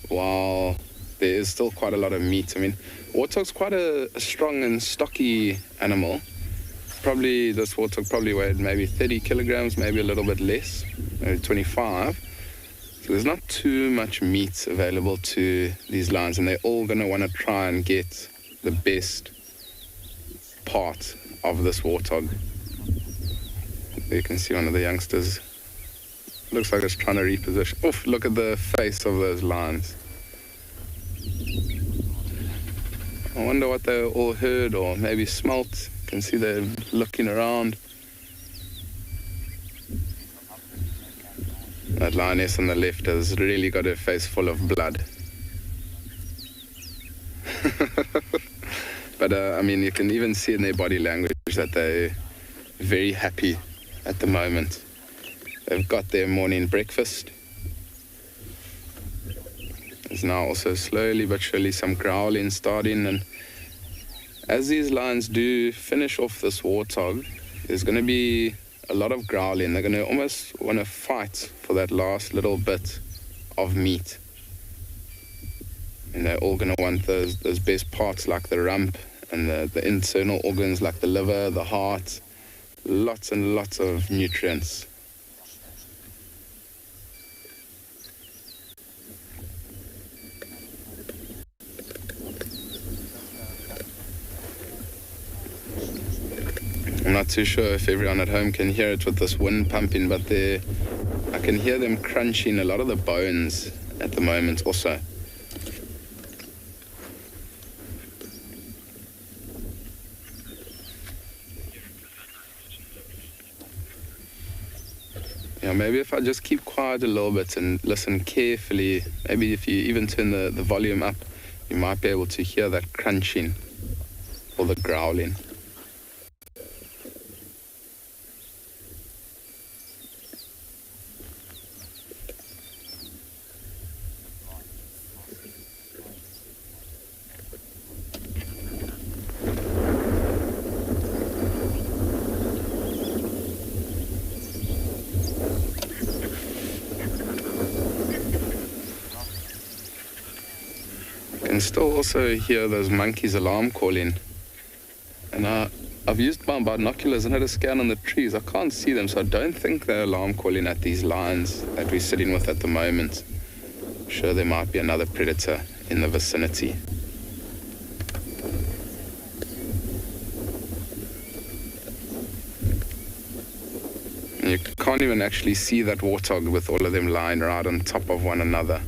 while there is still quite a lot of meat. I mean, warthog's quite a strong and stocky animal. Probably this warthog probably weighed maybe 30 kilograms, maybe a little bit less, maybe 25. So there's not too much meat available to these lions, and they're all going to want to try and get the best part of this warthog. You can see one of the youngsters. Looks like it's trying to reposition. Oof, look at the face of those lions. I wonder what they all heard or maybe smelt. You can see they're looking around. That lioness on the left has really got her face full of blood. But I mean, you can even see in their body language that they're very happy at the moment. They've got their morning breakfast. There's now also slowly but surely some growling starting, and as these lions do finish off this warthog, there's going to be a lot of growling. They're going to almost want to fight for that last little bit of meat. And they're all going to want those best parts like the rump and the internal organs like the liver, the heart, lots and lots of nutrients. I'm not too sure if everyone at home can hear it with this wind pumping, but I can hear them crunching a lot of the bones at the moment also. Yeah, maybe if I just keep quiet a little bit and listen carefully, maybe if you even turn the volume up, you might be able to hear that crunching or the growling. You can still also hear those monkeys' alarm calling. And I've used my binoculars and had a scan on the trees. I can't see them, so I don't think they're alarm calling at these lions that we're sitting with at the moment. I'm sure there might be another predator in the vicinity. And you can't even actually see that warthog with all of them lying right on top of one another.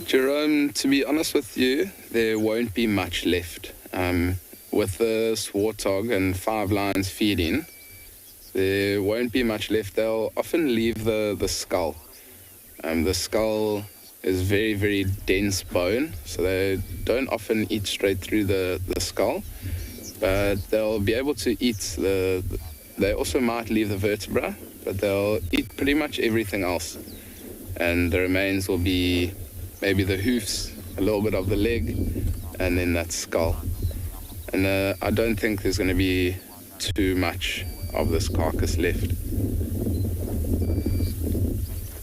Jerome, to be honest with you, there won't be much left. With this warthog and 5 lions feeding, there won't be much left. They'll often leave the skull. The skull is very, very dense bone, so they don't often eat straight through the skull, but they'll be able to eat they also might leave the vertebra, but they'll eat pretty much everything else. And the remains will be maybe the hoofs, a little bit of the leg, and then that skull. And I don't think there's going to be too much of this carcass left.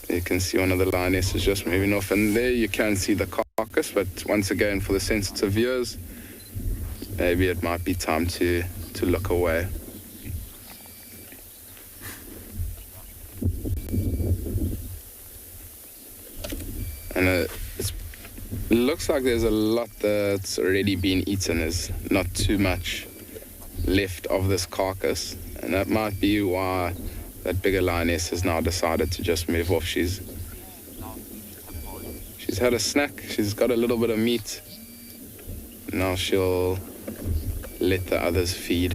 You can see one of the lionesses just moving off, and there you can see the carcass, but once again, for the sensitive viewers, maybe it might be time to look away. And it looks like there's a lot that's already been eaten. There's not too much left of this carcass, and that might be why that bigger lioness has now decided to just move off. She's had a snack, she's got a little bit of meat. Now she'll let the others feed.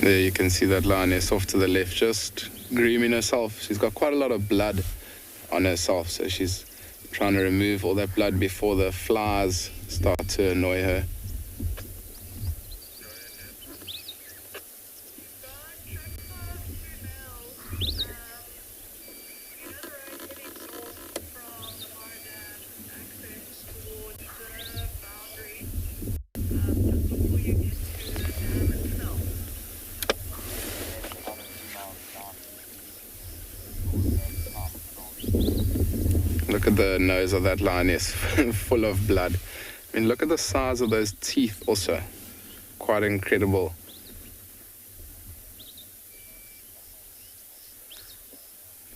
There you can see that lioness off to the left, just grooming herself. She's got quite a lot of blood on herself, so she's trying to remove all that blood before the flies start to annoy her. Look at the nose of that lioness, full of blood. I mean, look at the size of those teeth also. Quite incredible.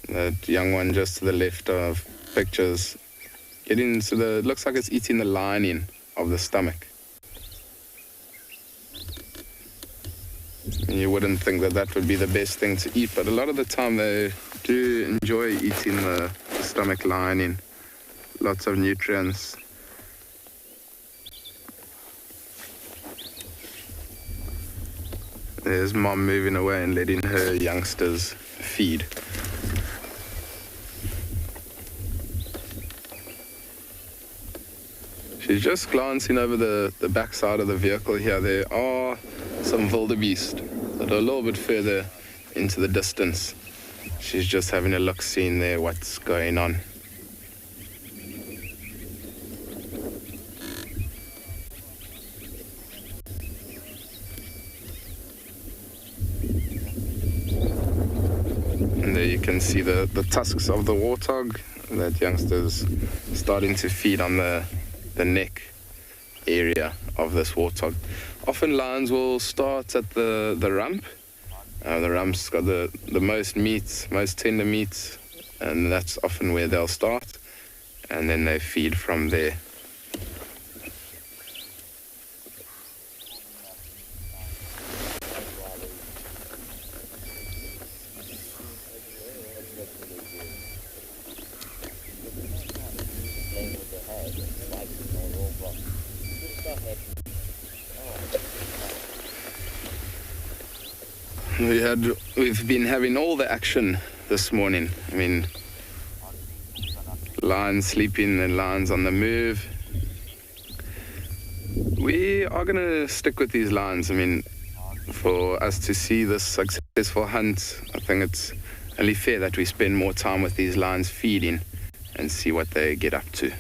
That young one just to the left of pictures, getting to the, looks like it's eating the lining of the stomach. And you wouldn't think that that would be the best thing to eat, but a lot of the time they do enjoy eating the stomach lining. Lots of nutrients. There's mom moving away and letting her youngsters feed. She's just glancing over the back side of the vehicle here. There are some wildebeest that are a little bit further into the distance. She's just having a look, seeing there what's going on. And there you can see the tusks of the warthog. That youngster's starting to feed on the neck area of this warthog. Often lions will start at the rump. The rump's got the most meat, most tender meat, and that's often where they'll start, and then they feed from there. We've been having all the action this morning. I mean, lions sleeping and lions on the move. We are going to stick with these lions. I mean, for us to see this successful hunt, I think it's only fair that we spend more time with these lions feeding and see what they get up to.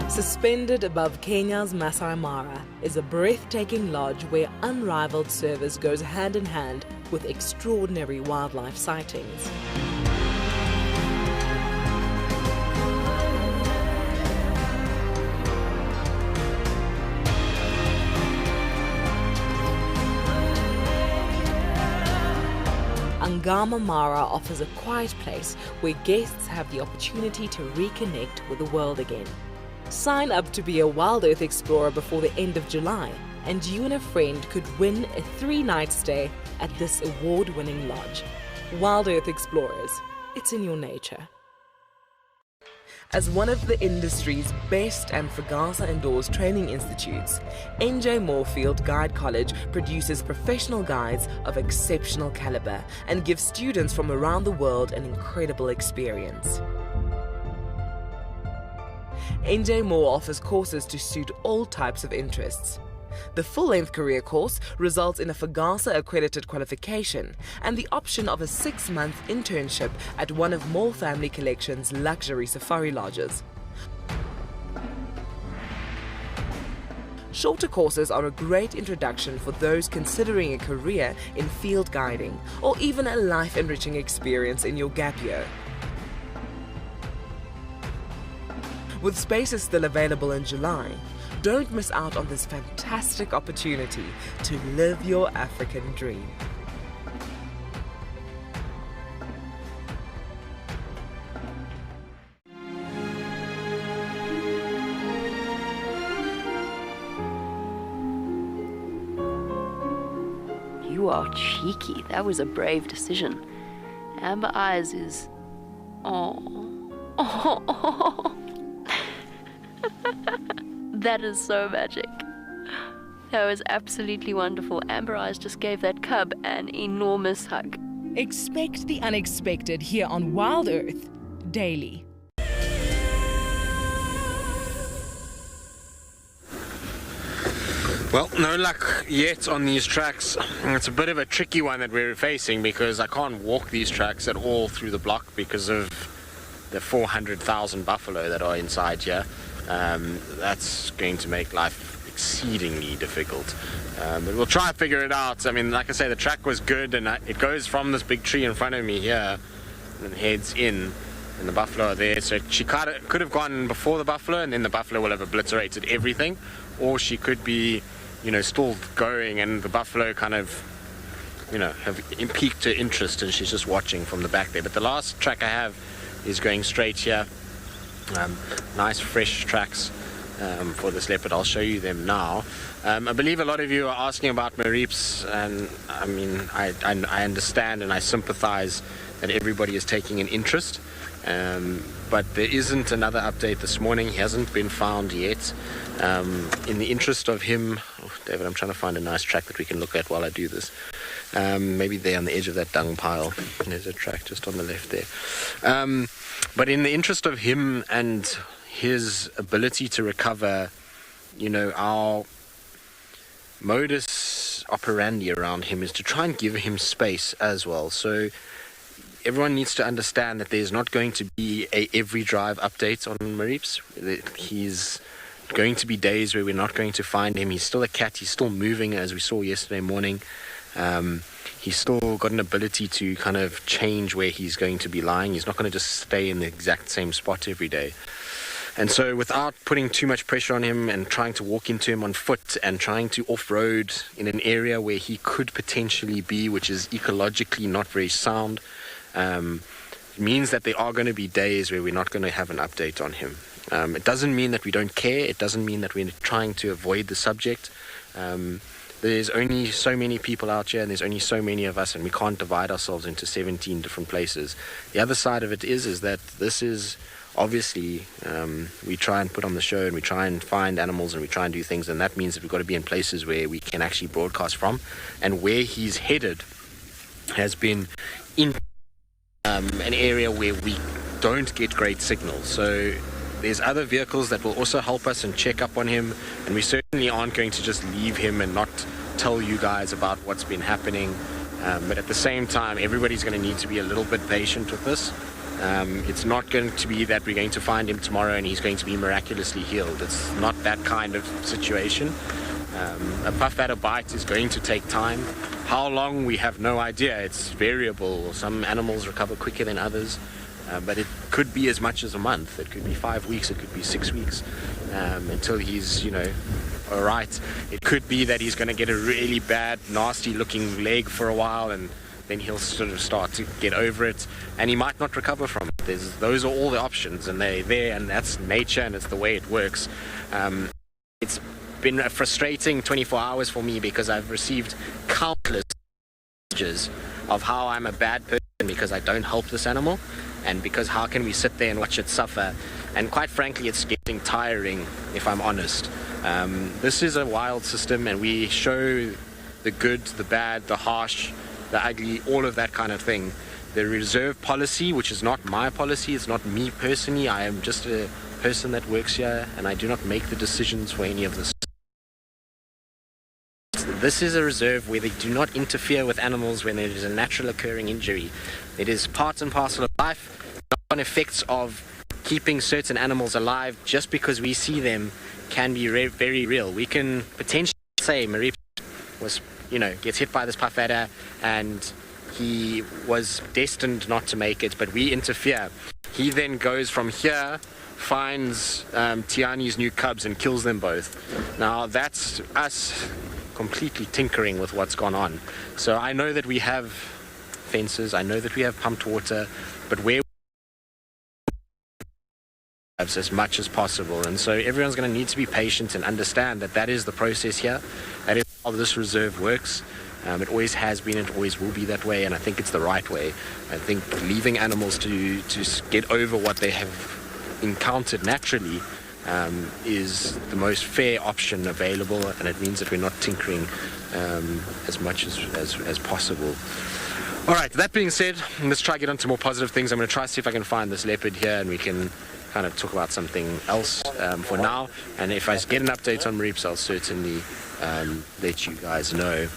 Suspended above Kenya's Masai Mara is a breathtaking lodge where unrivaled service goes hand in hand with extraordinary wildlife sightings. Ngala Mara offers a quiet place where guests have the opportunity to reconnect with the world again. Sign up to be a WildEarth explorer before the end of July, and you and a friend could win a 3-night stay at this award-winning lodge. WildEarth Explorers, it's in your nature. As one of the industry's best and Fagasa endorsed training institutes, NJ Moorfield Guide College produces professional guides of exceptional caliber and gives students from around the world an incredible experience. NJ Moore offers courses to suit all types of interests. The full-length career course results in a Fagasa accredited qualification and the option of a 6-month internship at one of Moore Family Collection's luxury safari lodges. Shorter courses are a great introduction for those considering a career in field guiding or even a life-enriching experience in your gap year. With spaces still available in July, don't miss out on this fantastic opportunity to live your African dream. You are cheeky. That was a brave decision. Amber Eyes is... Oh. That is so magic. That was absolutely wonderful. Amber Eyes just gave that cub an enormous hug. Expect the unexpected here on WildEarth daily. Well, no luck yet on these tracks. It's a bit of a tricky one that we're facing because I can't walk these tracks at all through the block because of the 400,000 buffalo that are inside here. That's going to make life exceedingly difficult. But we'll try and figure it out. I mean, like I say, the track was good, and it goes from this big tree in front of me here and heads in, and the buffalo are there. So she could have gone before the buffalo, and then the buffalo will have obliterated everything, or she could be, still going, and the buffalo kind of, have piqued her interest, and she's just watching from the back there. But the last track I have is going straight here. Nice fresh tracks for this leopard. I'll show you them now. I believe a lot of you are asking about Marips, and I mean, I understand and I sympathize that everybody is taking an interest, but there isn't another update this morning. He hasn't been found yet. In the interest of him, David, I'm trying to find a nice track that we can look at while I do this. Maybe there on the edge of that dung pile. There's a track just on the left there. But in the interest of him and his ability to recover, our modus operandi around him is to try and give him space as well. So everyone needs to understand that there's not going to be a every drive update on Marips. He's going to be days where we're not going to find him. He's still a cat. He's still moving, as we saw yesterday morning. He's still got an ability to kind of change where he's going to be lying. He's not going to just stay in the exact same spot every day. And so without putting too much pressure on him and trying to walk into him on foot and trying to off-road in an area where he could potentially be, which is ecologically not very sound, means that there are going to be days where we're not going to have an update on him. It doesn't mean that we don't care. It doesn't mean that we're trying to avoid the subject. There's only so many people out here, and there's only so many of us, and we can't divide ourselves into 17 different places. The other side of it is that this is obviously, we try and put on the show, and we try and find animals, and we try and do things, and that means that we've got to be in places where we can actually broadcast from. And where he's headed has been in an area where we don't get great signals. So there's other vehicles that will also help us and check up on him, and we certainly aren't going to just leave him and not tell you guys about what's been happening. But at the same time, everybody's going to need to be a little bit patient with this. It's not going to be that we're going to find him tomorrow and he's going to be miraculously healed. It's not that kind of situation. A puff adder bite is going to take time. How long, we have no idea. It's variable. Some animals recover quicker than others. But it could be as much as a month. It could be 5 weeks. It could be 6 weeks until he's, all right. It could be that he's going to get a really bad, nasty-looking leg for a while, and then he'll sort of start to get over it, and he might not recover from it. Those are all the options, and they're there, and that's nature, and it's the way it works. It's been a frustrating 24 hours for me because I've received countless messages of how I'm a bad person because I don't help this animal, and because how can we sit there and watch it suffer. And quite frankly, it's getting tiring, if I'm honest. This is a wild system, and we show the good, the bad, the harsh, the ugly, all of that kind of thing. The reserve policy, which is not my policy, it's not me personally, I am just a person that works here, and I do not make the decisions for any of this. This is a reserve where they do not interfere with animals when there is a natural occurring injury. It is part and parcel of life. The effects of keeping certain animals alive just because we see them can be very real. We can potentially say Marips was, gets hit by this puff adder and he was destined not to make it, but we interfere. He then goes from here, finds Tiani's new cubs and kills them both. Now that's us completely tinkering with what's gone on. So I know that we have fences, I know that we have pumped water, but where as much as possible, and so everyone's going to need to be patient and understand that that is the process here. That is how this reserve works. It always has been, it always will be that way, and I think it's the right way. I think leaving animals to get over what they have encountered naturally is the most fair option available, and it means that we're not tinkering as much as possible. All right, that being said, let's try to get on to more positive things. I'm going to try to see if I can find this leopard here, and we can kind of talk about something else for now. And if I get an update on Marips, I'll certainly let you guys know.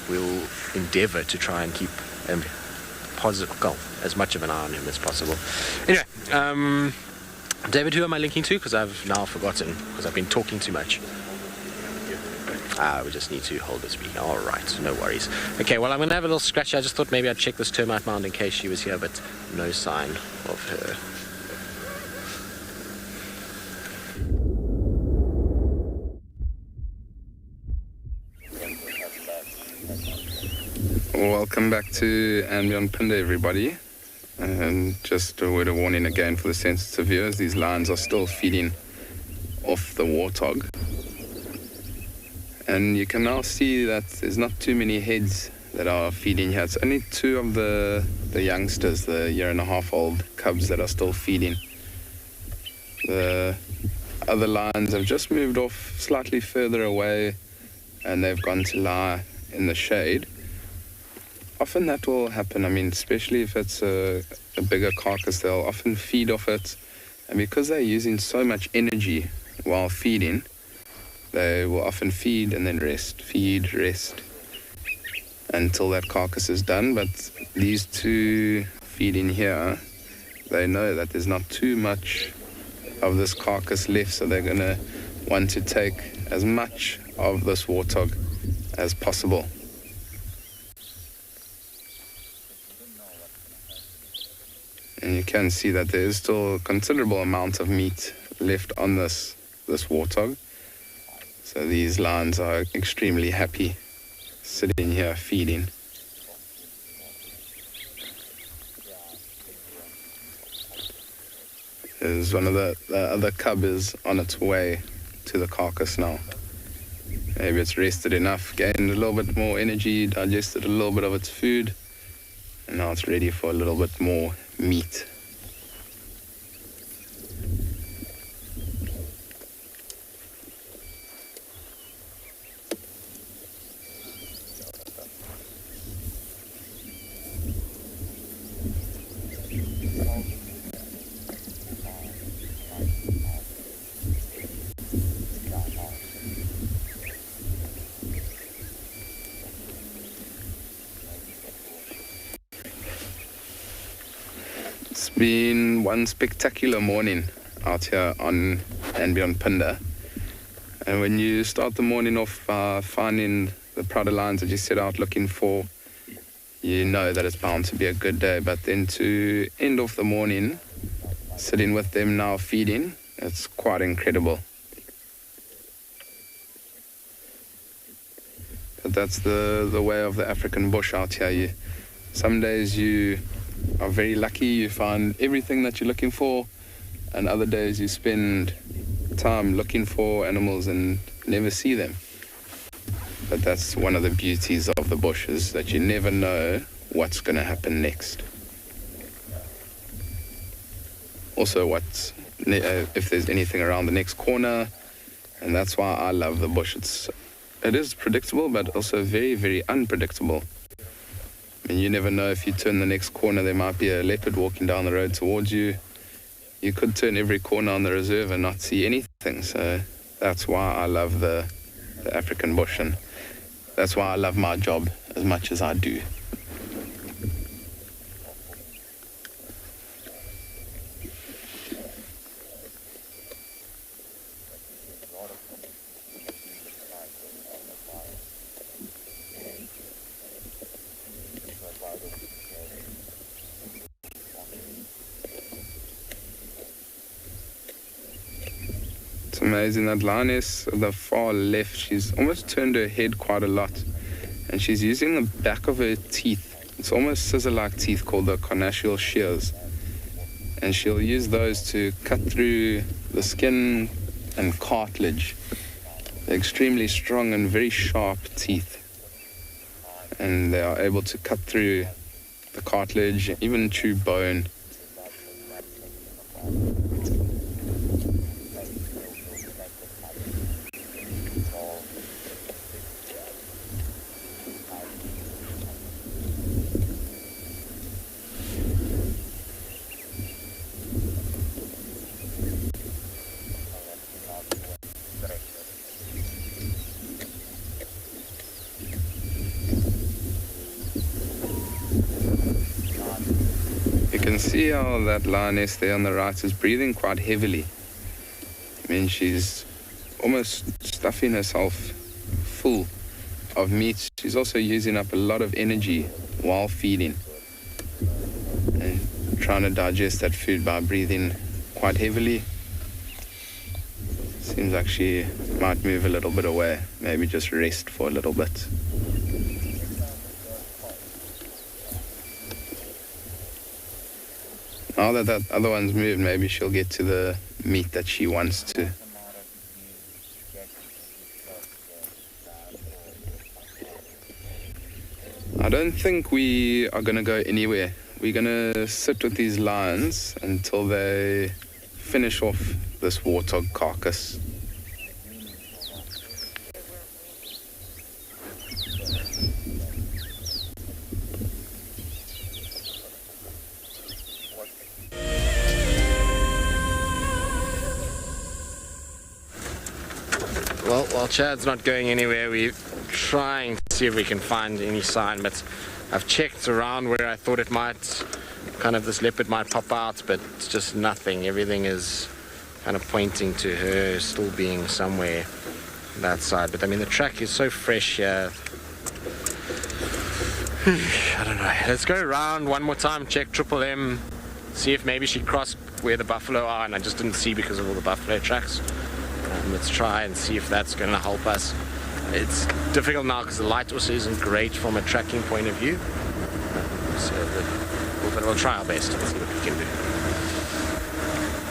We'll endeavour to try and keep as much of an eye on him as possible. Anyway, David, who am I linking to? Because I've now forgotten, because I've been talking too much. We just need to hold the speaker. All right, no worries. Okay, well, I'm going to have a little scratch. I just thought maybe I'd check this termite mound in case she was here, but no sign of her. Welcome back to andBeyond Phinda, everybody. And just a word of warning again for the sensitive viewers, these lions are still feeding off the warthog. And you can now see that there's not too many heads that are feeding here. It's only two of the youngsters, the 1.5-year-old cubs, that are still feeding. The other lions have just moved off slightly further away and they've gone to lie in the shade. Often that will happen, I mean, especially if it's a bigger carcass, they'll often feed off it. And because they're using so much energy while feeding, they will often feed and then rest, feed, rest, until that carcass is done. But these two feeding here, they know that there's not too much of this carcass left, so they're going to want to take as much of this warthog as possible. And you can see that there is still a considerable amount of meat left on this warthog. So these lions are extremely happy sitting here feeding. There's one of the other cub is on its way to the carcass now. Maybe it's rested enough, gained a little bit more energy, digested a little bit of its food, and now it's ready for a little bit more meat. It's been one spectacular morning out here on andBeyond Phinda. And when you start the morning off finding the prouder lions that you set out looking for, you know that it's bound to be a good day. But then to end off the morning, sitting with them now feeding, it's quite incredible. But that's the way of the African bush out here. Some days you are very lucky, you find everything that you're looking for, and other days you spend time looking for animals and never see them. But that's one of the beauties of the bush, is that you never know what's going to happen next. Also if there's anything around the next corner, and that's why I love the bush. It is predictable, but also very, very unpredictable. I mean, you never know, if you turn the next corner, there might be a leopard walking down the road towards you. You could turn every corner on the reserve and not see anything. So that's why I love the African bush, and that's why I love my job as much as I do. It's amazing that lioness at the far left, she's almost turned her head quite a lot, and she's using the back of her teeth. It's almost scissor-like teeth called the carnassial shears, and she'll use those to cut through the skin and cartilage. They're extremely strong and very sharp teeth, and they are able to cut through the cartilage, even chew bone. see how that lioness there on the right is breathing quite heavily. I mean, she's almost stuffing herself full of meat. She's also using up a lot of energy while feeding and trying to digest that food by breathing quite heavily. Seems like she might move a little bit away, maybe just rest for a little bit. Now that that other one's moved, maybe she'll get to the meat that she wants to. I don't think we are going to go anywhere. We're going to sit with these lions until they finish off this warthog carcass. Well, while Chad's not going anywhere, we're trying to see if we can find any sign, but I've checked around where I thought it might, kind of this leopard might pop out, but it's just nothing. Everything is kind of pointing to her still being somewhere that side. But I mean, the track is so fresh here. I don't know. Let's go around one more time, check Triple M, see if maybe she crossed where the buffalo are, and I just didn't see because of all the buffalo tracks. Let's try and see if that's going to help us. It's difficult now because the light also isn't great from a tracking point of view. But we'll try our best and see what we can do.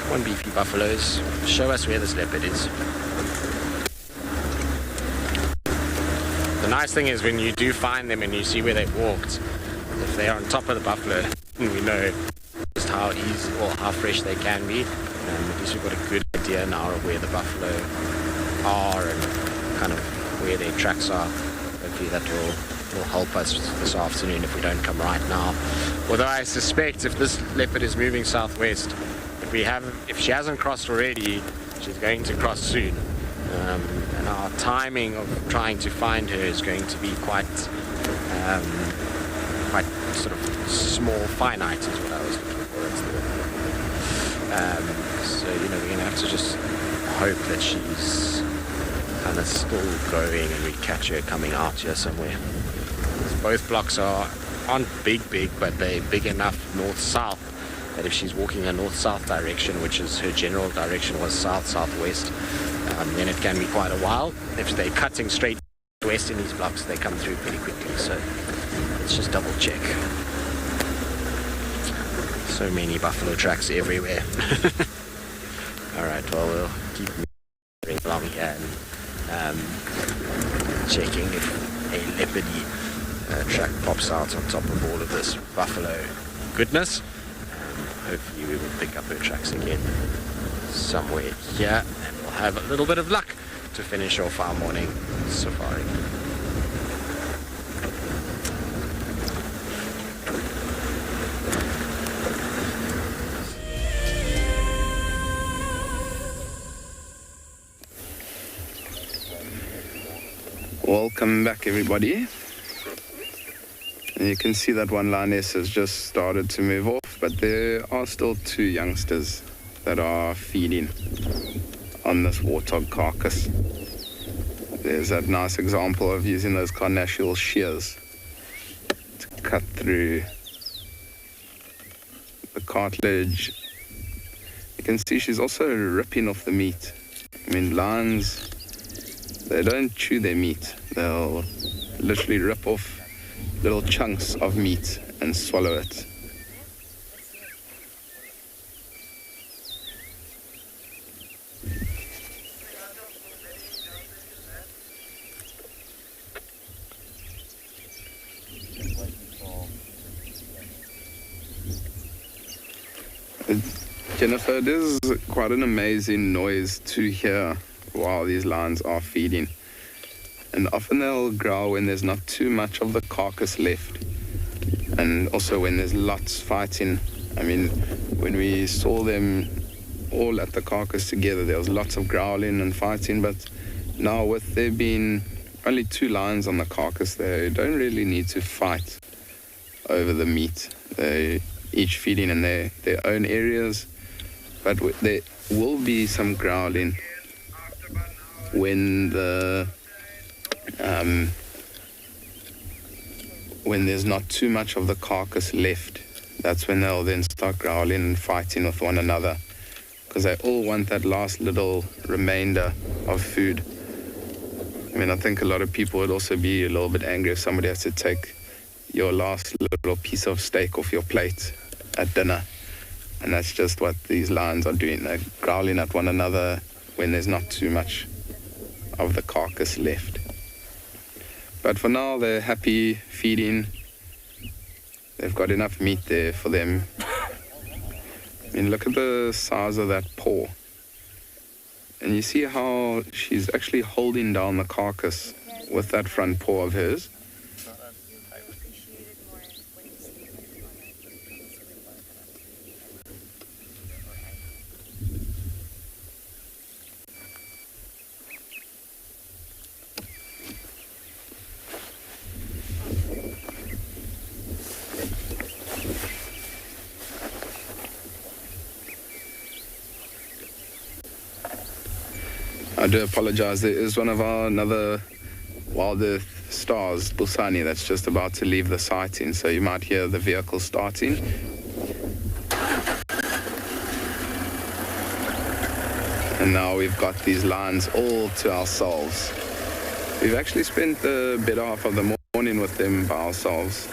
Come on, beefy buffaloes. Show us where this leopard is. The nice thing is when you do find them and you see where they've walked, if they're on top of the buffalo, we know just how easy or how fresh they can be. At least we've got a good idea now of where the buffalo are and kind of where their tracks are. Hopefully that will help us this afternoon if we don't come right now. Although I suspect if this leopard is moving southwest, if she hasn't crossed already, she's going to cross soon. And our timing of trying to find her is going to be quite sort of small, finite is what I was looking for. That's the word. So, we're going to have to just hope that she's kind of still going and we catch her coming out here somewhere. Both blocks aren't big, but they're big enough north-south that if she's walking a north-south direction, which is her general direction was south-southwest, then it can be quite a while. If they're cutting straight west in these blocks, they come through pretty quickly. So let's just double check. So many buffalo tracks everywhere. Alright, well, we'll keep moving along here and checking if a leopardy track pops out on top of all of this buffalo goodness. Hopefully we will pick up her tracks again somewhere here and we'll have a little bit of luck to finish off our morning safari. Welcome back, everybody. And you can see that one lioness has just started to move off, but there are still two youngsters that are feeding on this warthog carcass. There's that nice example of using those carnassial shears to cut through the cartilage. You can see she's also ripping off the meat. I mean, lions, they don't chew their meat. They'll literally rip off little chunks of meat and swallow it. Jennifer, it is quite an amazing noise to hear while these lions are feeding. And often they'll growl when there's not too much of the carcass left. And also when there's lots fighting. I mean, when we saw them all at the carcass together, there was lots of growling and fighting. But now with there being only two lions on the carcass, they don't really need to fight over the meat. They each feeding in their own areas, but there will be some growling when there's not too much of the carcass left. That's when they'll then start growling and fighting with one another, because they all want that last little remainder of food. I mean, I think a lot of people would also be a little bit angry if somebody has to take your last little piece of steak off your plate at dinner. And that's just what these lions are doing. They're growling at one another when there's not too much of the carcass left. But for now, they're happy feeding. They've got enough meat there for them. I mean, look at the size of that paw. And you see how she's actually holding down the carcass with that front paw of hers. I do apologize, there is one of our another WildEarth stars, Busani, that's just about to leave the sighting, so you might hear the vehicle starting. And now we've got these lions all to ourselves. We've actually spent the better half of the morning with them by ourselves.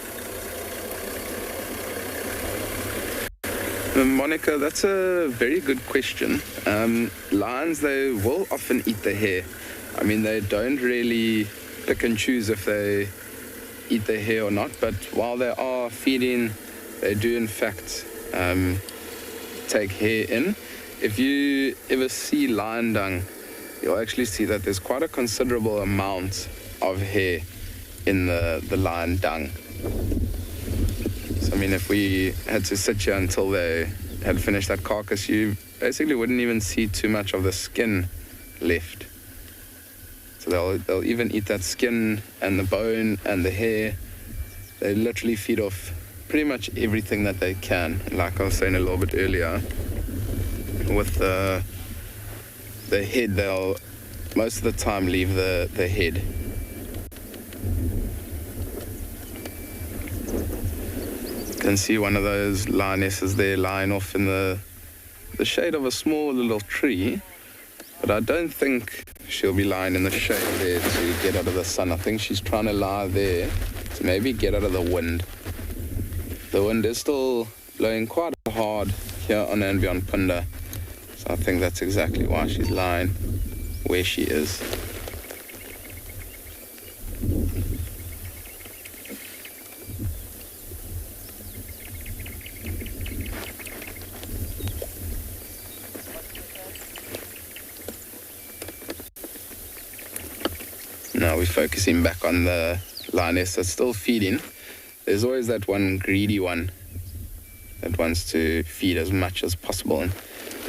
Monica, that's a very good question. Lions, they will often eat the hair. I mean, they don't really pick and choose if they eat the hair or not, but while they are feeding, they do in fact take hair in. If you ever see lion dung, you'll actually see that there's quite a considerable amount of hair in the lion dung. I mean, if we had to sit here until they had finished that carcass, you basically wouldn't even see too much of the skin left. So they'll even eat that skin and the bone and the hair. They literally feed off pretty much everything that they can. Like I was saying a little bit earlier, with the head, they'll most of the time leave the head. You can see one of those lionesses there lying off in the shade of a small little tree, but I don't think she'll be lying in the shade there to get out of the sun. I think she's trying to lie there to maybe get out of the wind. The wind is still blowing quite hard here on andBeyond Phinda, so I think that's exactly why she's lying where she is. Now we're focusing back on the lioness that's still feeding. There's always that one greedy one that wants to feed as much as possible. And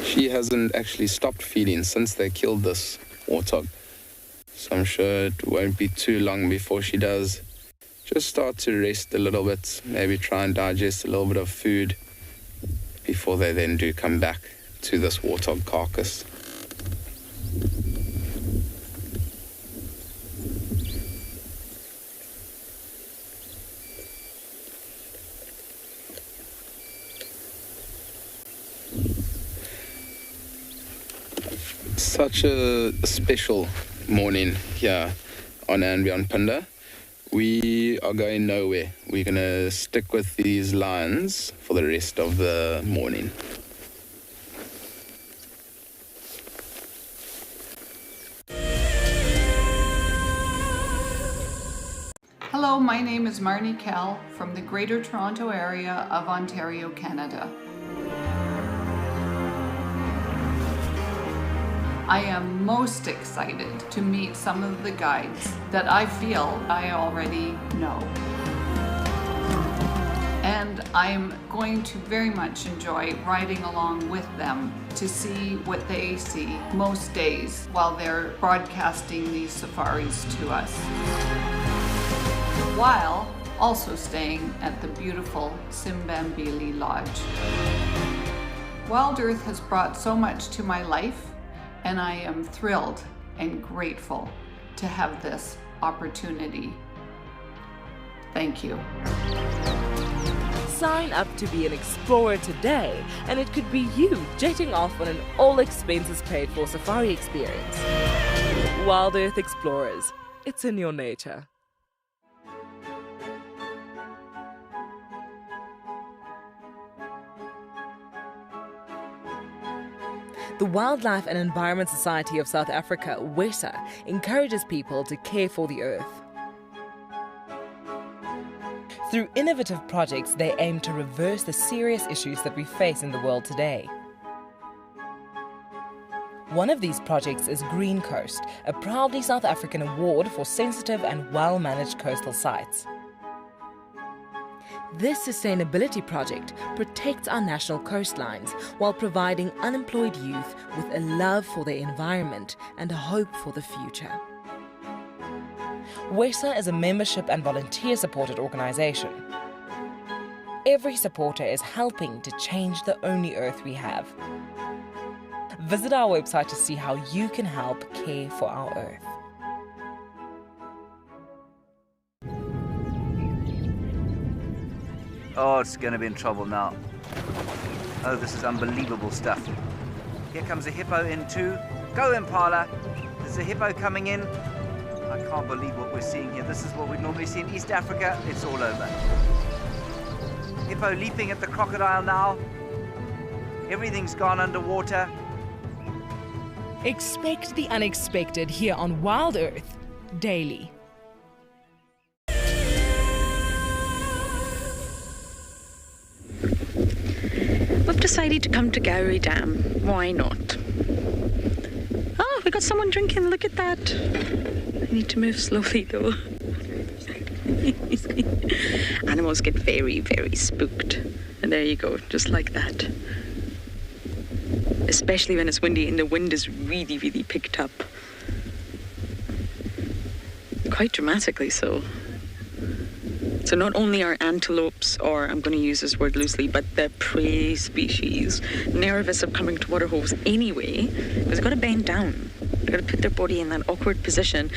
she hasn't actually stopped feeding since they killed this warthog. So I'm sure it won't be too long before she does just start to rest a little bit, maybe try and digest a little bit of food before they then do come back to this warthog carcass. Such a special morning here on andBeyond Phinda. We are going nowhere. We're going to stick with these lions for the rest of the morning. Hello, my name is Marnie Kell from the Greater Toronto area of Ontario, Canada. I am most excited to meet some of the guides that I feel I already know. And I'm going to very much enjoy riding along with them to see what they see most days while they're broadcasting these safaris to us. While also staying at the beautiful Simbambili Lodge. WildEarth has brought so much to my life, and I am thrilled and grateful to have this opportunity. Thank you. Sign up to be an explorer today, and it could be you jetting off on an all-expenses-paid-for safari experience. WildEarth Explorers, it's in your nature. The Wildlife and Environment Society of South Africa, WESA, encourages people to care for the earth. Through innovative projects, they aim to reverse the serious issues that we face in the world today. One of these projects is Green Coast, a proudly South African award for sensitive and well-managed coastal sites. This sustainability project protects our national coastlines while providing unemployed youth with a love for their environment and a hope for the future. WESA is a membership and volunteer-supported organisation. Every supporter is helping to change the only earth we have. Visit our website to see how you can help care for our earth. Oh, it's going to be in trouble now. Oh, this is unbelievable stuff. Here comes a hippo in too. Go, Impala. There's a hippo coming in. I can't believe what we're seeing here. This is what we normally see in East Africa. It's all over. Hippo leaping at the crocodile now. Everything's gone underwater. Expect the unexpected here on WildEarth daily. We've decided to come to Gowrie Dam. Why not? Oh, we got someone drinking. Look at that. I need to move slowly though. Animals get very, very spooked. And there you go, just like that. Especially when it's windy and the wind is really, really picked up. Quite dramatically so. So not only are antelopes, or I'm going to use this word loosely, but the prey species, nervous of coming to water holes anyway, because they've got to bend down. They've got to put their body in that awkward position,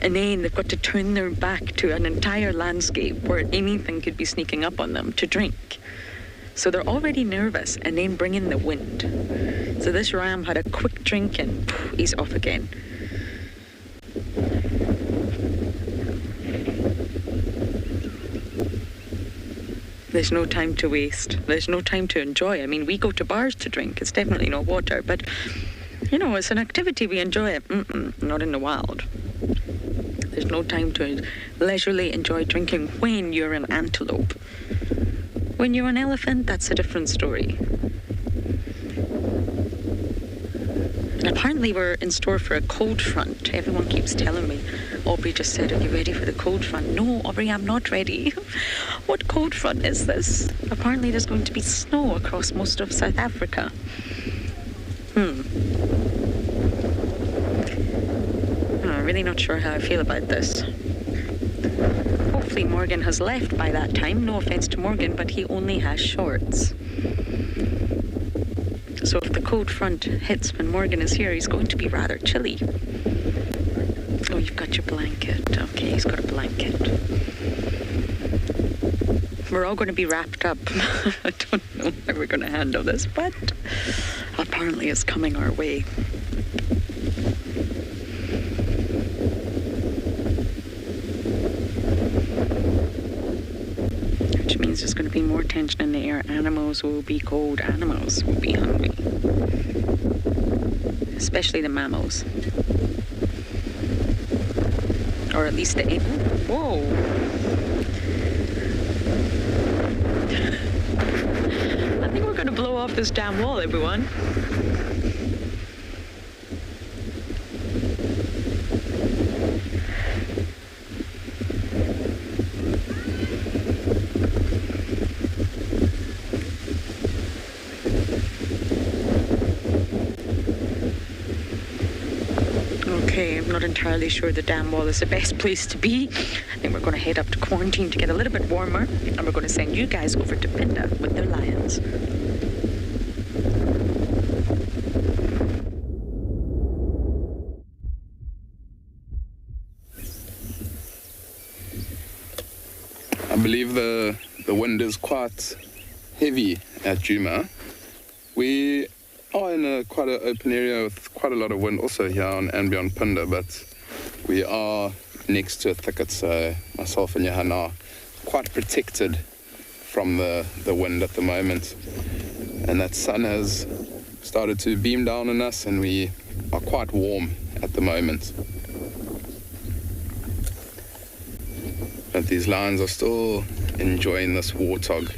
and then they've got to turn their back to an entire landscape where anything could be sneaking up on them to drink. So they're already nervous, and then bring in the wind. So this ram had a quick drink and he's off again. There's no time to waste. There's no time to enjoy. I mean, we go to bars to drink. It's definitely not water, but, you know, it's an activity we enjoy. Not in the wild. There's no time to leisurely enjoy drinking when you're an antelope. When you're an elephant, that's a different story. And apparently we're in store for a cold front. Everyone keeps telling me, Aubrey just said, are you ready for the cold front? No, Aubrey, I'm not ready. What cold front is this? Apparently there's going to be snow across most of South Africa. I'm really not sure how I feel about this. Hopefully Morgan has left by that time. No offense to Morgan, but he only has shorts. So if the cold front hits when Morgan is here, he's going to be rather chilly. Oh, you've got your blanket. Okay, he's got a blanket. We're all going to be wrapped up. I don't know how we're going to handle this, but apparently it's coming our way. Which means there's going to be more tension in the air. Animals will be cold. Animals will be hungry. Especially the mammals. Or at least the... Whoa! I think we're going to blow off this damn wall, everyone. Okay, I'm not entirely sure the dam wall is the best place to be. I think we're going to head up to quarantine to get a little bit warmer, and we're going to send you guys over to Phinda with their lions. I believe the wind is quite heavy at Djuma. We are in quite an open area with quite a lot of wind also here on andBeyond Phinda, but we are next to a thicket, so myself and Johan are quite protected from the wind at the moment. And that sun has started to beam down on us, and we are quite warm at the moment. But these lions are still enjoying this warthog.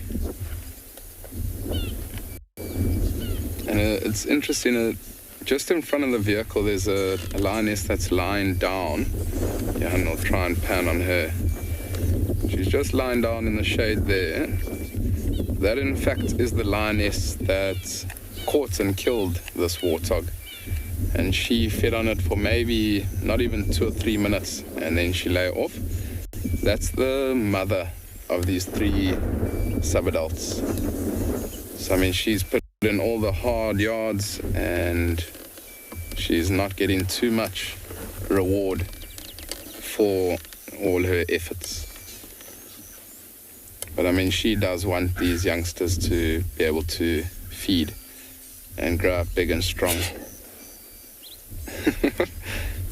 And it's interesting, just in front of the vehicle there's a lioness that's lying down. Johan will try and pan on her. She's just lying down in the shade there. That in fact is the lioness that caught and killed this warthog. And she fed on it for maybe not even 2 or 3 minutes, and then she lay off. That's the mother of these 3 subadults. So I mean, she's put in all the hard yards and she's not getting too much reward for all her efforts. But I mean, she does want these youngsters to be able to feed and grow up big and strong.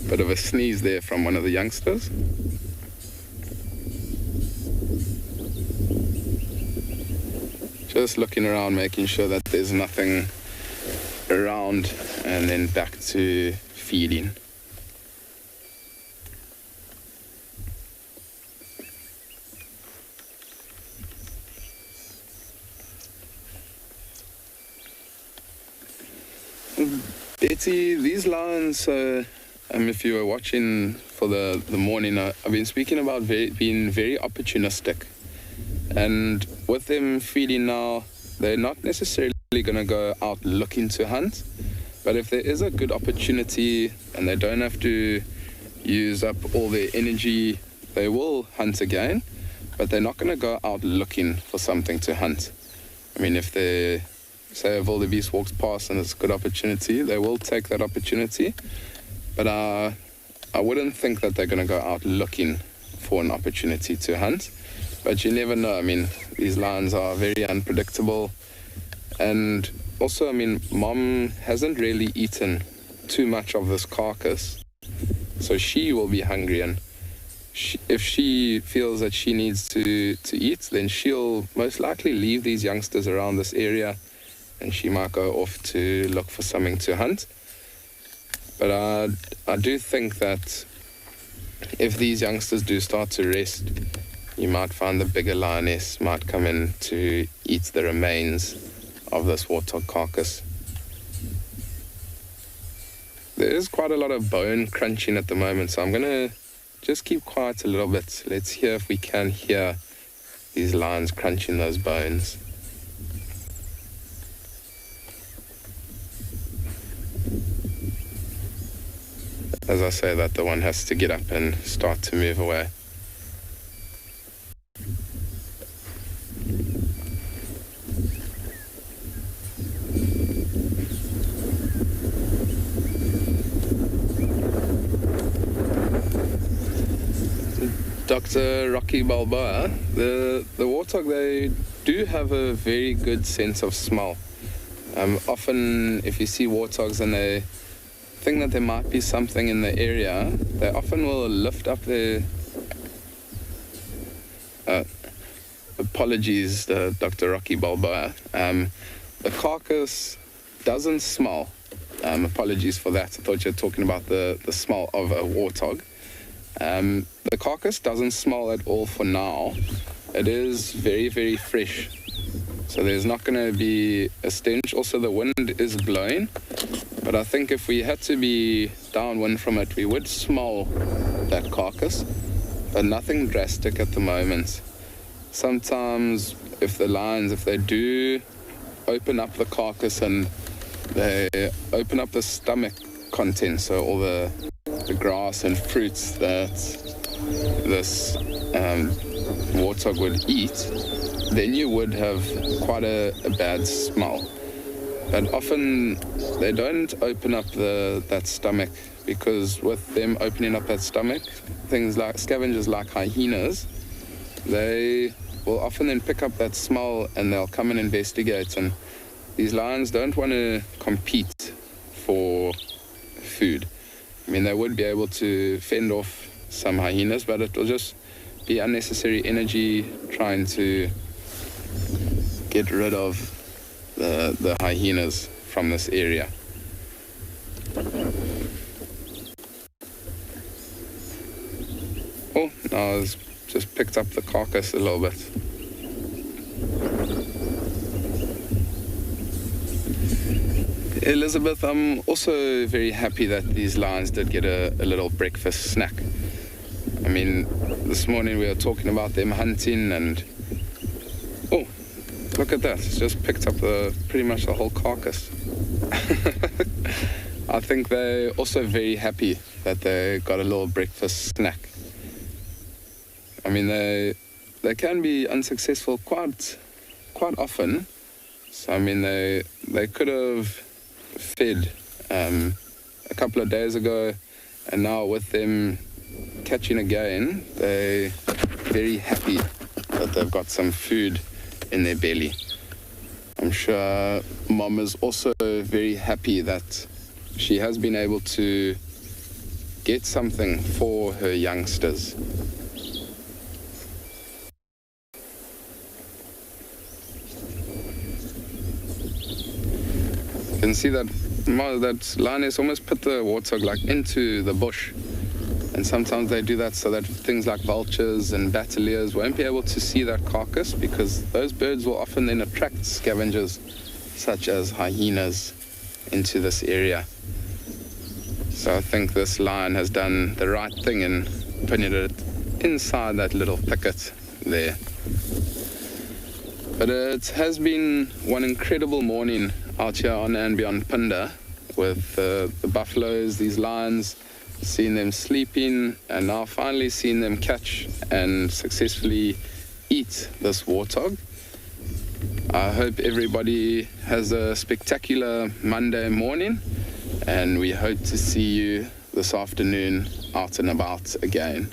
Bit of a sneeze there from one of the youngsters. Just looking around, making sure that there's nothing around, and then back to feeding. Betty, these lions, if you were watching for the morning, I've been speaking about being very opportunistic. And with them feeding now, they're not necessarily going to go out looking to hunt. But if there is a good opportunity and they don't have to use up all their energy, they will hunt again. But they're not going to go out looking for something to hunt. I mean, if they say a wildebeest walks past and it's a good opportunity, they will take that opportunity. But I wouldn't think that they're going to go out looking for an opportunity to hunt. But you never know. I mean, these lions are very unpredictable. And also, I mean, Mom hasn't really eaten too much of this carcass. So she will be hungry. And if she feels that she needs to eat, then she'll most likely leave these youngsters around this area. And she might go off to look for something to hunt. But I do think that if these youngsters do start to rest, you might find the bigger lioness might come in to eat the remains of this warthog carcass. There is quite a lot of bone crunching at the moment, so I'm going to just keep quiet a little bit. Let's hear if we can hear these lions crunching those bones. As I say that, the one has to get up and start to move away. Dr. Rocky Balboa, the warthog, they do have a very good sense of smell. Often if you see warthogs and they think that there might be something in the area, they often will lift up their... apologies, Dr. Rocky Balboa. The carcass doesn't smell. Apologies for that. I thought you were talking about the smell of a warthog. The carcass doesn't smell at all for now. It is very, very fresh. So there's not going to be a stench. Also, the wind is blowing. But I think if we had to be downwind from it, we would smell that carcass. But nothing drastic at the moment. Sometimes if the lions, if they do open up the carcass and they open up the stomach contents, so all the the grass and fruits that this warthog would eat, then you would have quite a bad smell. But often they don't open up that stomach, because with them opening up that stomach, things like scavengers like hyenas, they will often then pick up that smell and they'll come and investigate. And these lions don't want to compete for food. I mean, they would be able to fend off some hyenas, but it will just be unnecessary energy trying to get rid of the hyenas from this area. Oh, now it's just picked up the carcass a little bit. Elizabeth, I'm also very happy that these lions did get a little breakfast snack. I mean, this morning we were talking about them hunting, and oh, look at that, it's just picked up pretty much the whole carcass. I think they're also very happy that they got a little breakfast snack. I mean, they can be unsuccessful quite often. So I mean, they could have fed a couple of days ago, and now with them catching again, they're very happy that they've got some food in their belly. I'm sure Mom is also very happy that she has been able to get something for her youngsters. You can see that lioness almost put the warthog like into the bush, and sometimes they do that so that things like vultures and battaliers won't be able to see that carcass, because those birds will often then attract scavengers such as hyenas into this area. So I think this lion has done the right thing in putting it inside that little thicket there. But it has been one incredible morning out here on andBeyond Phinda with the buffaloes, these lions, seeing them sleeping, and now finally seeing them catch and successfully eat this warthog. I hope everybody has a spectacular Monday morning, and we hope to see you this afternoon out and about again.